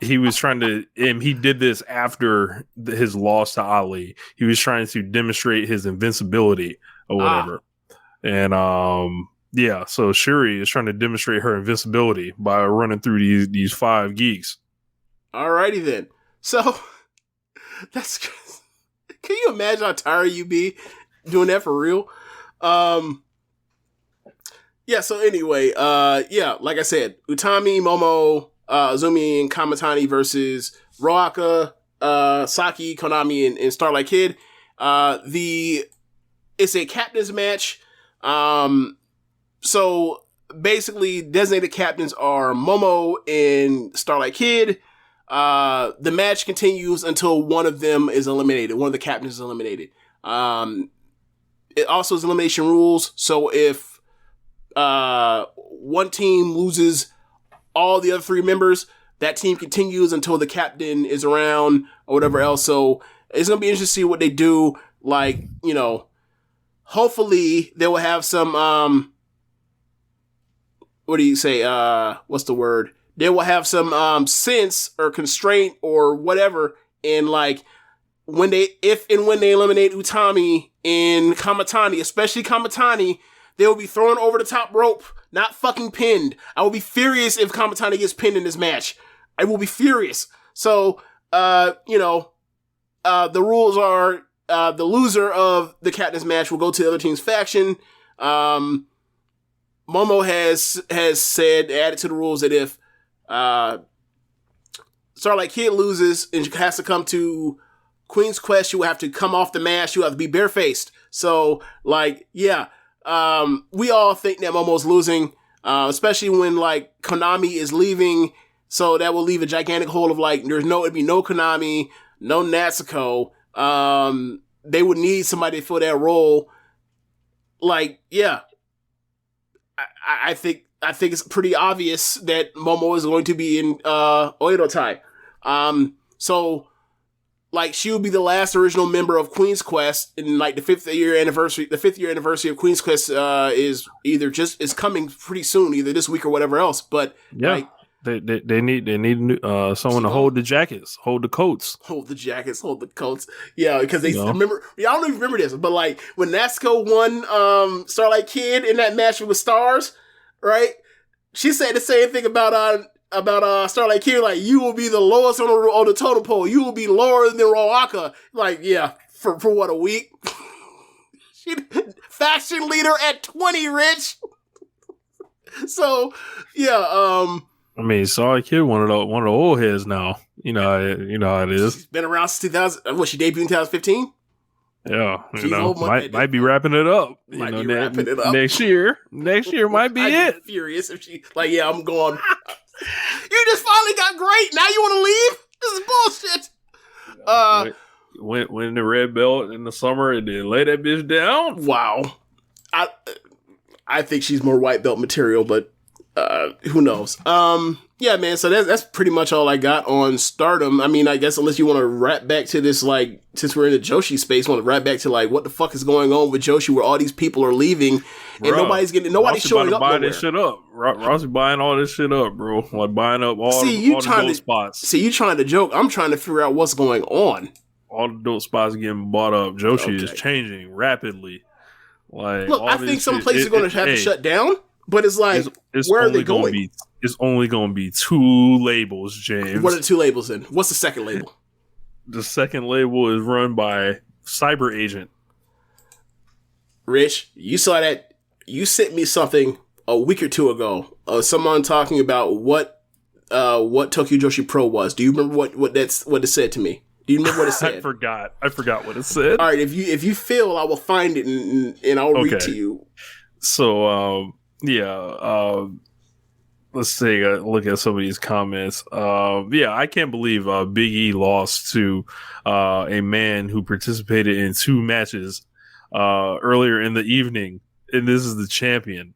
he was trying to, and he did this after his loss to Ali. He was trying to demonstrate his invincibility or whatever. And yeah, so Shuri is trying to demonstrate her invincibility by running through these 5 geeks. Alrighty then. So that's, can you imagine how tired you'd be doing that for real? Yeah, so anyway, yeah, like I said, Utami, Momo, Azumi, and Kamatani versus Roaka, Saki, Konami, and Starlight Kid. It's a captain's match. So basically, designated captains are Momo and Starlight Kid. The match continues until one of them is eliminated. One of the captains is eliminated. It also has elimination rules. So if one team loses all the other 3 members, that team continues until the captain is around or whatever else. So it's going to be interesting to see what they do. Like, hopefully they will have some, what do you say? What's the word? they will have some sense or constraint or whatever in like if and when they eliminate Utami and Kamatani, especially Kamatani, they will be thrown over the top rope, not fucking pinned. I will be furious if Kamatani gets pinned in this match. I will be furious. So, the rules are the loser of the Captain's match will go to the other team's faction. Momo has said, added to the rules, that if Starlight Kid loses and has to come to Queen's Quest, she will have to come off the mat. She will have to be barefaced. So, like, yeah, we all think that Momo's losing, especially when, like, Konami is leaving. So that will leave a gigantic hole of, like, it'd be no Konami, no Natsuko. They would need somebody to fill that role. Like, yeah, I think it's pretty obvious that Momo is going to be in Oedo Tai. So, like, she will be the last original member of Queen's Quest, and like the 5th year anniversary of Queen's Quest is coming pretty soon, either this week or whatever else. But yeah, like, they need someone to hold the jackets, hold the coats. Hold the jackets, hold the coats. Yeah, because they remember. Yeah, I don't even remember this, but like when Natsuko won Starlight Kid in that match with Stars, right? She said the same thing about Starlight Kid, like, you will be the lowest on the totem pole. You will be lower than Roaka. Like, yeah, for what, a week? Faction leader at 20, Rich. So, yeah, I mean, Starlight Kid, one of the old heads now. You know how it is. She's been around since 2000. She debuted in 2015? Yeah, might be wrapping it up. Wrapping it up next year. Next year might be I'd be furious if she, like, yeah, I'm going. You just finally got great. Now you want to leave? This is bullshit. Win the red belt in the summer and then lay that bitch down. Wow. I think she's more white belt material, but who knows? Yeah, man. So that's pretty much all I got on Stardom. I mean, I guess unless you want to wrap back to this, like, since we're in the Joshi space, want to wrap back to like what the fuck is going on with Joshi, where all these people are leaving and nobody's showing up. Buying this shit up. Rossy buying all this shit up, bro. Like buying up all the dope spots. See, you trying to joke? I'm trying to figure out what's going on. All the dope spots getting bought up. Joshi is changing rapidly. Like, look, I think some places are going to have to shut down. But it's like, where are they going? It's only going to be 2 labels, James. What are the 2 labels in? What's the second label? The second label is run by Cyber Agent. Rich, you saw that. You sent me something a week or 2 ago. Someone talking about what Tokyo Joshi Pro was. Do you remember what it said to me? Do you remember what it said? I forgot what it said. All right, if you feel, I will find it and I'll read to you. So, let's take a look at some of these comments. I can't believe Big E lost to a man who participated in 2 matches earlier in the evening, and this is the champion.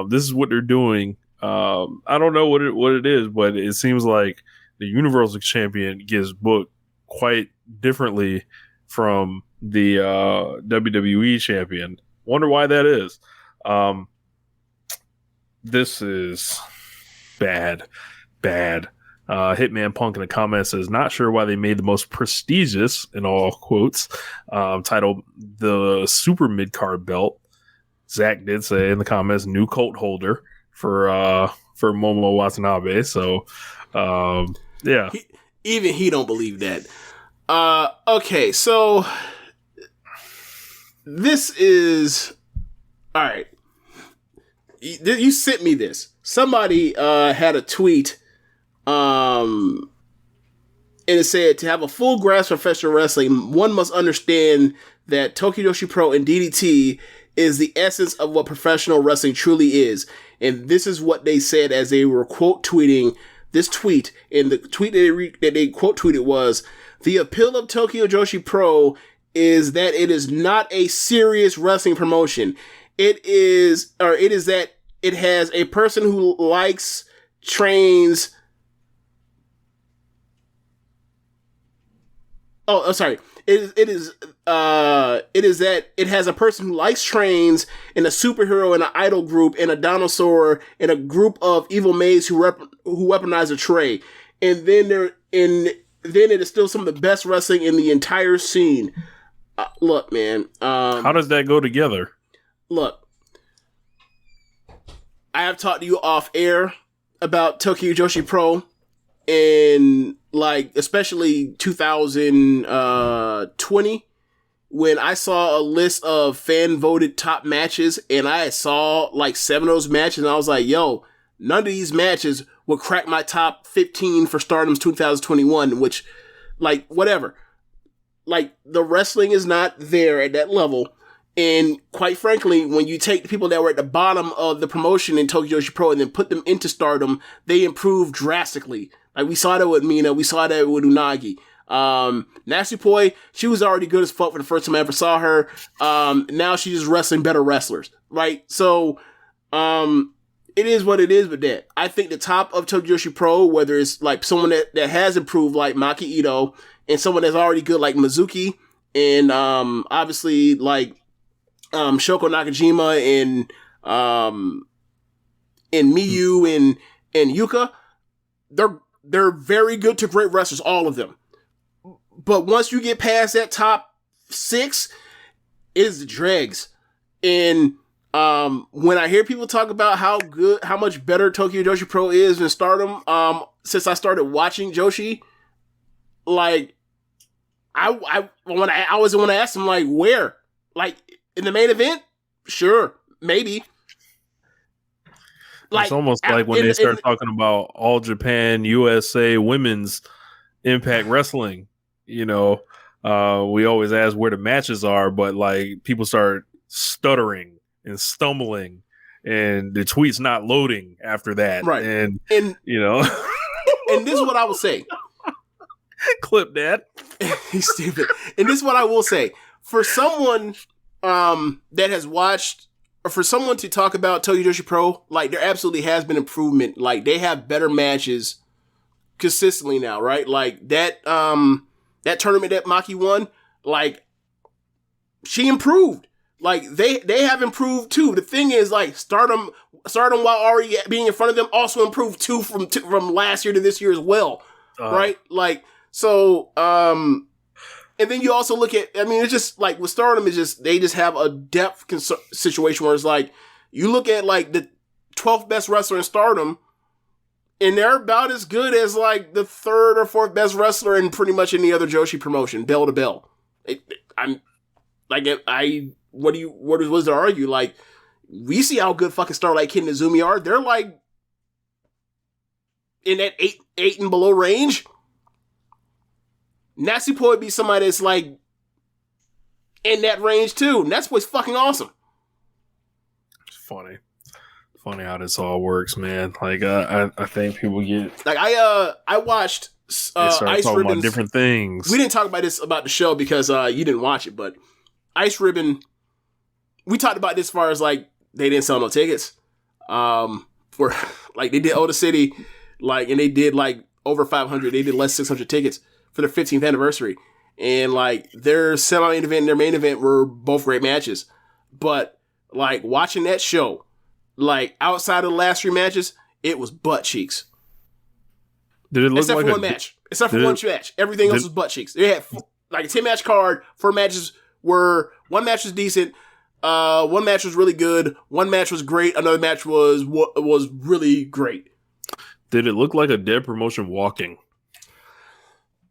This is what they're doing. I don't know what it is, but it seems like the Universal Champion gets booked quite differently from the WWE Champion. Wonder why that is. This is bad. Hitman Punk in the comments says, not sure why they made the most prestigious, in all quotes, title the super mid-card belt. Zach did say in the comments, new coat holder for Momo Watanabe. So, yeah. Even he don't believe that. Okay, so this is... All right. You sent me this. Somebody had a tweet, and it said, to have a full grasp of professional wrestling, one must understand that Tokyo Joshi Pro and DDT is the essence of what professional wrestling truly is. And this is what they said as they were quote tweeting this tweet. And the tweet that they quote tweeted was, the appeal of Tokyo Joshi Pro is that it is not a serious wrestling promotion. It is that it has a person who likes, trains. Oh, sorry. It is it is that it has a person who likes trains and a superhero and an idol group and a dinosaur and a group of evil maids who weaponize a tray. And then then it is still some of the best wrestling in the entire scene. Look, man. How does that go together? Look, I have talked to you off air about Tokyo Joshi Pro and like especially 2020 when I saw a list of fan voted top matches and I saw like 7 of those matches and I was like, yo, none of these matches would crack my top 15 for Stardom's 2021, which like whatever. Like the wrestling is not there at that level. And quite frankly, when you take the people that were at the bottom of the promotion in Tokyo Joshi Pro and then put them into Stardom, they improve drastically. Like we saw that with Mina, we saw that with Unagi. Natsupoi, she was already good as fuck for the first time I ever saw her. Now she's just wrestling better wrestlers, right? So, it is what it is with that. I think the top of Tokyo Joshi Pro, whether it's like someone that has improved like Maki Ito and someone that's already good like Mizuki and, obviously like, Shoko Nakajima and Miyu and Yuka, they're very good to great wrestlers, all of them. But once you get past that top 6, it is the dregs. And when I hear people talk about how much better Tokyo Joshi Pro is than Stardom, since I started watching Joshi, like I was the one to ask them like where, like in the main event, sure, maybe. Like, it's almost like when they start talking about All Japan, USA, women's Impact Wrestling. You know, we always ask where the matches are, but like people start stuttering and stumbling, and the tweet's not loading after that. Right, and you know, and this is what I will say. Clip that. He's stupid. And this is what I will say for someone that has watched. Or for someone to talk about Tokyo Joshi Pro, like there absolutely has been improvement. Like they have better matches consistently now, right? Like that tournament that Maki won, like she improved. Like they have improved too. The thing is, like Stardom while already being in front of them also improved too from last year to this year as well, right? Like so. And then you also look at, I mean, it's just like with Stardom, they just have a depth situation where it's like, you look at like the 12th best wrestler in Stardom, and they're about as good as like the 3rd or 4th best wrestler in pretty much any other Joshi promotion, bell to bell. What is to argue? Like, we see how good fucking Starlight Kid and Izumi are. They're like in that 8 and below range. Natsupoi would be somebody that's like in that range too. Natsupoi's fucking awesome. It's funny how this all works, man. Like I think people get like I watched Ice Ribbon. Different things. We didn't talk about the show because you didn't watch it, but Ice Ribbon. We talked about this as far as like they didn't sell no tickets. For like they did Oda City, like and they did like over 500. They did less 600 tickets for their 15th anniversary. And like their semi-main event and their main event were both great matches. But like watching that show, like outside of the last 3 matches, it was butt cheeks. Did it look except like for one match? Except for one match. Everything else was butt cheeks. They had like a 10-match card. 4 matches one match was decent. One match was really good. One match was great. Another match was really great. Did it look like a dead promotion walking?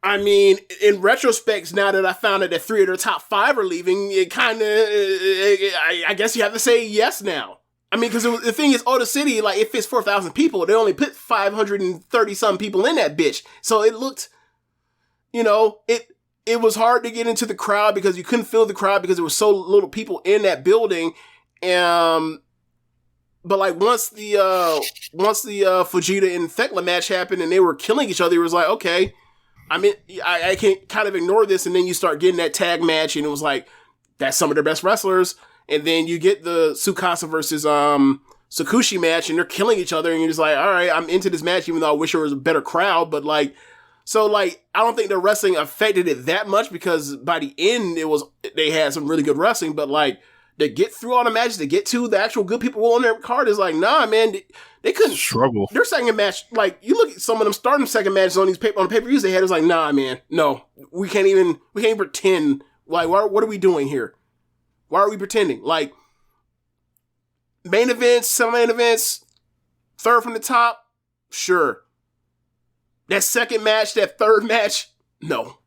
I mean, in retrospect, now that I found out that 3 of their top 5 are leaving, it kind of, I guess you have to say yes now. I mean, because the thing is, Oda City, like, it fits 4,000 people. They only put 530-some people in that bitch. So it looked, you know, it was hard to get into the crowd because you couldn't feel the crowd because there was so little people in that building. But like, once the Fujita and Thekla match happened and they were killing each other, it was like, okay, I mean, I can't kind of ignore this. And then you start getting that tag match and it was like, that's some of their best wrestlers. And then you get the Tsukasa versus Sakushi match and they're killing each other. And you're just like, all right, I'm into this match, even though I wish there was a better crowd. But like, so like, I don't think the wrestling affected it that much because by the end, it was they had some really good wrestling, but like to get through all the matches, to get to the actual good people on their card is like, nah, man, they couldn't struggle. Their second match, like you look at some of them Stardom second matches on these on the pay-per-views they had, it's like, nah, man, no, we can't even pretend. Like, what are we doing here? Why are we pretending? Like, main events, semi-main events, third from the top, sure. That second match, that third match, no.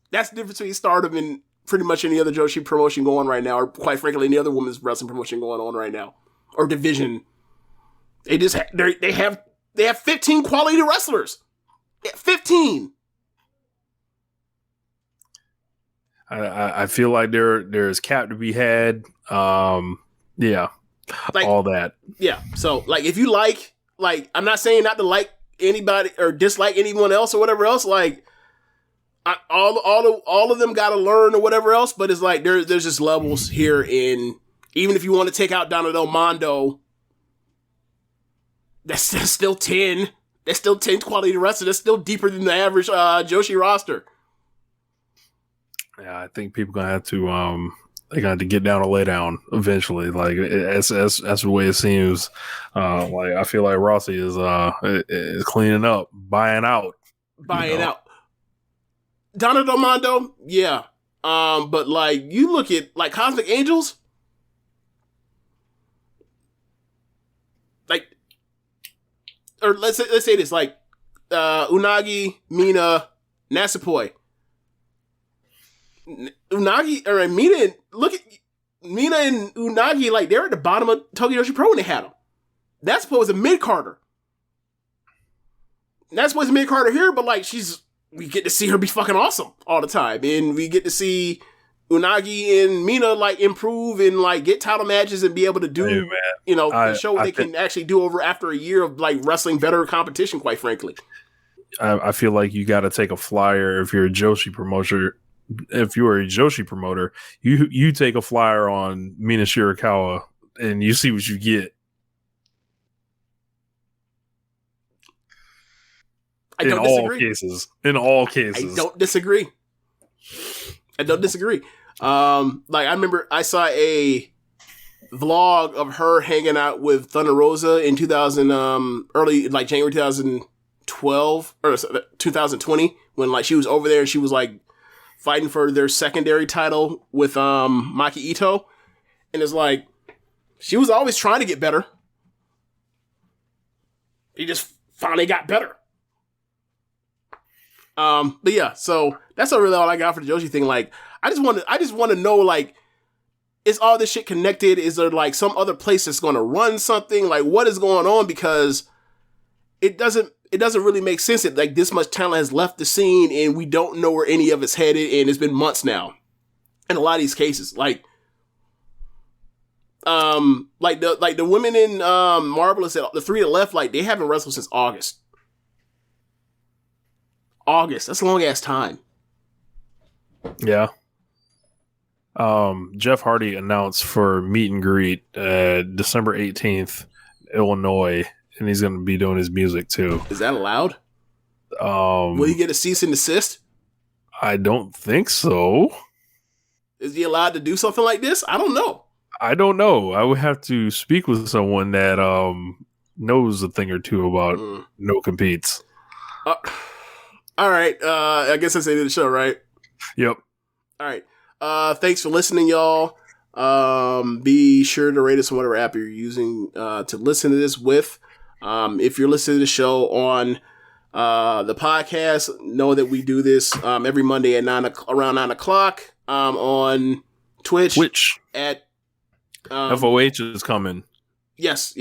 That's the difference between Stardom and pretty much any other Joshi promotion going right now, or quite frankly, any other women's wrestling promotion going on right now, or division. They just they have 15 quality wrestlers. 15. I feel like there's cap to be had. Yeah, like, all that. Yeah. So like, if you like, I'm not saying not to like anybody or dislike anyone else or whatever else. Like, all of them got to learn or whatever else. But it's like there's just levels here. In even if you want to take out Donald Mondo, that's still 10. That's still 10 quality wrestlers. That's still deeper than the average Joshi roster. Yeah, I think people gonna have to they're gonna have to get down or lay down eventually. Like that's the way it seems. Like I feel like Rossi is cleaning up, buying out. Donato Mondo, yeah. But like you look at like Cosmic Angels, like, or let's say this, like Unagi, Mina, Natsupoi. Unagi or Mina, look at Mina and Unagi, like they're at the bottom of Tokyo Joshi Pro when they had them. That's supposed to mid-carder. That's supposed to mid-carder here, but like we get to see her be fucking awesome all the time, and we get to see Unagi and Mina like improve and like get title matches and be able to do, show what they can actually do over after a year of like wrestling better competition. Quite frankly, I feel like you got to take a flyer if you're a Joshi promoter. If you are a Joshi promoter, you take a flyer on Mina Shirakawa and you see what you get. In all cases. I don't disagree. Like I remember I saw a vlog of her hanging out with Thunder Rosa in 2000, early like January 2012 or 2020 when like she was over there and she was like fighting for their secondary title with Maki Ito, and it's like she was always trying to get better. He just finally got better. But yeah, so that's not really all I got for the Joshi thing. Like, I just want to know, like, is all this shit connected? Is there like some other place that's going to run something? Like, what is going on? Because it doesn't really make sense that like this much talent has left the scene and we don't know where any of it's headed, and it's been months now. In a lot of these cases, like the women in Marvelous, the three that left, like they haven't wrestled since August. That's a long ass time. Yeah. Jeff Hardy announced for meet and greet December 18th, Illinois, and he's going to be doing his music too. Is that allowed? Will he get a cease and desist? I don't think so. Is he allowed to do something like this? I don't know. I would have to speak with someone that knows a thing or two about no competes. All right. I guess that's the end of the show, right? Yep. All right. Thanks for listening, y'all. Be sure to rate us on whatever app you're using to listen to this with. If you're listening to the show on the podcast, know that we do this every Monday at around 9 o'clock on Twitch. At FOH is coming. Yes.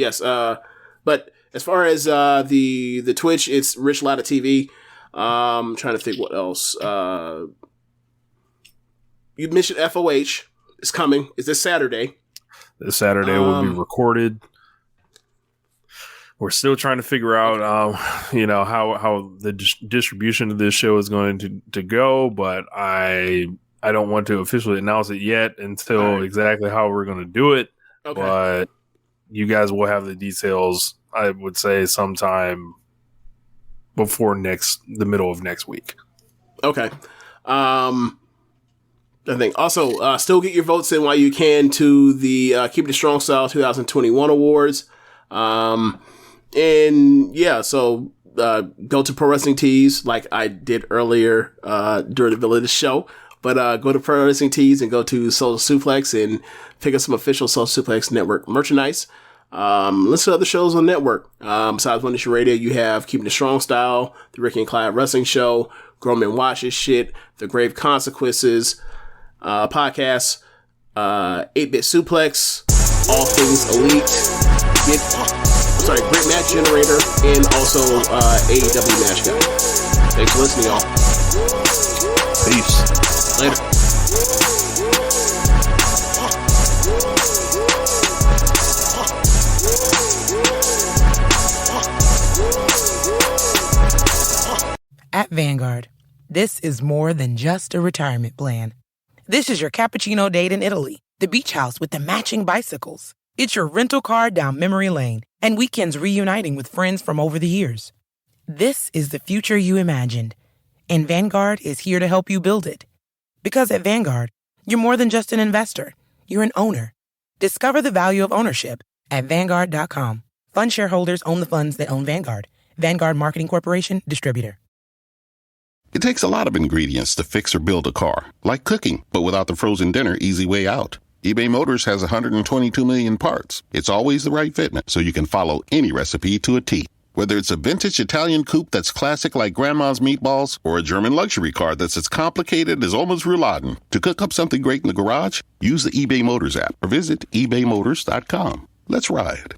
But as far as the Twitch, it's Rich Latta TV. I'm trying to think what else. You mentioned FOH is coming. Is this Saturday? This Saturday will be recorded. We're still trying to figure out, how the distribution of this show is going to go, but I don't want to officially announce it yet until exactly how we're going to do it. Okay. But you guys will have the details, I would say, sometime before the middle of next week. Okay. I think. Also, still get your votes in while you can to the Keepin It Strong Style 2021 awards. And yeah, so go to Pro Wrestling Tees like I did earlier during the middle of the show. But go to Pro Wrestling Tees and go to Social Suplex and pick up some official Social Suplex Network merchandise. Listen to other shows on network. Besides One Nation Radio, you have Keepin It Strong Style, the Ricky and Clive Wrestling Show, Grown Men Watch This Shit, The Grave Consequences podcast, 8-Bit Suplex, All Things Elite, Great Match Generator, and also AEW Match Guy. Thanks for listening, y'all. Peace. Later. At Vanguard, this is more than just a retirement plan. This is your cappuccino date in Italy, the beach house with the matching bicycles. It's your rental car down memory lane, and weekends reuniting with friends from over the years. This is the future you imagined, and Vanguard is here to help you build it. Because at Vanguard, you're more than just an investor, you're an owner. Discover the value of ownership at Vanguard.com. Fund shareholders own the funds that own Vanguard. Vanguard Marketing Corporation, distributor. It takes a lot of ingredients to fix or build a car, like cooking, but without the frozen dinner easy way out. eBay Motors has 122 million parts. It's always the right fitment, so you can follow any recipe to a T. Whether it's a vintage Italian coupe that's classic like Grandma's meatballs, or a German luxury car that's as complicated as Oma's rouladen, to cook up something great in the garage, use the eBay Motors app or visit ebaymotors.com. Let's ride.